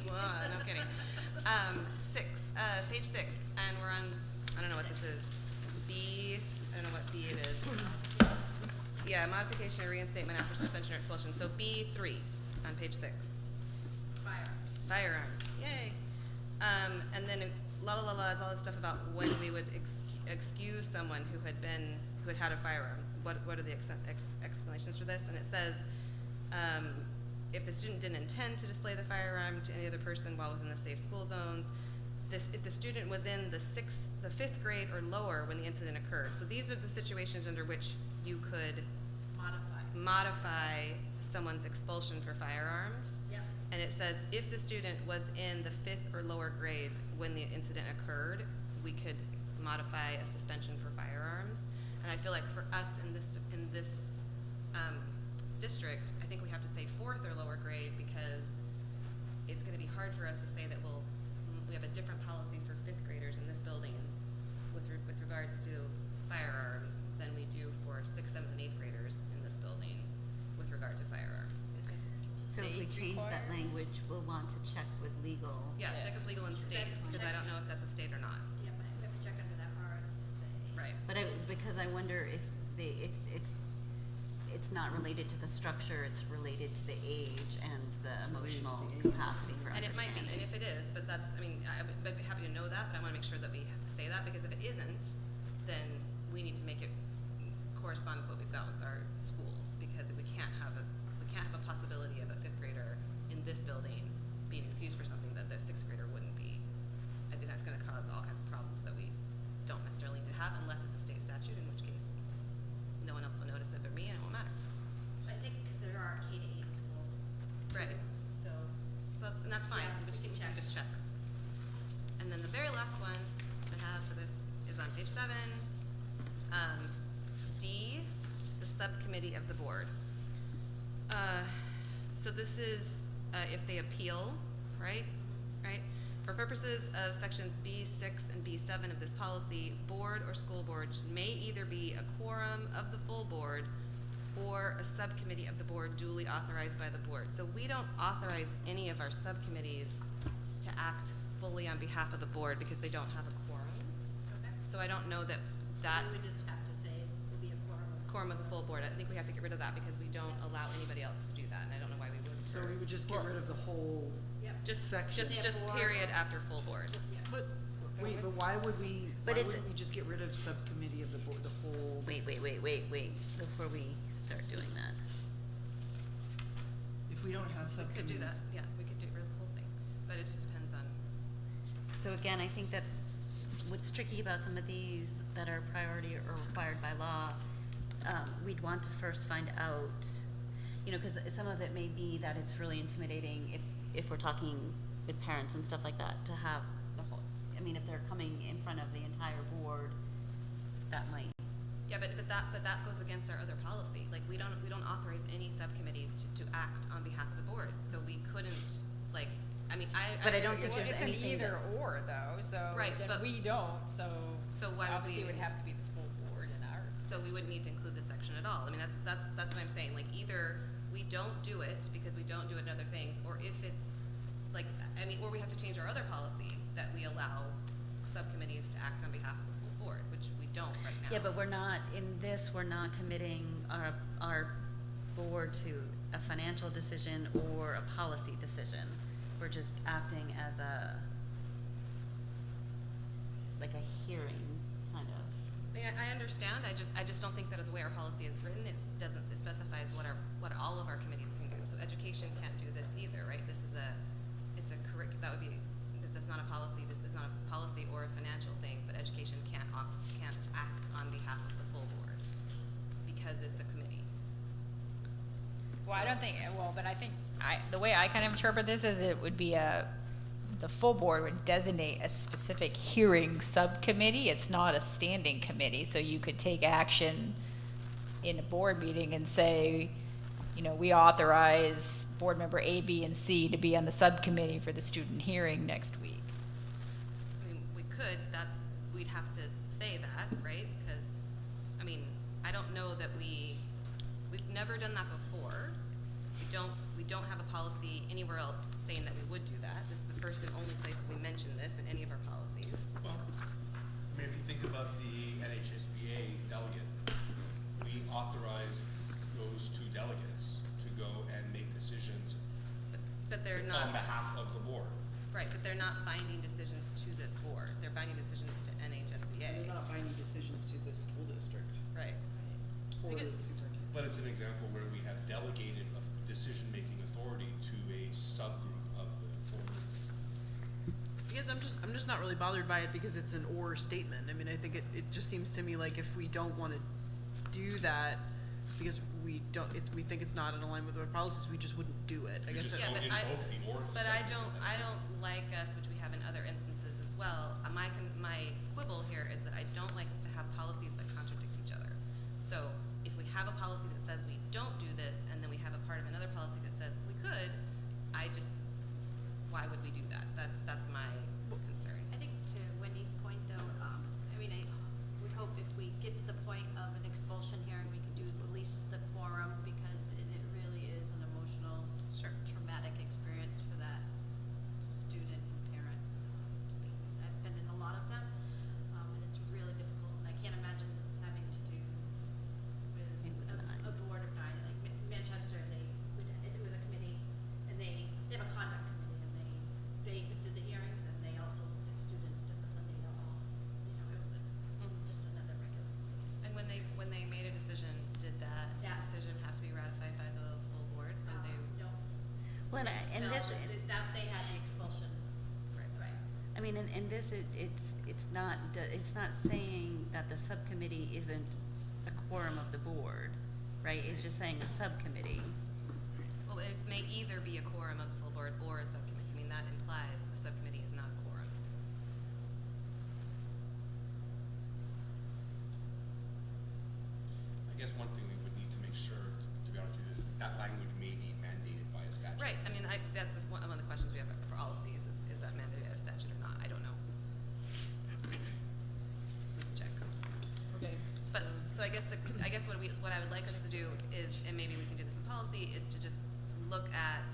Well, no kidding. 6, page 6, and we're on, I don't know what this is, B, I don't know what B it is. Yeah, modification or reinstatement after suspension or expulsion. So B3 on page 6. Firearms. Firearms, yay. And then is all that stuff about when we would excuse someone who had had a firearm. What are the explanations for this? And it says, if the student didn't intend to display the firearm to any other person while within the safe school zones, if the student was in the 5th grade or lower when the incident occurred. So these are the situations under which you could modify someone's expulsion for firearms. Yep. And it says if the student was in the 5th or lower grade when the incident occurred, we could modify a suspension for firearms. And I feel like for us in this district, I think we have to say 4th or lower grade, because it's going to be hard for us to say that we have a different policy for 5th graders in this building with regards to firearms than we do for 6th, 7th, and 8th graders in this building with regard to firearms. So if we change that language, we'll want to check with legal. Yeah, check with legal and state, because I don't know if that's a state or not. Yeah, but we have to check under that RSA. Right. But because I wonder if it's not related to the structure, it's related to the age and the emotional capacity for And it might be, and understanding. if it is, but that's, I mean, I'd be happy to know that, but I want to make sure that we say that, because if it isn't, then we need to make it correspond with what we've got with our schools, because we can't have a possibility of a 5th grader in this building being excused for something that the 6th grader wouldn't be. I think that's going to cause all kinds of problems that we don't necessarily need to have unless it's a state statute, in which case no one else will notice it but me, and it won't matter. I think because there are K-8 schools. Right. So That's fine. Yeah, We we can check. just check. And then the very last one I have for this is on page 7. D, the subcommittee of the board. So this is if they appeal, right? For purposes of sections B6 and B7 of this policy, board or school board may either be a quorum of the full board or a subcommittee of the board duly authorized by the board. So we don't authorize any of our subcommittees to act fully on behalf of the board because they don't have a quorum. Okay. So I don't know that So we would just have to say it will be a quorum of the full board. I think we have to get rid of that because we don't allow anybody else to do that, and I don't know why we would. So we would just get rid of the whole Just section. just period after full board. But why would we? But why it's- wouldn't we just get rid of subcommittee of the board, the whole? Wait, before we start doing that. If we don't have We subcommittee. could do that. Yeah, we could do rid of the whole thing, but it just depends on. So again, I think that what's tricky about some of these that are priority or required by law, we'd want to first find out, because some of it may be that it's really intimidating if we're talking with parents and stuff like that to have the whole, if they're coming in front of the entire board, that might. Yeah, but that goes against our other policy. Like we don't authorize any subcommittees to act on behalf of the board. So we couldn't But I don't think Well, there's it's an anything either that- or though, so Right, then but- we don't, so why would obviously we? it would have to be the full board in our. So we wouldn't need to include this section at all. That's what I'm saying. Like either we don't do it because we don't do it in other things, or if it's or we have to change our other policy that we allow subcommittees to act on behalf of the full board, which we don't right now. Yeah, but we're not committing our board to a financial decision or a policy decision. We're just acting as a hearing, kind of. I understand. I just don't think that the way our policy is written, it specifies what all of our committees can do. So education can't do this either, right? That's not a policy. This is not a policy or a financial thing, but education can't act on behalf of the full board because it's a committee. Well, I don't think, but I think, the way I kind of interpret this is it would be the full board would designate a specific hearing subcommittee. It's not a standing committee, so you could take action in a board meeting and say, we authorize board member A, B, and C to be on the subcommittee for the student hearing next week. We could, we'd have to say that, right? Because, I don't know that we've never done that before. We don't have a policy anywhere else saying that we would do that. This is the first and only place that we mention this in any of our policies. Well, if you think about the NHSBA delegate, we authorize those two delegates to go and make decisions But they're on not, behalf of the board. Right, but they're not binding decisions to this board. They're binding decisions to NHSBA. They're not binding decisions to this school district. Right. Or the superintendent. But it's an example where we have delegated decision-making authority to a subgroup of the board. Because I'm just not really bothered by it because it's an or statement. I mean, I think it just seems to me like if we don't want to do that because we think it's not in alignment with our policies, we just wouldn't do it. I guess. Yeah, but I don't like us, which we have in other instances as well. My quibble here is that I don't like us to have policies that contradict each other. So if we have a policy that says we don't do this, and then we have a part of another policy that says we could, why would we do that? That's my concern. I think to Wendy's point though, I mean, I would hope if we get to the point of an expulsion hearing, we could do at least the quorum because it really is an emotional, traumatic experience for that student and parent. I've been in a lot of them, and it's really difficult. And I can't imagine having to do with a board of 9. Like Manchester, it was a committee, and they have a conduct committee, and they did the hearings, and they also did student discipline. It was just another regular committee. And when they made a decision, did that decision have to be ratified by the full board? Or No. Well, and this, That they had the expulsion. Right. I mean, in this, it's not saying that the subcommittee isn't a quorum of the board, right? It's just saying a subcommittee. Well, it may either be a quorum of the full board or a subcommittee. I mean, that implies the subcommittee is not a quorum. I guess one thing we would need to make sure, to be honest with you, is that language may be mandated by a statute. Right. I mean, that's one of the questions we have for all of these is that mandated by a statute or not? I don't know. We can check. Okay. But so I guess what I would like us to do is, and maybe we can do this in policy, is to just look at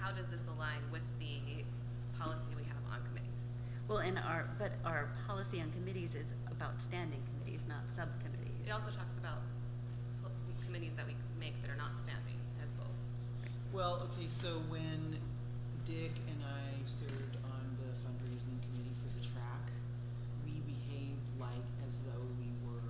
how does this align with the policy we have on committees? Well, but our policy on committees is about standing committees, not subcommittees. It also talks about committees that we make that are not standing as both. Well, okay, so when Dick and I served on the fundraising committee for the track, we behaved as though we were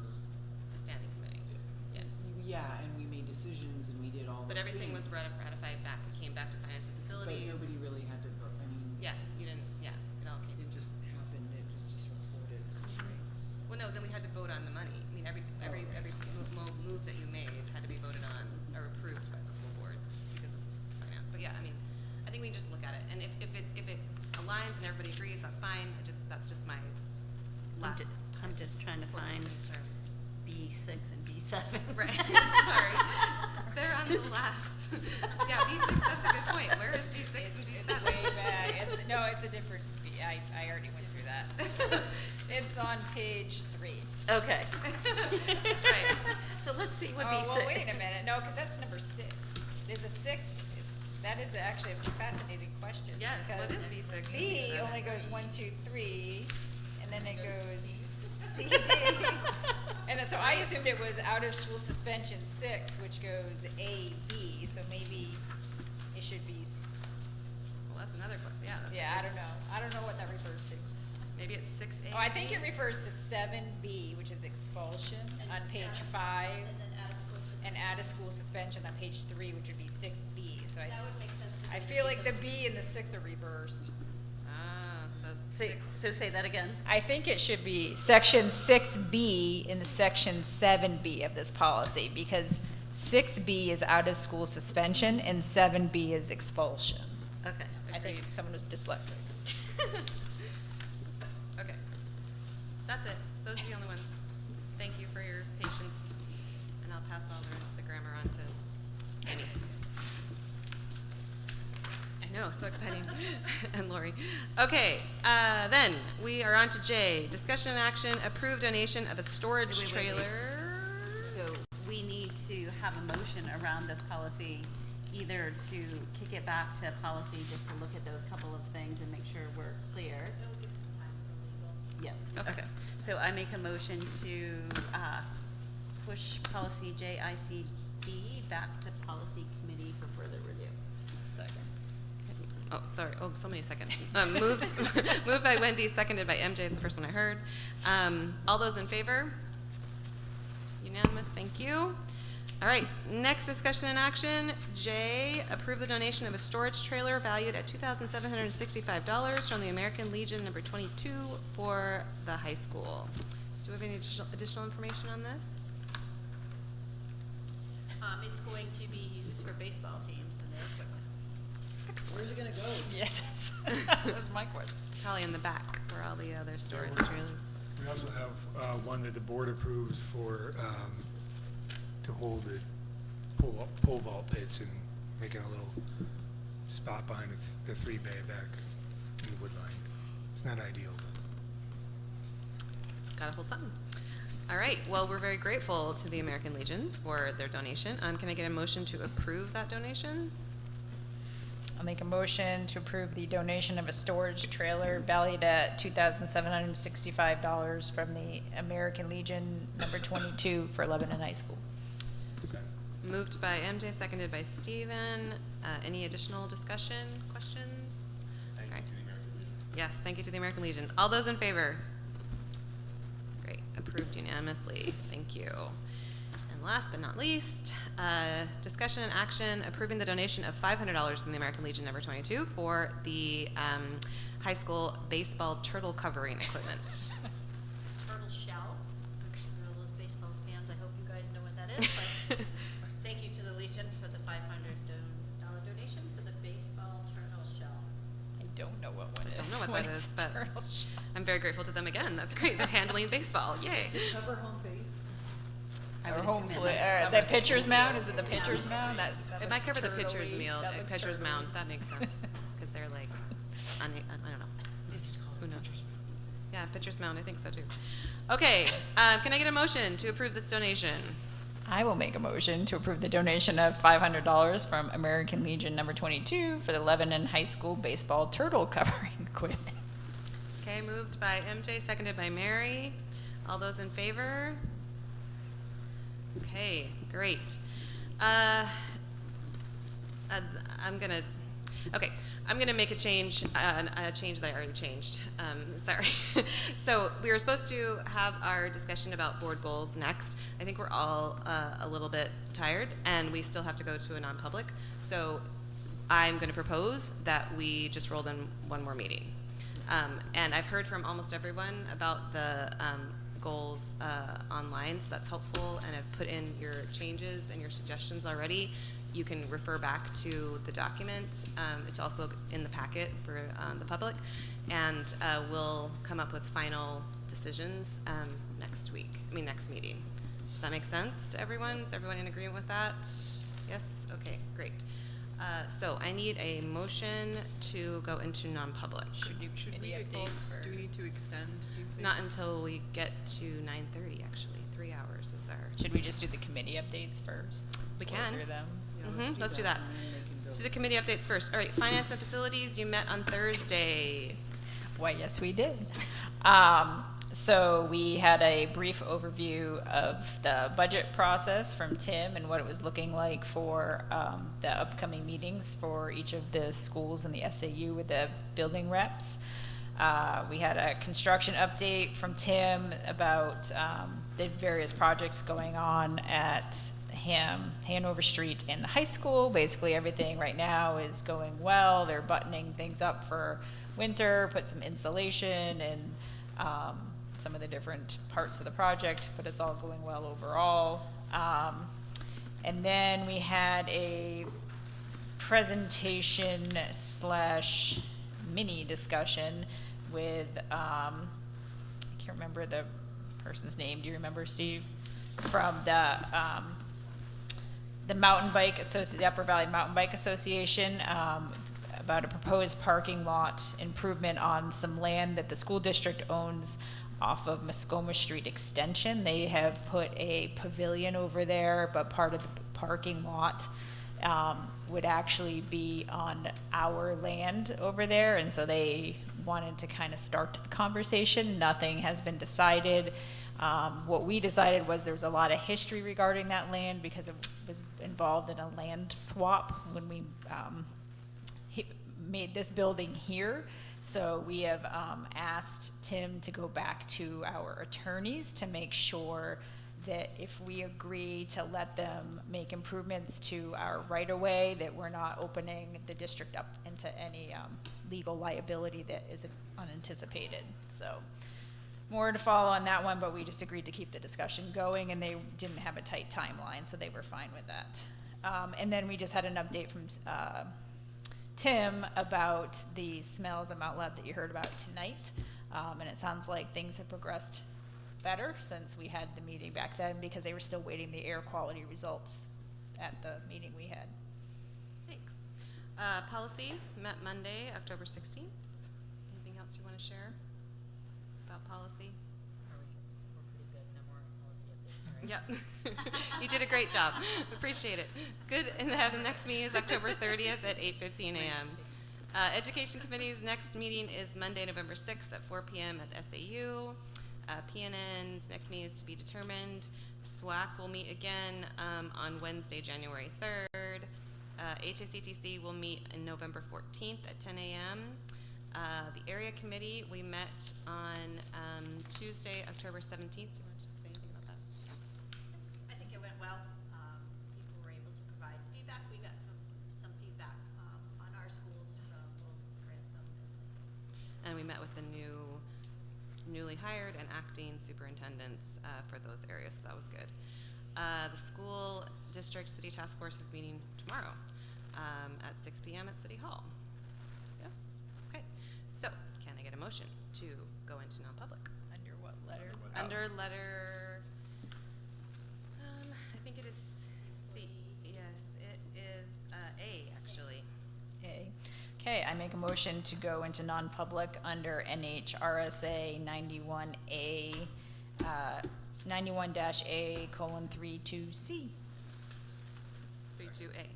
A standing committee. Yeah. Yeah, and we made decisions and we did all But those everything things. was ratified back. It came back to finance and facilities. But nobody really had to vote. I mean, Yeah, you didn't. Yeah, it all came. it just happened. It was just reported. Right? So. Well, no, then we had to vote on the money. I mean, every move that you made had to be voted on or approved by the full board because of finance. But yeah, I mean, I think we can just look at it, and if it aligns and everybody agrees, that's fine. That's just my last. I'm just trying to find concern. B6 and B7. Right. Sorry. They're on the last. Yeah, B6. That's a good point. Where is B6 and B7? It's way back. It's a different. I already went through that. It's on page 3. Okay. Right. So let's see what Oh, B6. well, wait a minute. No, because that's number 6. There's a 6. That is actually a fascinating question. Yes. What is because B6? B only goes 1, 2, 3, and then it goes C, D. And so I assumed it was out of school suspension 6, which goes A, B. So maybe it should be. Well, that's another question. Yeah. Yeah, I don't know. I don't know what that refers to. Maybe it's 6A. Oh, I think it refers to 7B, which is expulsion, on page 5. And out of school suspension on page 3, which would be 6B. So That would make sense. I feel like the B and the 6 are reversed. So say that again. I think it should be section 6B in the section 7B of this policy, because 6B is out of school suspension and 7B is expulsion. Okay. I think someone was dyslexic. Okay. That's it. Those are the only ones. Thank you for your patience, and I'll pass all the rest of the grammar on to Amy. I know, so exciting. And Lori. Okay, then we are on to J. Discussion and action, approved donation of a storage Wait. trailer. So we need to have a motion around this policy, either to kick it back to policy just to look at those couple of things and make sure we're clear. It'll give some time for legal. Yeah. Okay. So I make a motion to push policy JICD back to policy committee for further review. Second. oh, sorry, oh, so many seconds. Moved, moved by Wendy, seconded by MJ, it's the first one I heard. All those in favor? Unanimous, thank you. All right, next discussion and action. J, approve the donation of a storage trailer valued at $2,765 from the American Legion number 22 for the high school. Do we have any additional information on this? It's going to be used for baseball teams and their equipment. Where's it gonna go? Yes, that was my question. Probably in the back where all the other storage we're- trailers. We also have one that the board approves for, to hold the pole vault pits and making a little spot behind the 3-bay back in the wood line. It's not ideal, but. It's gotta hold something. All right, well, we're very grateful to the American Legion for their donation. Can I get a motion to approve that donation? I'll make a motion to approve the donation of a storage trailer valued at $2,765 from the American Legion number 22 for Lebanon High School. Moved by MJ, seconded by Steven. Any additional discussion, questions? Thank you to the American Legion. Yes, thank you to the American Legion. All those in favor? Great, approved unanimously. Thank you. And last but not least, discussion and action approving the donation of $500 from the American Legion number 22 for the high school baseball turtle covering equipment. Turtle shell. For all those baseball fans, I hope you guys know what that is. But thank you to the Legion for the $500 donation for the baseball turtle shell. I don't know what one I is. don't know what What that is is, but turtle shell? I'm very grateful to them again. That's great. They're handling baseball. Yay. Does it cover home base? I Or would home assume it plate, must cover the the pitcher's whole mound, field. is it the pitcher's mound? That It might cover the looks pitcher's turtley. meal, That looks pitcher's turtley. mound. That makes sense because they're like, I don't know. Who knows? Yeah, pitcher's mound. I think so too. Okay, can I get a motion to approve this donation? I will make a motion to approve the donation of $500 from American Legion number 22 for the Lebanon High School baseball turtle covering equipment. Okay, moved by MJ, seconded by Mary. All those in favor? Okay, great. I'm gonna make a change that I already changed. Sorry. So we were supposed to have our discussion about board goals next. I think we're all a little bit tired, and we still have to go to a non-public. So I'm gonna propose that we just roll in one more meeting. And I've heard from almost everyone about the goals online, so that's helpful, and I've put in your changes and your suggestions already. You can refer back to the document. It's also in the packet for the public, and we'll come up with final decisions next meeting. Does that make sense to everyone? Is everyone in agreement with that? Yes? Okay, great. So I need a motion to go into non-public. Should we, do we need to extend, do you think? Not until we get to 9:30, actually. 3 hours is our. Should we just do the committee updates first? We Go can. through them? Let's do that. Let's do the committee updates first. All right, finance and facilities, you met on Thursday. Why, yes, we did. So we had a brief overview of the budget process from Tim and what it was looking like for the upcoming meetings for each of the schools in the SAU with the building reps. We had a construction update from Tim about the various projects going on at Hanover Street in the high school. Basically everything right now is going well. They're buttoning things up for winter, put some insulation and some of the different parts of the project, but it's all going well overall. And then we had a presentation / mini discussion with, I can't remember the person's name. Do you remember, Steve? From the Mountain Bike Association, the Upper Valley Mountain Bike Association, about a proposed parking lot improvement on some land that the school district owns off of Muskoma Street Extension. They have put a pavilion over there, but part of the parking lot would actually be on our land over there, and so they wanted to kind of start the conversation. Nothing has been decided. What we decided was there was a lot of history regarding that land because it was involved in a land swap when we made this building here. So we have asked Tim to go back to our attorneys to make sure that if we agree to let them make improvements to our right-of-way, that we're not opening the district up into any legal liability that is unanticipated. So more to follow on that one, but we just agreed to keep the discussion going, and they didn't have a tight timeline, so they were fine with that. And then we just had an update from Tim about the smells at Mount Leb that you heard about tonight. And it sounds like things have progressed better since we had the meeting back then, because they were still waiting the air quality results at the meeting we had. Thanks. Policy met Monday, October 16th. Anything else you want to share about policy? We're pretty good, no more policy updates, right? Yep. You did a great job. Appreciate it. Good. And the next meeting is October 30th at 8:15 a.m. Education Committee's next meeting is Monday, November 6th at 4 p.m. at SAU. PNN's next meeting is to be determined. SWAC will meet again on Wednesday, January 3rd. HACTC will meet on November 14th at 10 a.m. The area committee, we met on Tuesday, October 17th. Do you want to say anything about that? I think it went well. People were able to provide feedback. We got some feedback on our schools from both Grantham And we met with the newly hired and acting superintendents for those areas, so that was good. The school district city task force is meeting tomorrow at 6 p.m. at City Hall. Yes? Okay. So, can I get a motion to go into non-public? Under what letter? Under letter, I think it is C. Yes, it is A, actually. A. Okay, I make a motion to go into non-public under NHRSA 91A, 91-A: 32C. 32A.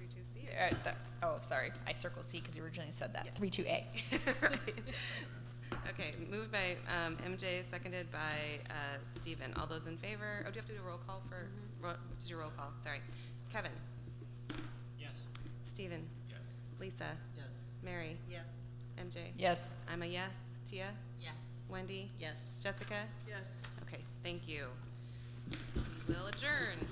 32C? Oh, sorry, I circled C because you originally said that. Yeah. 32A. Right. Okay, moved by MJ, seconded by Stephen. All those in favor? Oh, do you have to do a roll call for, what is your roll call? Sorry. Kevin? Yes. Stephen? Yes. Lisa? Yes. Mary? Yes. MJ? Yes. I'm a yes. Tia? Yes. Wendy? Yes. Jessica? Yes. Okay, thank you. We will adjourn.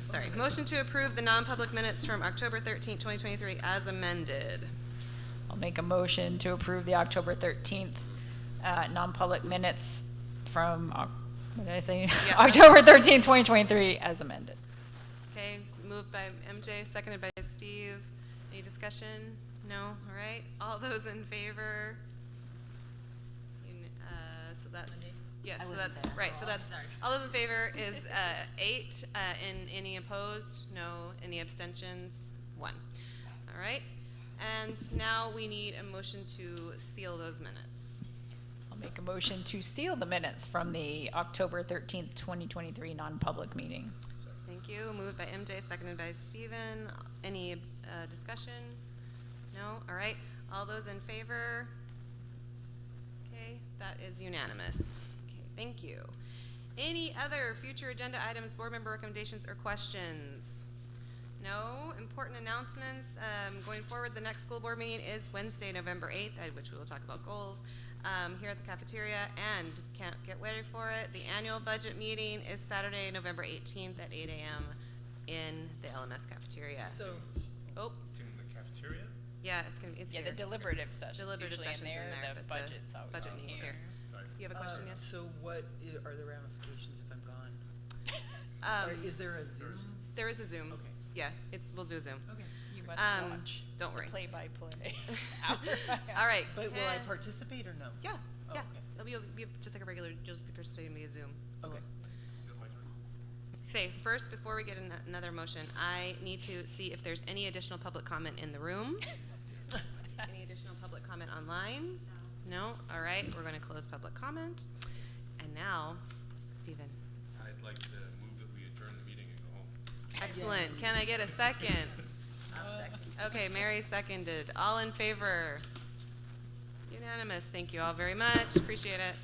Sorry, motion to approve the non-public minutes from October 13th, 2023 as amended. I'll make a motion to approve the October 13th non-public minutes from, what did I say? Yeah. October 13th, 2023 as amended. Okay, moved by MJ, seconded by Steve. Any discussion? No? All right. All those in favor? So that's, yes, so that's, right, so that's, all those in favor is 8, and any opposed? No. Any abstentions? 1. All right. And now we need a motion to seal those minutes. I'll make a motion to seal the minutes from the October 13th, 2023 non-public meeting. Thank you. Moved by MJ, seconded by Steven. Any discussion? No? All right. All those in favor? Okay, that is unanimous. Okay, thank you. Any other future agenda items, board member recommendations, or questions? No? Important announcements. Going forward, the next school board meeting is Wednesday, November 8th, at which we will talk about goals here at the cafeteria, and can't get ready for it. The annual budget meeting is Saturday, November 18th at 8 a.m. in the LMS cafeteria. So, oh, it's in the cafeteria? yeah, it's Yeah, here. the deliberative sessions Deliberative usually sessions in there, in there, the but budget's always budget in meeting's here. here. You have a question, yes? So what are the ramifications if I'm gone? Or is there a Zoom? There is a Zoom. Okay. Yeah, we'll do a Zoom. Okay. You must watch don't the worry. play-by-play. All right. But will I participate or no? Yeah, Oh, yeah. okay. It'll be just like a regular, just be participating via Zoom. So Okay. Say, first, before we get another motion, I need to see if there's any additional public comment in the room. Any additional public comment online? No? All right, we're going to close public comment. And now, Stephen. I'd like to move that we adjourn the meeting and go home. Excellent. Can I get a second? I'll second. Okay, Mary seconded. All in favor? Unanimous. Thank you all very much. Appreciate it.